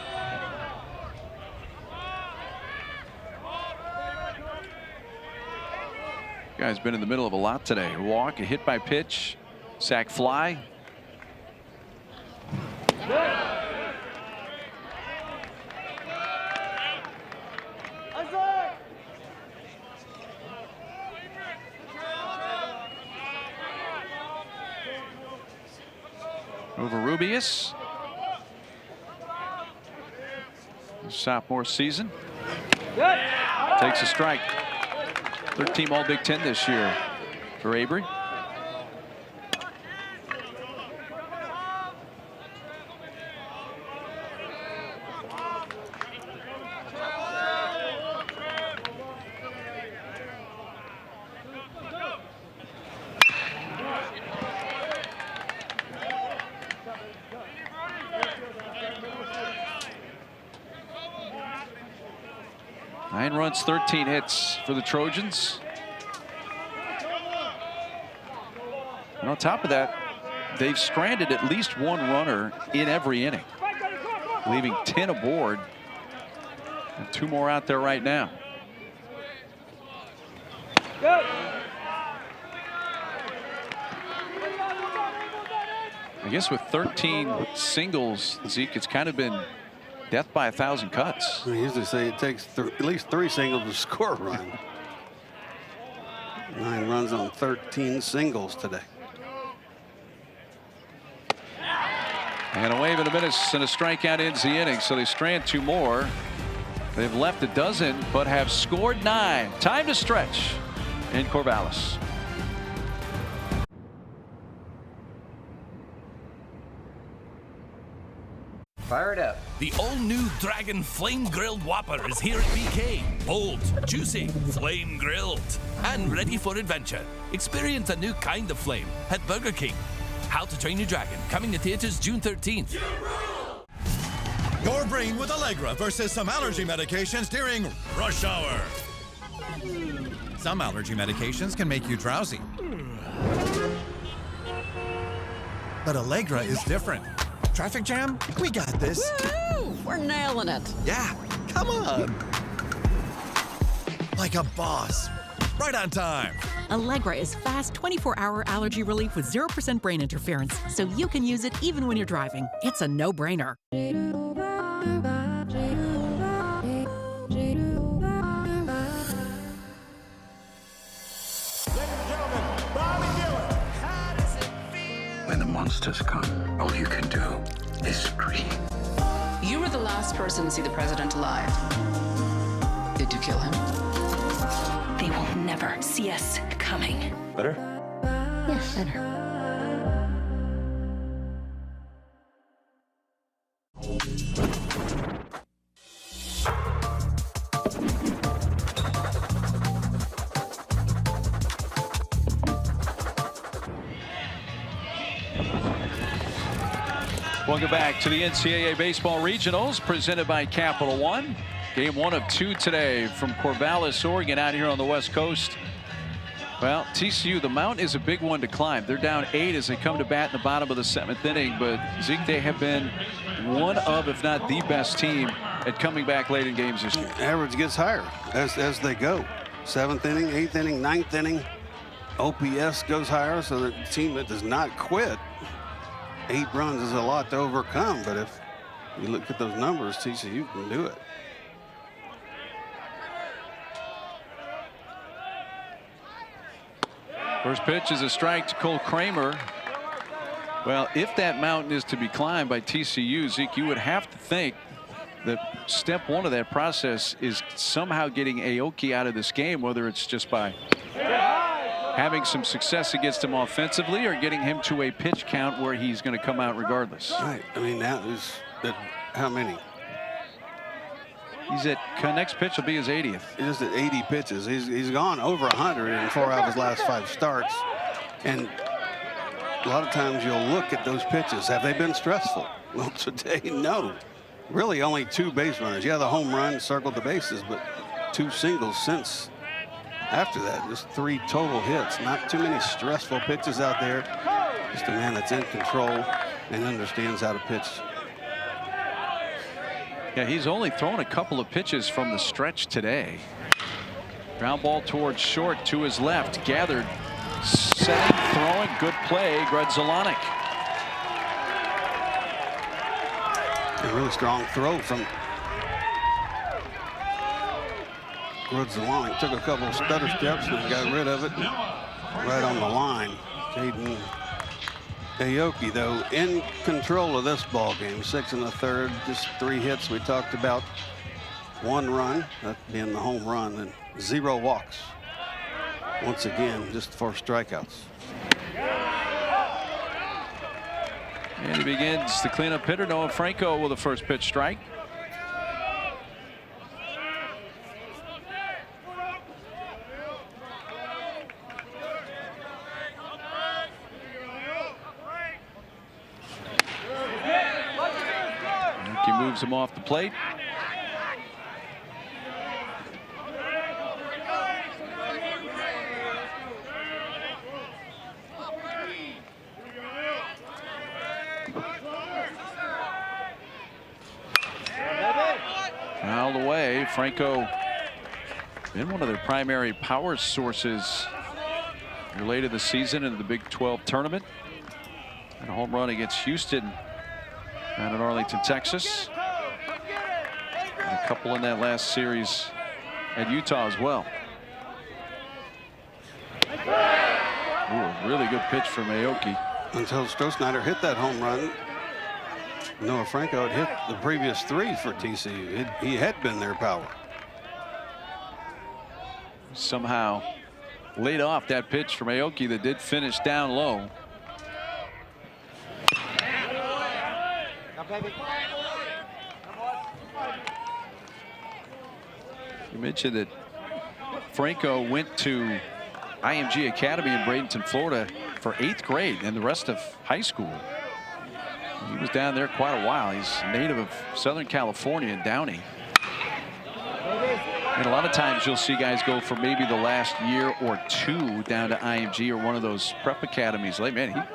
Guy's been in the middle of a lot today. A walk, a hit by pitch, sac fly. Over Rubius. Sophomore season. Takes a strike. 3rd team All Big Ten this year for Avery. Nine runs, 13 hits for the Trojans. And on top of that, they've stranded at least 1 runner in every inning, leaving 10 aboard and 2 more out there right now. I guess with 13 singles, Zeke, it's kind of been death by 1,000 cuts. I usually say it takes at least 3 singles to score a run. 9 runs on 13 singles today. And a wave and a miss and a strikeout ends the inning. So they strand 2 more. They've left a dozen, but have scored 9. Time to stretch in Corvallis. Fire it up. The all-new Dragon Flame Grilled Whopper is here at BK. Bold, juicy, flame grilled, and ready for adventure. Experience a new kind of flame at Burger King. How to Train Your Dragon, coming to theaters June 13th. Your brain with Allegra versus some allergy medications during rush hour. Some allergy medications can make you drowsy. But Allegra is different. Traffic jam? We got this. Woo! We're nailing it. Yeah, come on. Like a boss. Right on time. Allegra is fast 24-hour allergy relief with 0% brain interference, so you can use it even when you're driving. It's a no-brainer. When the monsters come, all you can do is scream. You were the last person to see the president alive. Did you kill him? They will never see us coming. Better? Yes, better. Welcome back to the NCAA Baseball Regionals presented by Capital One. Game 1 of 2 today from Corvallis, Oregon, out here on the West Coast. Well, TCU, the mountain is a big one to climb. They're down 8 as they come to bat in the bottom of the 7th inning. But Zeke, they have been one of, if not the best team at coming back late in games this year. Average gets higher as they go. 7th inning, 8th inning, 9th inning. OPS goes higher, so the team that does not quit. 8 runs is a lot to overcome, but if you look at those numbers, TCU can do it. First pitch is a strike to Cole Kramer. Well, if that mountain is to be climbed by TCU, Zeke, you would have to think that step 1 of that process is somehow getting Aoki out of this game, whether it's just by having some success against him offensively or getting him to a pitch count where he's going to come out regardless. Right. I mean, that is how many? He's at next pitch will be his 80th. He's at 80 pitches. He's gone over 100 in 4 out of his last 5 starts. And a lot of times you'll look at those pitches. Have they been stressful? Well, today, no. Really only 2 base runners. Yeah, the home run circled the bases, but 2 singles since after that. Just 3 total hits. Not too many stressful pitches out there. Just a man that's in control and understands how to pitch. Yeah, he's only thrown a couple of pitches from the stretch today. Ground ball towards short to his left. Gathered, setting, throwing, good play, Gredzelanek. A really strong throw from Gredzelanek. Took a couple of stutter steps and got rid of it. Right on the line. Jaden Aoki, though, in control of this ball game. 6 1/3, just 3 hits. We talked about 1 run, that being the home run, and 0 walks. Once again, just 4 strikeouts. And he begins the cleanup hitter, Noah Franco, with a first pitch strike. He moves him off the plate. Fouled away. Franco been one of their primary power sources related to the season in the Big 12 tournament. And a home run against Houston down in Arlington, Texas. And a couple in that last series at Utah as well. Ooh, a really good pitch from Aoki. Until Stroh-Snyder hit that home run, Noah Franco had hit the previous 3 for TCU. He had been their power. Somehow laid off that pitch from Aoki that did finish down low. You mentioned that Franco went to IMG Academy in Bradenton, Florida for 8th grade and the rest of high school. He was down there quite a while. He's a native of Southern California in Downey. And a lot of times you'll see guys go for maybe the last year or 2 down to IMG or one of those prep academies. Like, man,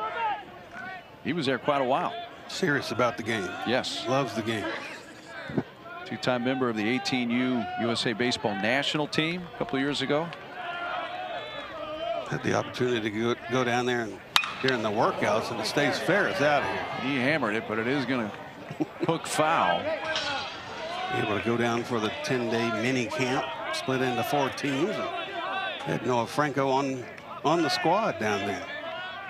he was there quite a while. Serious about the game. Yes. Loves the game. 2-time member of the 18U USA Baseball national team a couple of years ago. Had the opportunity to go down there and during the workouts, and it stays fair. It's out of here. He hammered it, but it is going to hook foul. Able to go down for the 10-day mini camp, split into 4 teams. And had Noah Franco on the squad down there.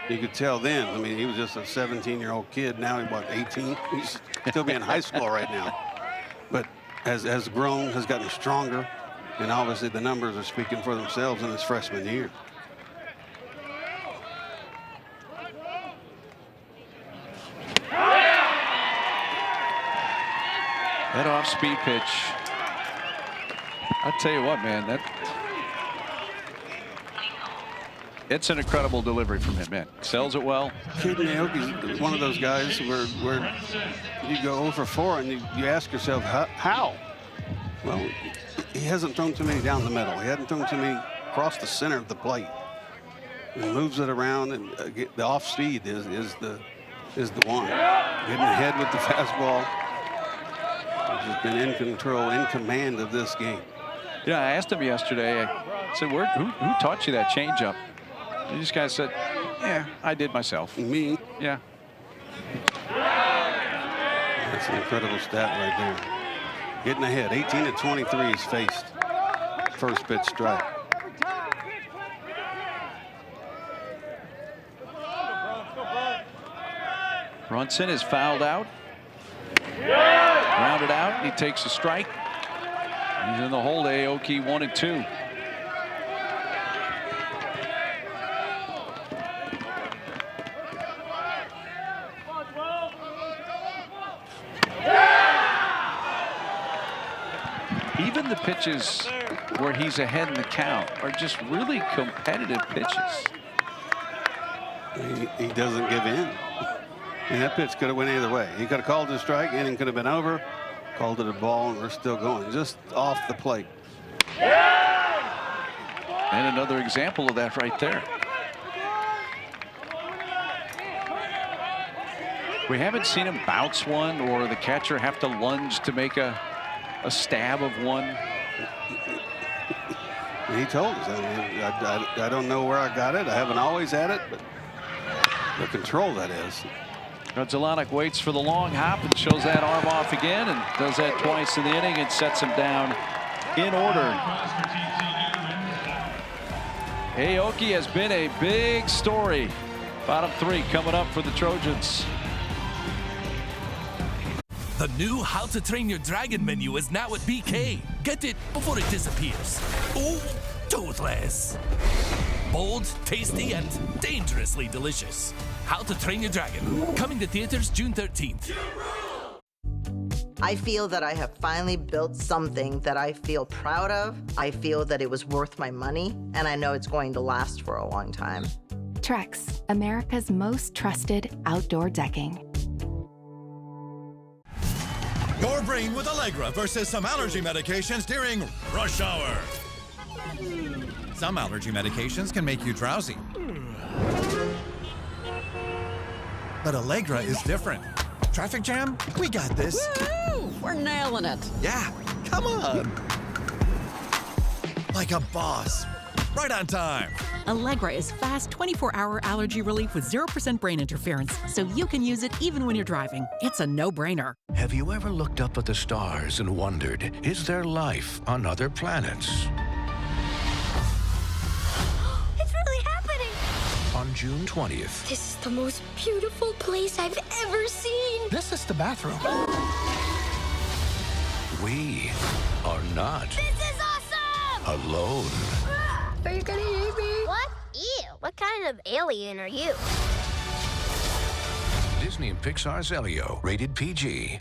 You could tell then. I mean, he was just a 17-year-old kid. Now he's what, 18? He's still being in high school right now. But has grown, has gotten stronger, and obviously the numbers are speaking for themselves in his freshman year. That off-speed pitch. I'll tell you what, man, it's an incredible delivery from him, man. Sells it well. Jaden Aoki's one of those guys where you go 0 for 4 and you ask yourself, how? Well, he hasn't thrown too many down the middle. He hasn't thrown too many across the center of the plate. and moves it around, and the off speed is the one. Getting ahead with the fastball. He's just been in control, in command of this game. Yeah, I asked him yesterday. I said, who taught you that changeup? And this guy said, yeah, I did myself. Me? Yeah. That's an incredible stat right there. Getting ahead. 18 to 23 is faced. First pitch strike. Brunson is fouled out. Grounded out. He takes a strike. He's in the hole. Aoki 1-2. Even the pitches where he's ahead in the count are just really competitive pitches. He doesn't give in. And that pitch could have went either way. He could have called it a strike, inning could have been over, called it a ball, and we're still going just off the plate. And another example of that right there. We haven't seen him bounce one or the catcher have to lunge to make a stab of one. He told us. I don't know where I got it. I haven't always had it, but the control that is. Zelenic waits for the long hop and shows that arm off again and does that twice in the inning and sets him down in order. Aoki has been a big story. Bottom three coming up for the Trojans. The new How to Train Your Dragon menu is now at BK. Get it before it disappears. Oh, toothless. Bold, tasty, and dangerously delicious. How to Train Your Dragon. Coming to theaters June 13th. I feel that I have finally built something that I feel proud of. I feel that it was worth my money, and I know it's going to last for a long time. Trex, America's most trusted outdoor decking. Your brain with Allegra versus some allergy medications during rush hour. Some allergy medications can make you drowsy. But Allegra is different. Traffic jam? We got this. Woo! We're nailing it. Yeah, come on. Like a boss. Right on time. Allegra is fast 24-hour allergy relief with 0% brain interference, so you can use it even when you're driving. It's a no-brainer. Have you ever looked up at the stars and wondered, is there life on other planets? It's really happening. On June 20th, This is the most beautiful place I've ever seen. This is the bathroom. we are not This is awesome! alone. Are you gonna eat me? What? Ew. What kind of alien are you? Disney and Pixar's Elio, rated PG.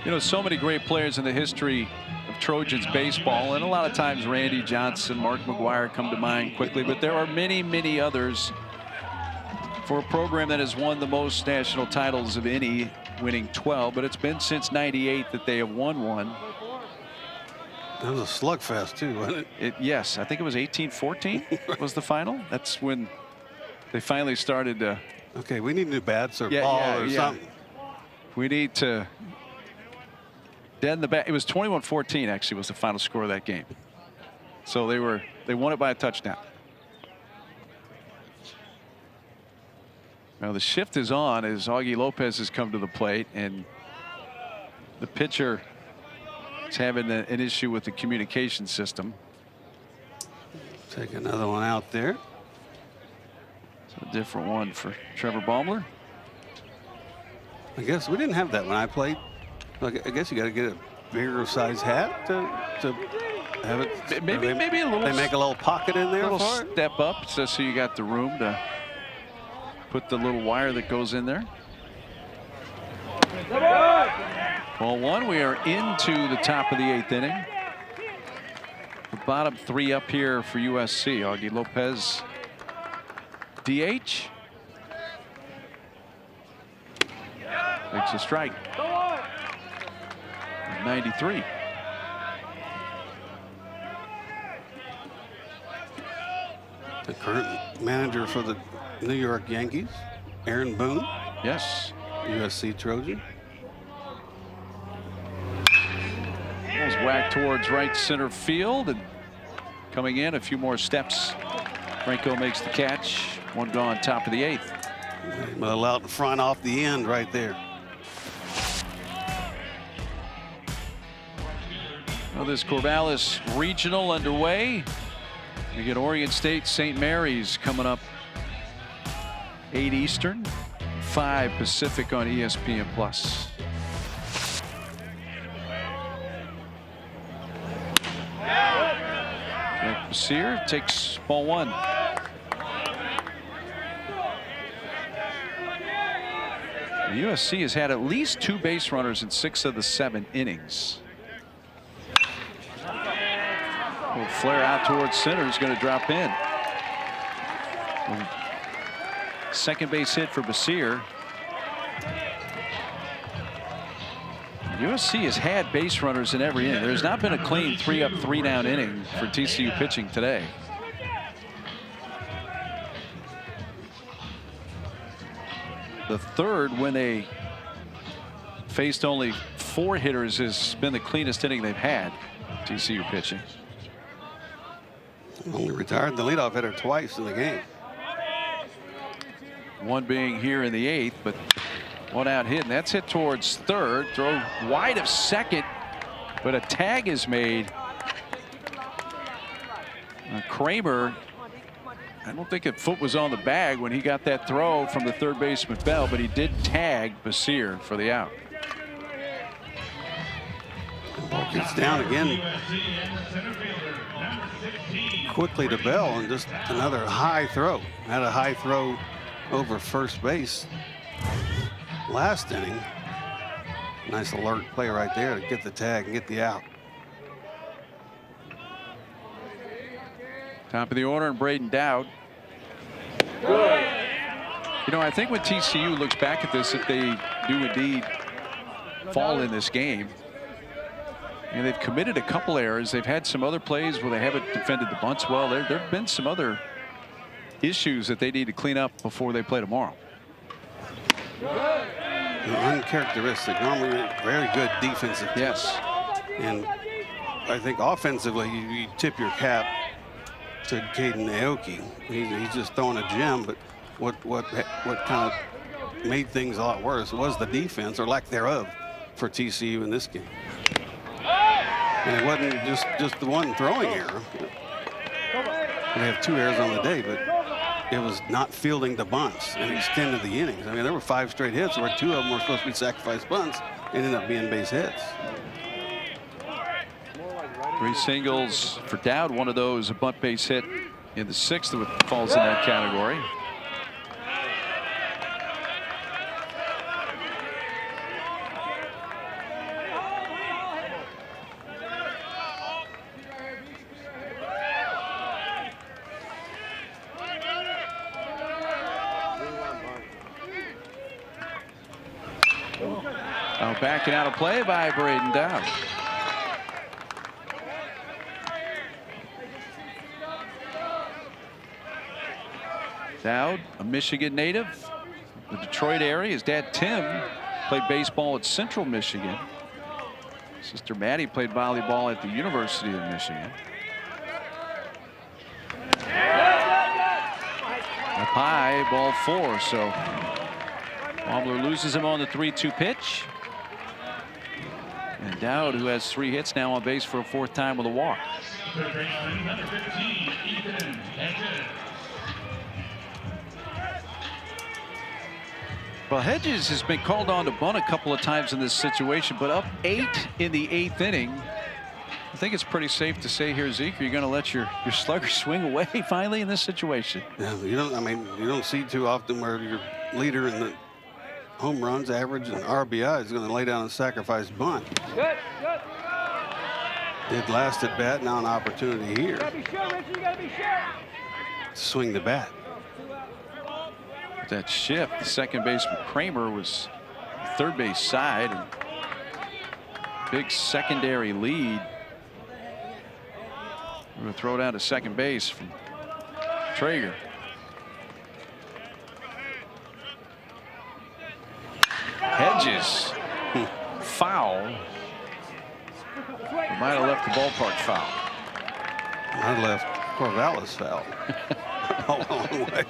You know, so many great players in the history of Trojans baseball, and a lot of times Randy Johnson, Mark McGuire come to mind quickly, but there are many, many others for a program that has won the most national titles of any, winning 12, but it's been since '98 that they have won one. That was a slugfest too, wasn't it? Yes, I think it was 18-14 was the final. That's when they finally started to. Okay, we need new bats or ball or something. We need to. Then the bat. It was 21-14 actually was the final score of that game. So they won it by a touchdown. Now the shift is on as Augie Lopez has come to the plate, and the pitcher is having an issue with the communication system. Take another one out there. It's a different one for Trevor Baumler. I guess we didn't have that when I played. I guess you got to get a bigger size hat to have it. Maybe a little. They make a little pocket in there. A little for it? step up, so you got the room to put the little wire that goes in there. Ball one. We are into the top of the 8th inning. The bottom three up here for USC. Augie Lopez, DH. Makes a strike. 93. The current manager for the New York Yankees, Aaron Boone. Yes. USC Trojan. Ball's whacked towards right center field, and coming in a few more steps. Franco makes the catch. One gone, top of the 8th. Well, out in front off the end right there. Well, this Corvallis Regional underway. We get Oregon State, St. Mary's coming up 8 Eastern, 5 Pacific on ESPN+. Sear takes ball 1. USC has had at least 2 base runners in 6 of the 7 innings. Will flare out towards center. Is going to drop in. Second base hit for Basir. USC has had base runners in every inning. There's not been a clean 3-up, 3-down inning for TCU pitching today. The third, when they faced only 4 hitters, has been the cleanest inning they've had. TCU pitching. Only retired the leadoff hitter twice in the game. One being here in the 8th, but one out hit, and that's hit towards third. Throw wide of second, but a tag is made. Kramer, I don't think a foot was on the bag when he got that throw from the third baseman Bell, but he did tag Basir for the out. Ball gets down again quickly to Bell, and just another high throw. Had a high throw over first base last inning. Nice alert play right there to get the tag and get the out. Top of the order, and Braden Dowd. Good. You know, I think when TCU looks back at this, if they do indeed fall in this game, and they've committed a couple errors. They've had some other plays where they haven't defended the bunts well. There have been some other issues that they need to clean up before they play tomorrow. Uncharacteristic. Normally very good defensive. Yes. And I think offensively, you tip your cap to Caden Aoki. He's just throwing a gem, but what kind of made things a lot worse was the defense, or lack thereof, for TCU in this game. And it wasn't just the one throwing error. They have 2 errors on the day, but it was not fielding the bunts and extended the innings. I mean, there were 5 straight hits where 2 of them were supposed to be sacrifice bunts and ended up being base hits. 3 singles for Dowd. One of those a bunt base hit in the 6th that falls in that category. Backing out of play by Braden Dowd. Dowd, a Michigan native, the Detroit area. His dad Tim played baseball at Central Michigan. Sister Maddie played volleyball at the University of Michigan. Up high, ball 4. So Wobbler loses him on the 3-2 pitch. And Dowd, who has 3 hits, now on base for a 4th time with a walk. Well, Hedges has been called on to bunt a couple of times in this situation, but up 8 in the 8th inning. I think it's pretty safe to say here, Zeke, you're going to let your slugger swing away finally in this situation. Yeah, you don't see too often where your leader in the home runs, average, and RBI is going to lay down a sacrifice bunt. Good. Did last at bat, now an opportunity here. You gotta be sure, Richie, you gotta be sure. Swing the bat. That shift, the second baseman Kramer was third base side, and big secondary lead. We're going to throw down to second base from Traeger. Hedges. Foul. Might have left the ballpark foul. I left Corvallis foul. All the way.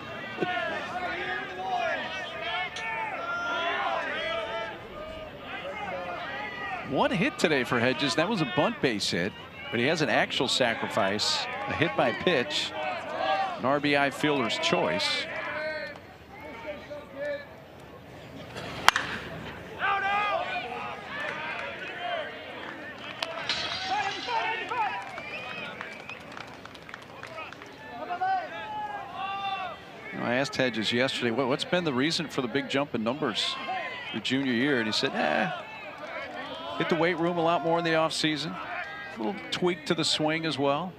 One hit today for Hedges. That was a bunt base hit, but he has an actual sacrifice, a hit by pitch, an RBI fielder's choice. I asked Hedges yesterday, what's been the reason for the big jump in numbers your junior year? And he said, hit the weight room a lot more in the offseason. A little tweak to the swing as well.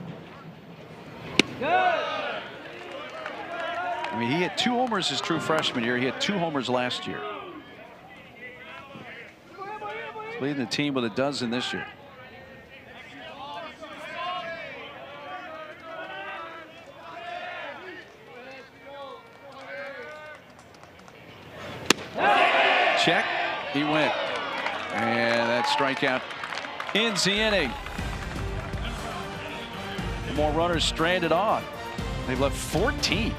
I mean, he hit 2 homers his true freshman year. He had 2 homers last year. He's leading the team with a dozen this year. Check. He went. And that strikeout ends the inning. More runners stranded on. They've left 14.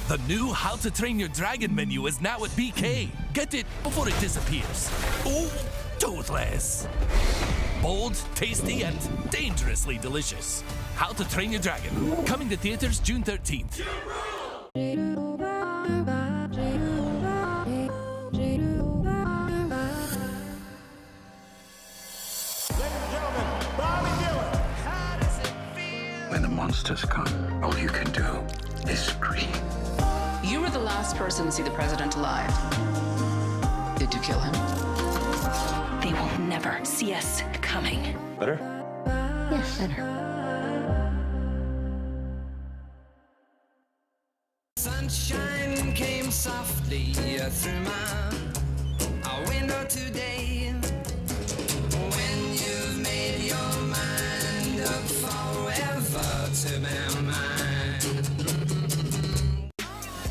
The new How to Train Your Dragon menu is now at BK. Get it before it disappears. Oh, toothless. Bold, tasty, and dangerously delicious. How to Train Your Dragon. Coming to theaters June 13th. When the monsters come, all you can do is scream. You were the last person to see the president alive. Did you kill him? They will never see us coming. Better? Yes, better. Sunshine came softly through my window today. When you've made your mind up forever to be mine.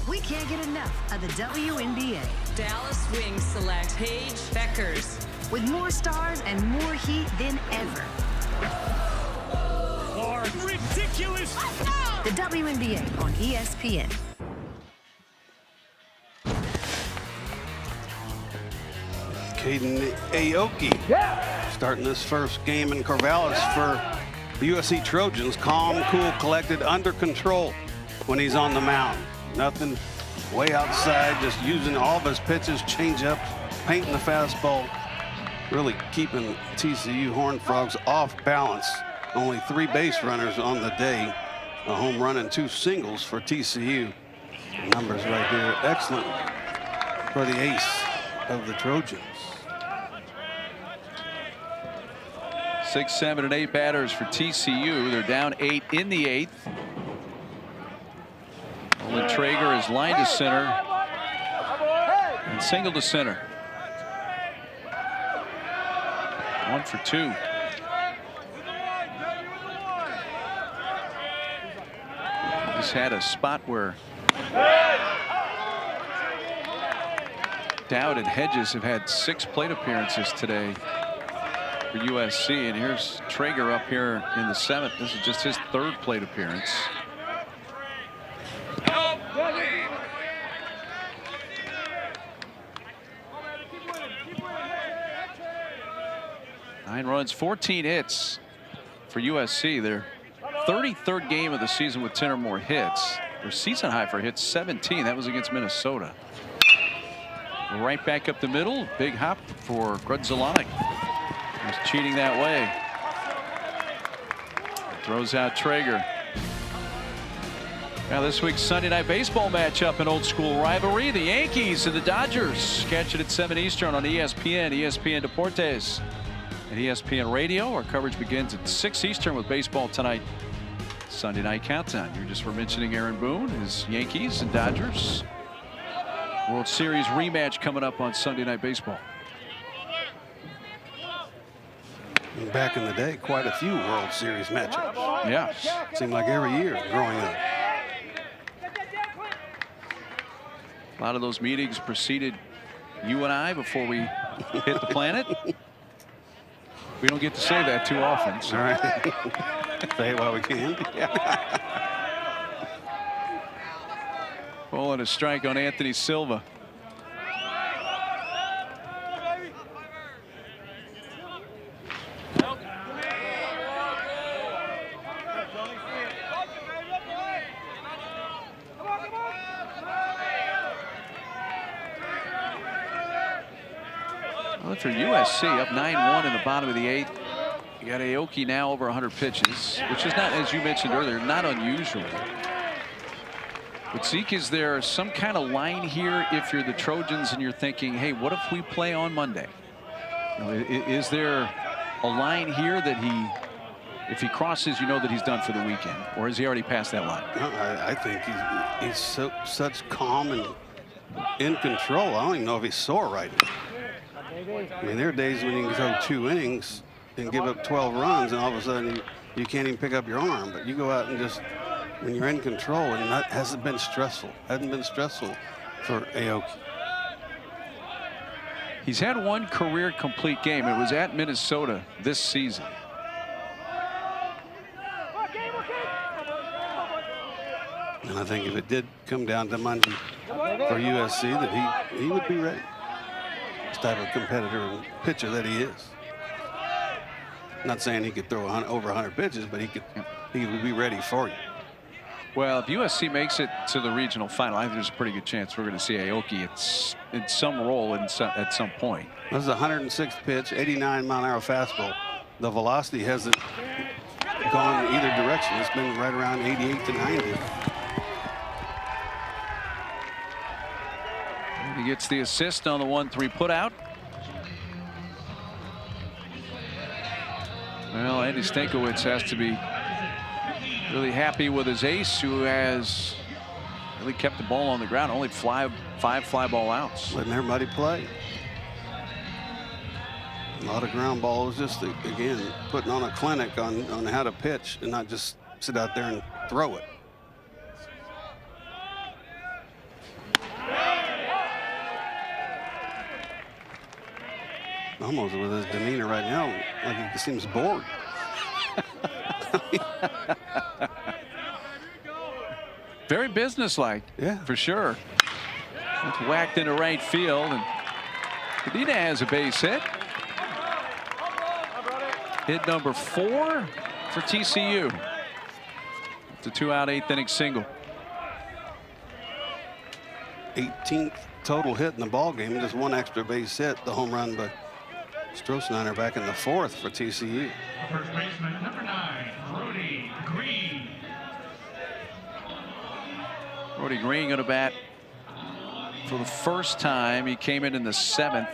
We can't get enough of the WNBA. Dallas Wings select Paige Beckers. With more stars and more heat than ever. Ridiculous! The WNBA on ESPN. Caden Aoki starting this first game in Corvallis for the USC Trojans. Calm, cool, collected, under control when he's on the mound. Nothing way outside, just using all of his pitches, changeups, painting the fastball, really keeping TCU Horned Frogs off balance. Only 3 base runners on the day, a home run and 2 singles for TCU. Numbers right there, excellent for the ace of the Trojans. 6, 7, and 8 batters for TCU. They're down 8 in the 8th. Olin Traeger is lined to center and single to center. 1 for 2. Just had a spot where Dowd and Hedges have had 6 plate appearances today for USC, and here's Traeger up here in the 7th. This is just his 3rd plate appearance. Nine runs, 14 hits for USC. Their 33rd game of the season with 10 or more hits. Their season high for hits, 17. That was against Minnesota. Right back up the middle. Big hop for Grudzielanek. He's cheating that way. Throws out Traeger. Now this week's Sunday Night Baseball matchup, an old school rivalry. The Yankees and the Dodgers. Catch it at 7 Eastern on ESPN, ESPN Deportes, and ESPN Radio. Our coverage begins at 6 Eastern with baseball tonight Sunday night countdown. You're just mentioning Aaron Boone, his Yankees and Dodgers. World Series rematch coming up on Sunday Night Baseball. And back in the day, quite a few World Series matchups. Yeah. Seemed like every year growing up. A lot of those meetings preceded you and I before we hit the planet. We don't get to say that too often. So. All right. Say it while we can. Pulling a strike on Anthony Silva. Well, for USC, up 9-1 in the bottom of the 8th. You got Aoki now over 100 pitches, which is not, as you mentioned earlier, not unusual. But Zeke, is there some kind of line here if you're the Trojans and you're thinking, hey, what if we play on Monday? You know, is there a line here that if he crosses, you know that he's done for the weekend, or has he already passed that line? No, I think he's such calm and in control. I don't even know if he's sore right now. I mean, there are days when you can throw 2 innings and give up 12 runs, and all of a sudden you can't even pick up your arm. But you go out and just, when you're in control, and that hasn't been stressful. Hasn't been stressful for Aoki. He's had 1 career complete game. It was at Minnesota this season. And I think if it did come down to Monday for USC, that he would be ready. This type of competitor and pitcher that he is. Not saying he could throw over 100 pitches, but he would be ready for you. Well, if USC makes it to the regional final, I think there's a pretty good chance we're going to see Aoki in some role at some point. This is a 106th pitch, 89-mile-an-hour fastball. The velocity hasn't gone in either direction. It's been right around 88 to 90. And he gets the assist on the 1-3 putout. Well, Andy Stankiewicz has to be really happy with his ace, who has really kept the ball on the ground. Only 5 fly ball outs. Letting everybody play. A lot of ground balls, just again putting on a clinic on how to pitch and not just sit out there and throw it. Almost with his demeanor right now, like he seems bored. Very businesslike, yeah, for sure. It's whacked into right field, and Medina has a base hit. Hit number 4 for TCU. It's a 2-out 8th inning single. 18th total hit in the ball game, just 1 extra base hit, the home run by Stroessniner back in the 4th for TCU. First baseman number 9, Brody Green. Brody Green going to bat for the first time. He came in the 7th.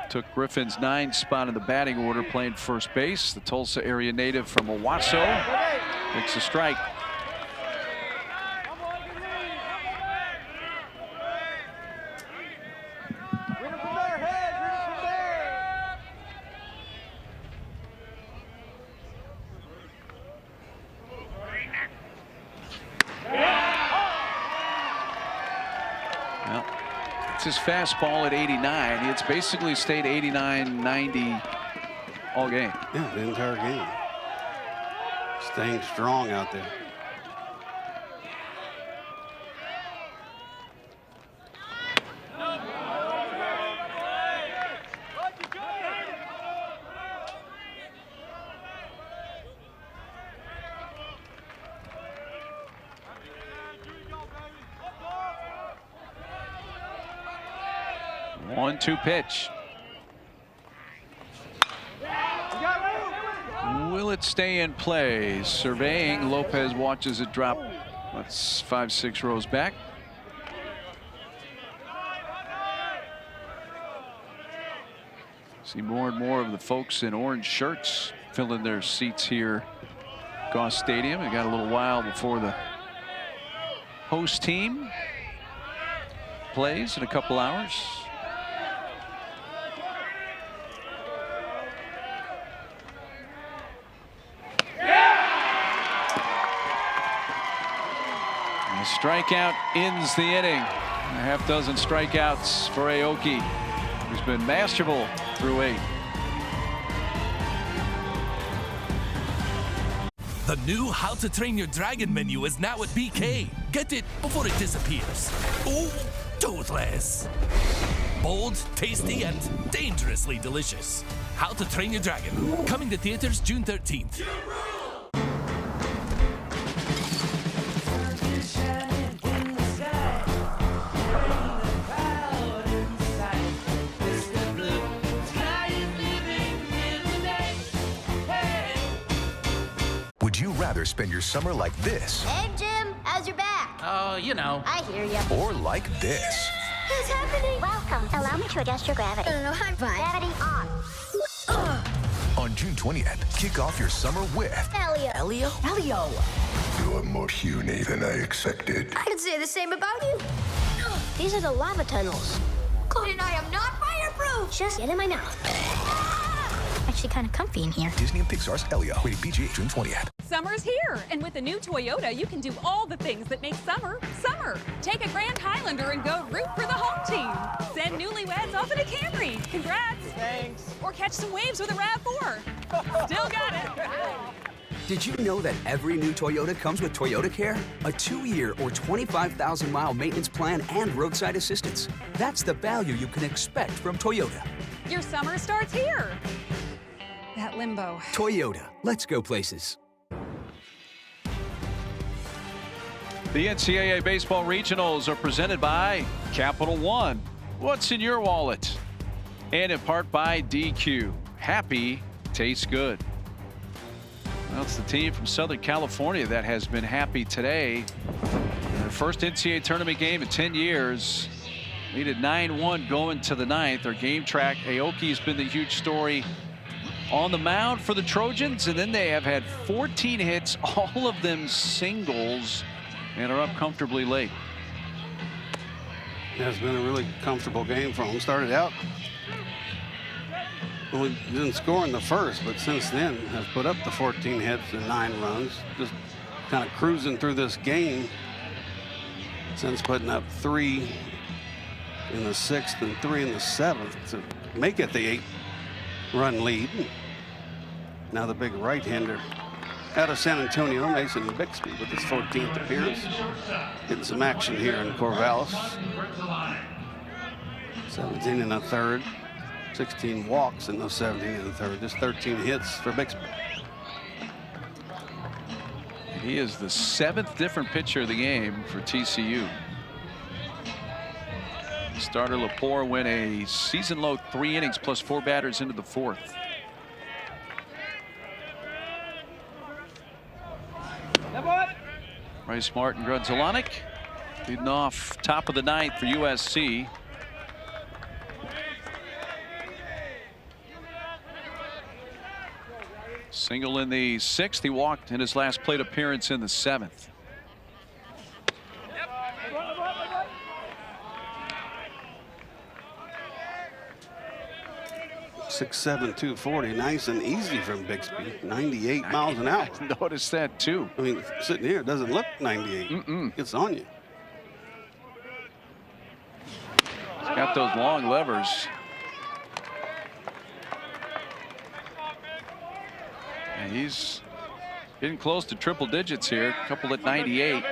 Took Griffin's 9th spot in the batting order, playing first base. The Tulsa area native from Owasso makes a strike. His fastball at 89. It's basically stayed 89-90 all game. Yeah, the entire game. Staying strong out there. One-two pitch. Will it stay in play? Surveying. Lopez watches it drop. That's 5-6 rows back. See more and more of the folks in orange shirts filling their seats here Goss Stadium. We got a little while before the host team plays in a couple hours. And the strikeout ends the inning. A half dozen strikeouts for Aoki, who's been masterful through 8. The new How to Train Your Dragon menu is now at BK. Get it before it disappears. Oh, toothless. Bold, tasty, and dangerously delicious. How to Train Your Dragon. Coming to theaters June 13th. Would you rather spend your summer like this? Hey, Jim, how's your back? Oh, you know. I hear ya. Or like this? What's happening? Welcome. Allow me to adjust your gravity. I'm fine. Gravity on. On June 20th, kick off your summer with Elio. Elio? Elio. You're more puny than I expected. I could say the same about you. These are the lava tunnels. And I am not fireproof. Just get in my mouth. Actually kind of comfy in here. Disney and Pixar's Elio. Rated PG, June 20th. Summer's here, and with the new Toyota, you can do all the things that make summer, summer. Take a Grand Highlander and go root for the home team. Send newlyweds off in a Camry. Congrats. Thanks. Or catch some waves with a RAV4. Still got it. Did you know that every new Toyota comes with Toyota Care? A 2-year or 25,000-mile maintenance plan and roadside assistance. That's the value you can expect from Toyota. Your summer starts here. That limbo. Toyota, let's go places. The NCAA Baseball Regionals are presented by Capital One. What's in your wallet? And in part by DQ. Happy tastes good. Well, it's the team from Southern California that has been happy today. Their first NCAA tournament game in 10 years. Leaded 9-1 going to the 9th. Their game track, Aoki's been the huge story on the mound for the Trojans, and then they have had 14 hits, all of them singles, and are up comfortably late. It has been a really comfortable game for them. Started out, well, we didn't score in the first, but since then have put up the 14 hits and 9 runs. Just kind of cruising through this game since putting up 3 in the 6th and 3 in the 7th to make it the 8-run lead. Now the big right-hander out of San Antonio, Mason Bixby, with his 14th appearance. Getting some action here in Corvallis. 17 and a third, 16 walks in those 17 and a third. Just 13 hits for Bixby. He is the 7th different pitcher of the game for TCU. Starter Lepore went a season-low 3 innings plus 4 batters into the 4th. Bryce Martin Grudzelanek leading off top of the 9th for USC. Single in the 6th. He walked in his last plate appearance in the 7th. 6'7", 240, nice and easy from Bixby. 98 miles an hour. Notice that too. I mean, sitting here, it doesn't look 98. It's on you. He's got those long levers. And he's getting close to triple digits here. A couple at 98.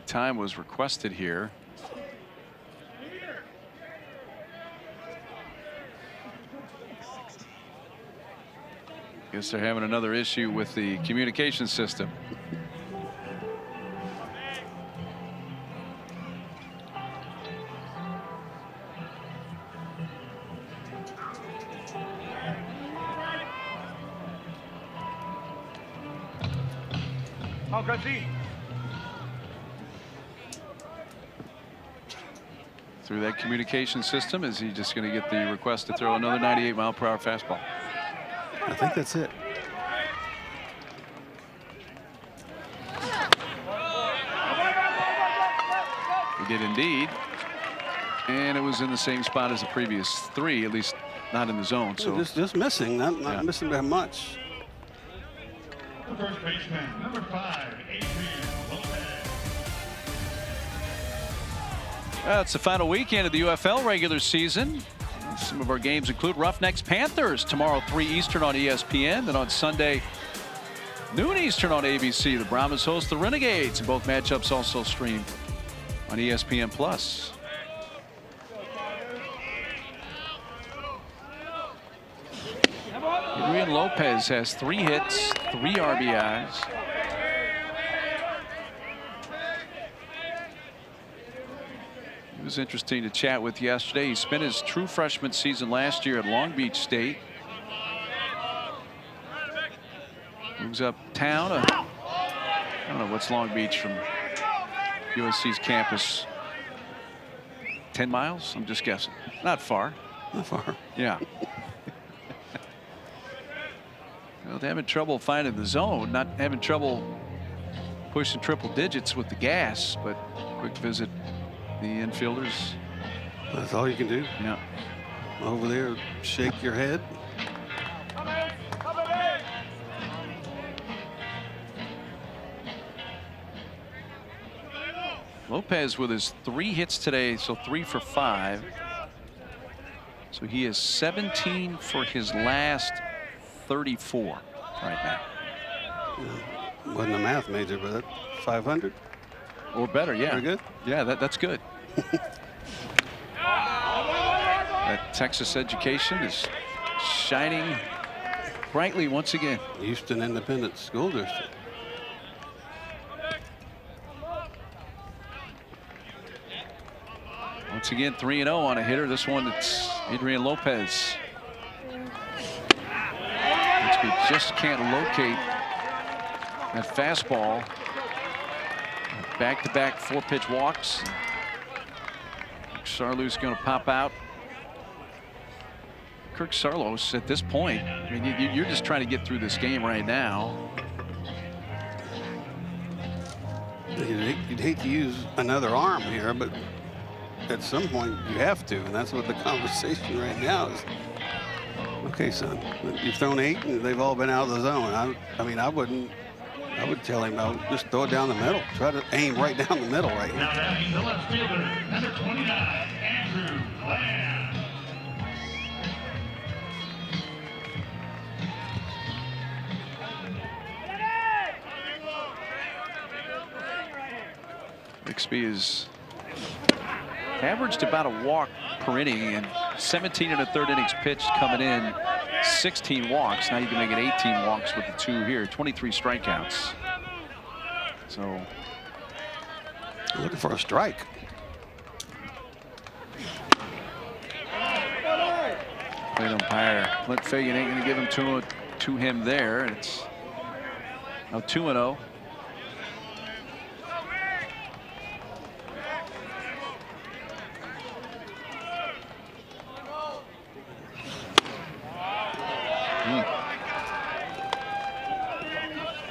Time was requested here. Guess they're having another issue with the communication system. Oh, Gracie. through that communication system. Is he just going to get the request to throw another 98-mile-per-hour fastball? I think that's it. He did indeed. And it was in the same spot as the previous 3, at least not in the zone. So just missing, not missing that much. The first baseman, number 5, Adrian Lopez. It's the final weekend of the UFL regular season. Some of our games include Roughnecks Panthers tomorrow 3 Eastern on ESPN. Then on Sunday noon Eastern on ABC, the Brahmas host the Renegades. And both matchups also streamed on ESPN Plus. Adrian Lopez has 3 hits, 3 RBIs. It was interesting to chat with yesterday. He spent his true freshman season last year at Long Beach State. Moves uptown. I don't know what's Long Beach from USC's campus. 10 miles? I'm just guessing. Not far. Not far. Yeah. Well, they're having trouble finding the zone, not having trouble pushing triple digits with the gas, but quick visit the infielders. That's all you can do. Yeah. Over there, shake your head. Lopez with his 3 hits today, so 3 for 5. So he is 17 for his last 34 right now. Wasn't a math major, but 500 or better. Yeah. Very good. Yeah, that's good. That Texas education is shining brightly once again. Houston Independent School District. Once again, 3-0 on a hitter. This one, it's Adrian Lopez. He just can't locate that fastball. Back-to-back 4-pitch walks. Sarlo's going to pop out. Kirk Saarloos at this point, I mean, you're just trying to get through this game right now. You'd hate to use another arm here, but at some point you have to, and that's what the conversation right now is. Okay, son, you've thrown 8 and they've all been out of the zone. I mean, I would tell him, just throw it down the middle. Try to aim right down the middle right here. Now batting the left fielder, number 29, Andrew Lamb. Bixby has averaged about a walk per inning, and 17 1/3 innings pitched coming in, 16 walks. Now you can make it 18 walks with the 2 here, 23 strikeouts. So looking for a strike. Plate umpire Clint Fagan ain't going to give him to him there, and it's now 2-0.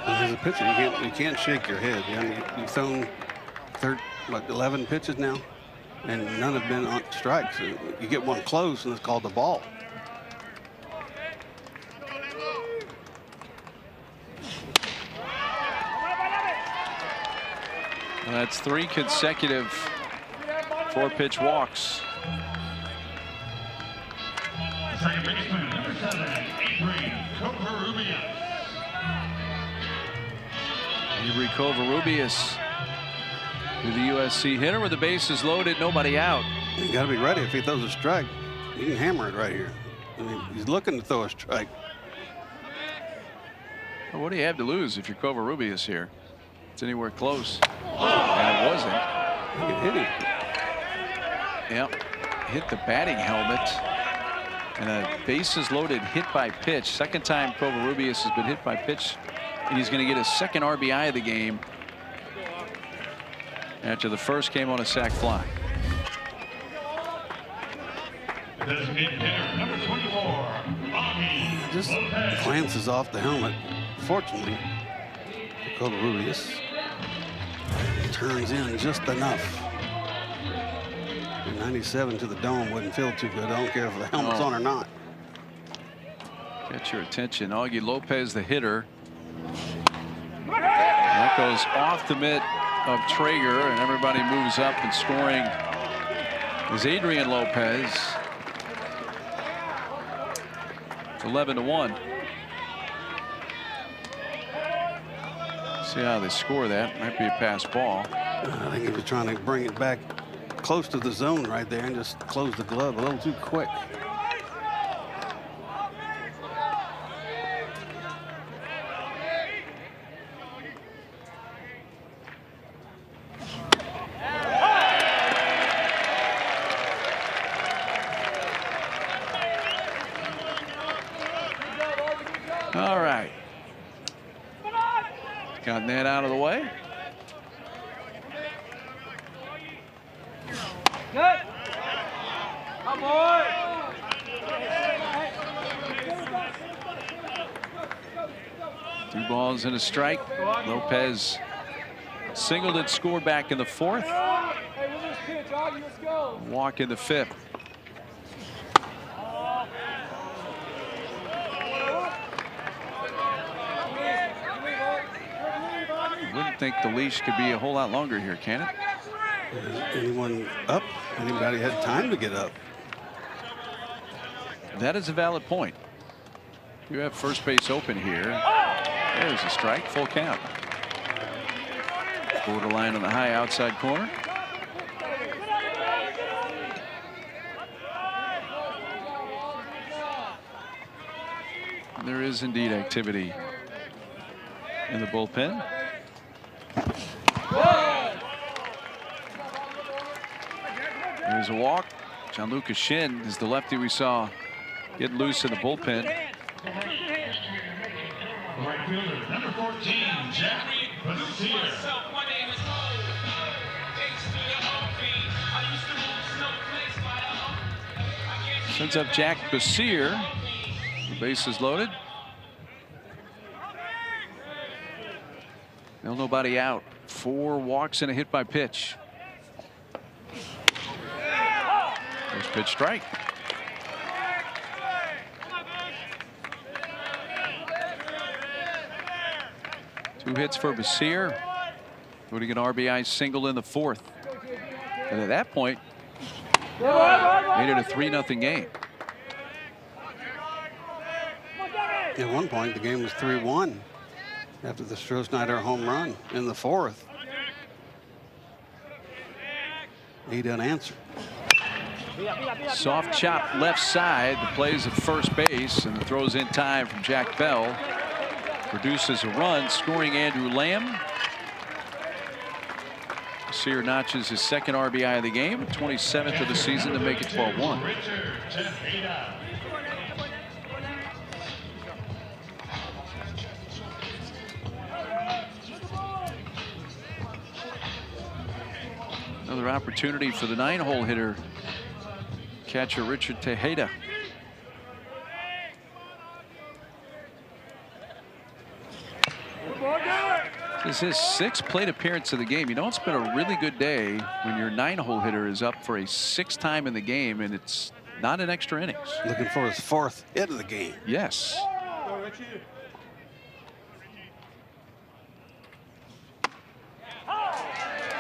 As a pitcher, you can't shake your head. I mean, you've thrown 11 pitches now, and none have been on strikes. So you get one close, and it's called the ball. Well, that's 3 consecutive 4-pitch walks. Second baseman, number 7, Adrian Covarrubias. Avery Covarrubias, the USC hitter with the bases loaded, nobody out. You got to be ready. If he throws a strike, you can hammer it right here. I mean, he's looking to throw a strike. Well, what do you have to lose if you're Covarrubias here? It's anywhere close. And it wasn't. You can hit him. Yep. Hit the batting helmet. And a bases loaded hit by pitch. Second time Covarrubias has been hit by pitch. And he's going to get his second RBI of the game after the first came on a sac fly. Designated hitter, number 24, Bobby Just Lopez. glances off the helmet. Fortunately, Covarrubias turns in just enough. 97 to the dome wouldn't feel too good. I don't care if the helmet's on or not. Get your attention. Augie Lopez, the hitter. That goes off the mitt of Traeger, and everybody moves up, and scoring is Adrian Lopez. It's 11-1. See how they score that. Might be a pass ball. I think he was trying to bring it back close to the zone right there and just close the glove a little too quick. All right. Got that out of the way. Good. Come on. 2 balls and a strike. Lopez singled and scored back in the 4th. Hey, with this pitch, Augie, let's go. Walk in the 5th. Wouldn't think the leash could be a whole lot longer here, can it? Anyone up? Anybody had time to get up? That is a valid point. You have first base open here. There's a strike, full count. Borderline on the high outside corner. There is indeed activity in the bullpen. There's a walk. Gianluca Shin is the lefty we saw get loose in the bullpen. Right fielder, number 14, Jeffrey Basier. Sends up Jack Basier. The base is loaded. No, nobody out. 4 walks and a hit by pitch. First pitch strike. Two hits for Basier, putting an RBI single in the 4th. And at that point, made it a 3-0 game. At one point, the game was 3-1 after the Stroh-Snyder home run in the 4th. Need an answer. Soft chop left side. The plays at first base, and the throws in time from Jack Bell. Produces a run, scoring Andrew Lamb. Sear notches his 2nd RBI of the game, 27th of the season, to make it 12-1. Another opportunity for the 9-hole hitter, catcher Richard Tejeda. This is his 6th plate appearance of the game. You know, it's been a really good day when your 9-hole hitter is up for a 6th time in the game, and it's not an extra innings. Looking for his 4th hit of the game. Yes.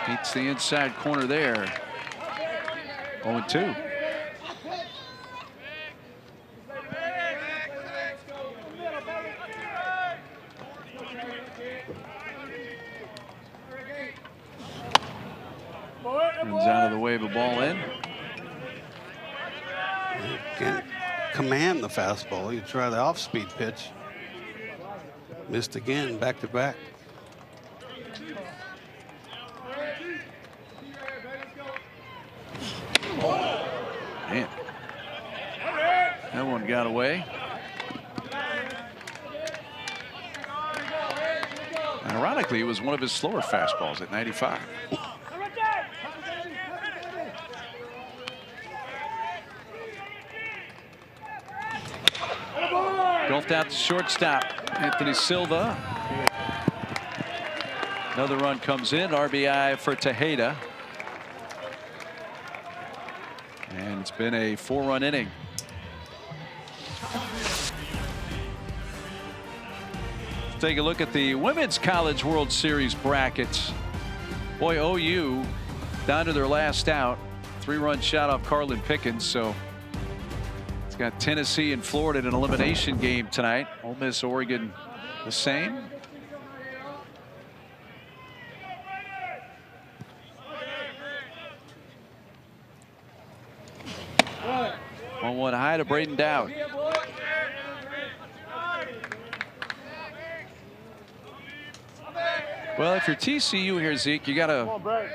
Beats the inside corner there. 0-2. Runs out of the way of a ball in. Can't command the fastball. You try the off-speed pitch. Missed again, back-to-back. Man, that one got away. Ironically, it was one of his slower fastballs at 95. Golfed out the shortstop, Anthony Silva. Another run comes in, RBI for Tejeda. And it's been a 4-run inning. Take a look at the Women's College World Series brackets. Boy, OU down to their last out. 3-run shot off Carlin Pickens. So it's got Tennessee and Florida in an elimination game tonight. Ole Miss, Oregon, the same. One high to Braden Dowd. Well, if you're TCU here, Zeke, you got to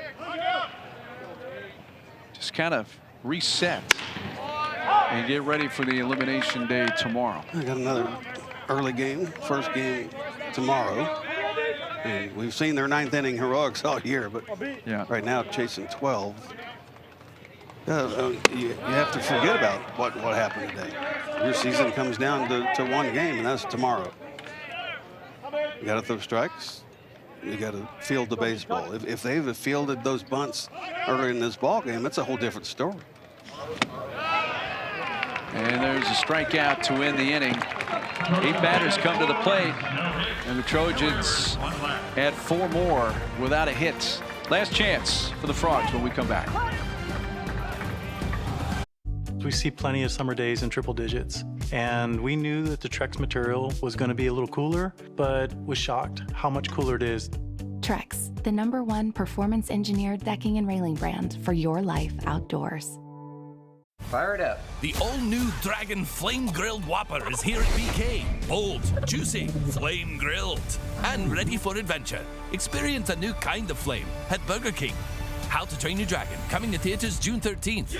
just kind of reset and get ready for the elimination day tomorrow. I got another early game, first game tomorrow. And we've seen their 9th inning heroics all year, but right now chasing 12. You have to forget about what happened today. Your season comes down to one game, and that's tomorrow. You got to throw strikes. You got to field the baseball. If they've fielded those bunts early in this ball game, it's a whole different story. And there's a strikeout to end the inning. 8 batters come to the plate, and the Trojans had 4 more without a hit. Last chance for the Frogs when we come back. We see plenty of summer days in triple digits, and we knew that the Trex material was going to be a little cooler, but was shocked how much cooler it is. Trex, the #1 performance-engineered decking and railing brand for your life outdoors. Fire it up. The all-new Dragon Flame Grilled Whopper is here at BK. Bold, juicy, flame grilled, and ready for adventure. Experience a new kind of flame at Burger King. How to Train Your Dragon, coming to theaters June 13th.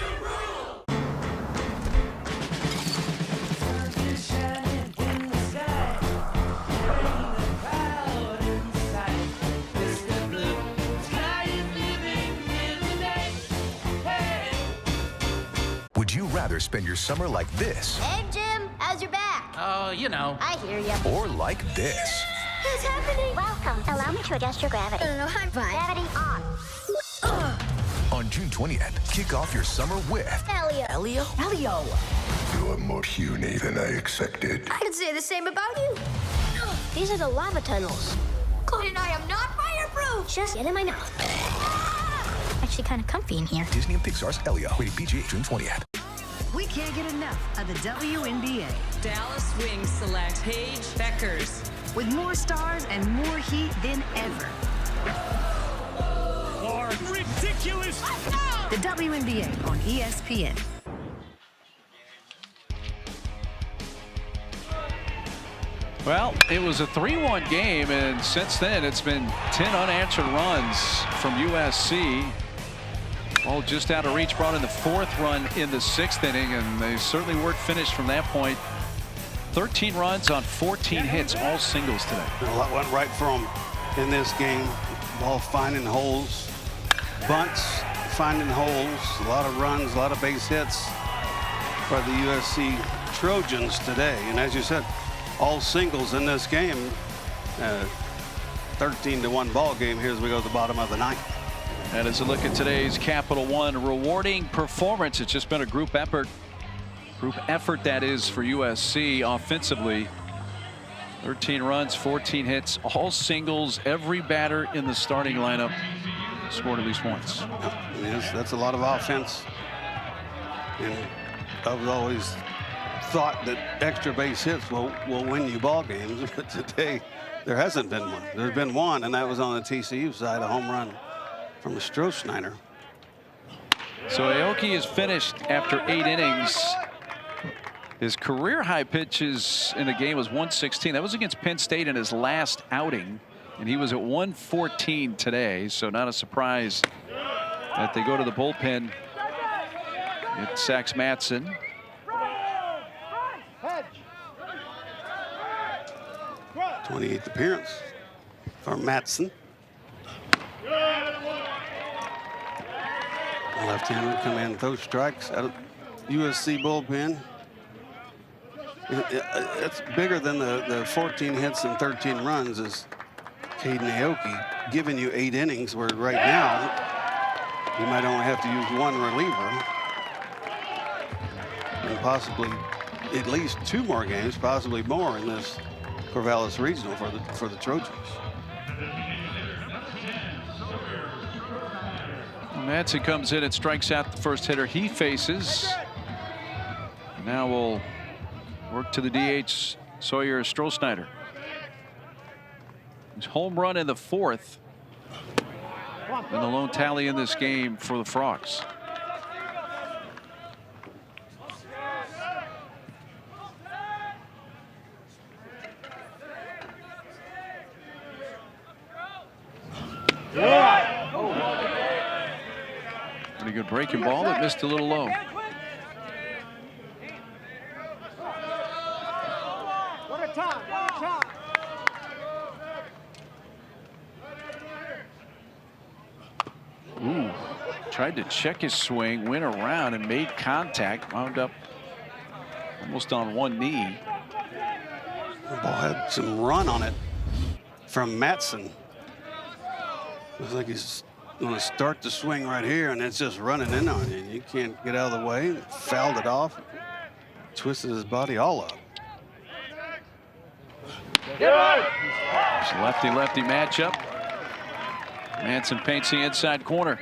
Would you rather spend your summer like this? Hey, Jim, how's your back? Oh, you know. I hear ya. Or like this? What's happening? Welcome. Allow me to adjust your gravity. I'm fine. Gravity on. On June 20th, kick off your summer with Elio. Elio? Elio. You're more puny than I expected. I could say the same about you. These are the lava tunnels. Cody and I am not fireproof. Just get in my mouth. Actually kind of comfy in here. Disney and Pixar's Elio, rated PG, June 20th. We can't get enough of the WNBA. Dallas Wings select Paige Beckers. With more stars and more heat than ever. Ridiculous! The WNBA on ESPN. Well, it was a 3-1 game, and since then it's been 10 unanswered runs from USC. All just out of reach, brought in the 4th run in the 6th inning, and they certainly weren't finished from that point. 13 runs on 14 hits, all singles today. A lot went right for them in this game. Ball finding holes, bunts finding holes, a lot of runs, a lot of base hits for the USC Trojans today. And as you said, all singles in this game. 13-1 ball game here as we go to the bottom of the 9th. And as a look at today's Capital One rewarding performance, it's just been a group effort. Group effort, that is, for USC offensively. 13 runs, 14 hits, all singles. Every batter in the starting lineup scored at least once. Yes, that's a lot of offense. And I was always thought that extra base hits will win you ball games, but today there hasn't been one. There's been one, and that was on the TCU side, a home run from Stroh-Schneider. So Aoki is finished after 8 innings. His career high pitches in the game was 116. That was against Penn State in his last outing, and he was at 114 today. So not a surprise that they go to the bullpen. It's Sax Matson. '28th appearance for Matson. Left-hander come in, throw strikes out of USC bullpen. It's bigger than the 14 hits and 13 runs is Caden Aoki giving you 8 innings, where right now you might only have to use 1 reliever and possibly at least 2 more games, possibly more, in this Corvallis Regional for the Trojans. Madsen comes in and strikes out the first hitter he faces. Now we'll work to the DH, Sawyer Strohsnyder. His home run in the 4th. And the lone tally in this game for the Frogs. Pretty good breaking ball that missed a little low. Ooh, tried to check his swing, went around and made contact, wound up almost on one knee. The ball had some run on it from Madsen. Looks like he's going to start the swing right here, and it's just running in on you. You can't get out of the way. Fouled it off, twisted his body all up. It's a lefty-lefty matchup. Madsen paints the inside corner.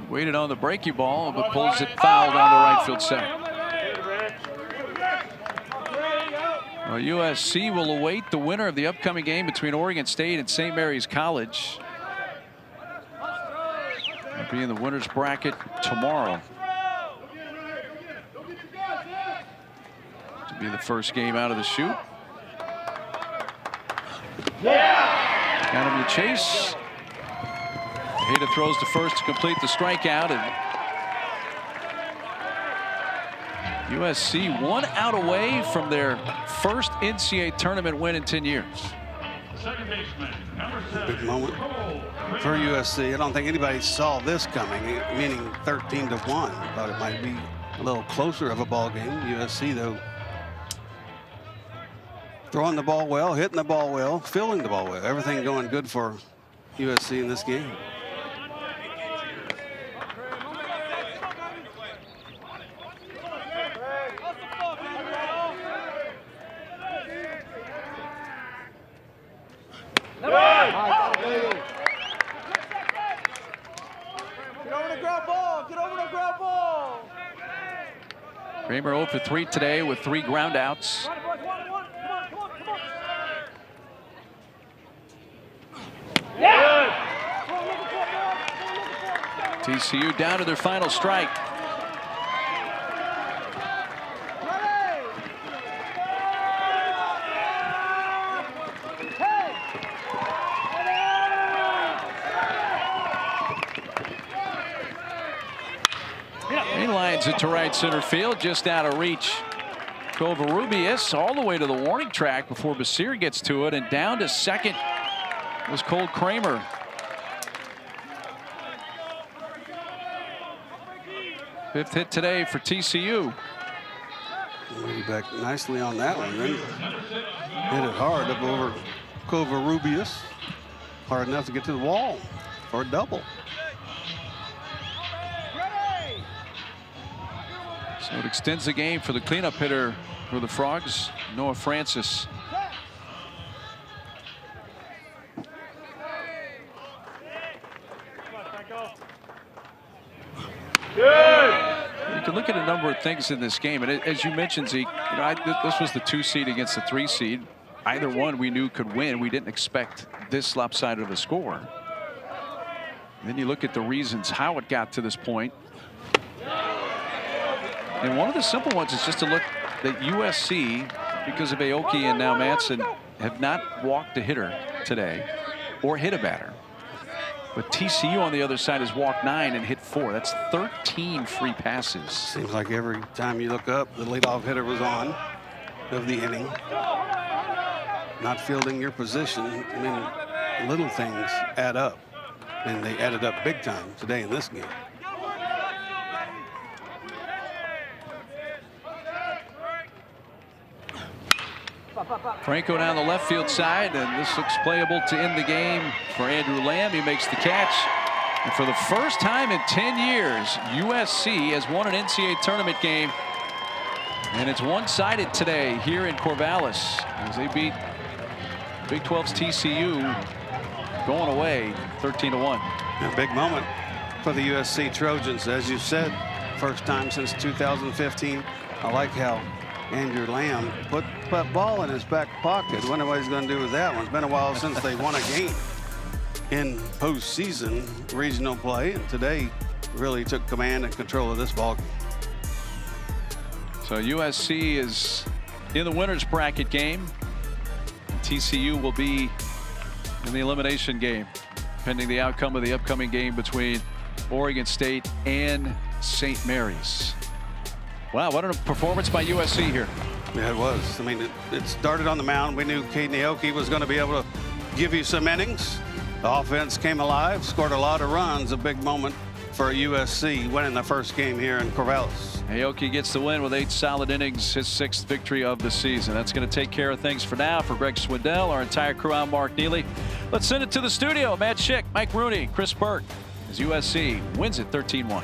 Waited on the breaking ball, but pulls it foul down the right field side. Well, USC will await the winner of the upcoming game between Oregon State and St. Mary's College. They'll be in the winner's bracket tomorrow. To be the first game out of the chute. Got him to chase. Hayda throws to first to complete the strikeout, and USC 1 out away from their first NCAA tournament win in 10 years. Big moment for USC. I don't think anybody saw this coming, meaning 13-1. Thought it might be a little closer of a ball game. USC, though, throwing the ball well, hitting the ball well, fielding the ball well. Everything going good for USC in this game. Kramer 0 for 3 today with 3 groundouts. TCU down to their final strike. He lines it to right center field, just out of reach. Covarrubias all the way to the warning track before Basir gets to it, and down to second was Cole Kramer. Fifth hit today for TCU. Way back nicely on that one. Then hit it hard up over Covarrubias. Hard enough to get to the wall for a double. So it extends the game for the cleanup hitter for the Frogs, Noah Francis. You can look at a number of things in this game, and as you mentioned, Zeke, this was the 2 seed against the 3 seed. Either one we knew could win. We didn't expect this lopsided of a score. And then you look at the reasons how it got to this point. And one of the simple ones is just to look that USC, because of Aoki and now Madsen, have not walked a hitter today or hit a batter. But TCU on the other side has walked 9 and hit 4. That's 13 free passes. Seems like every time you look up, the leadoff hitter was on of the inning. not fielding your position. I mean, little things add up, and they added up big time today in this game. Franco down the left field side, and this looks playable to end the game for Andrew Lamb. He makes the catch. And for the first time in 10 years, USC has won an NCAA tournament game. And it's one-sided today here in Corvallis as they beat Big 12's TCU going away 13-1. A big moment for the USC Trojans. As you said, first time since 2015. I like how Andrew Lamb put that ball in his back pocket. Wonder what he's going to do with that one. It's been a while since they won a game in postseason regional play, and today really took command and control of this ball game. So USC is in the winner's bracket game. TCU will be in the elimination game, pending the outcome of the upcoming game between Oregon State and St. Mary's. Wow, what a performance by USC here. Yeah, it was. I mean, it started on the mound. We knew Caden Aoki was going to be able to give you some innings. The offense came alive, scored a lot of runs. A big moment for USC winning the first game here in Corvallis. Aoki gets the win with 8 solid innings, his 6th victory of the season. That's going to take care of things for now. For Greg Swindell, our entire crew, I'm Mark Neely. Let's send it to the studio. Matt Schick, Mike Rooney, Chris Burke as USC wins it 13-1.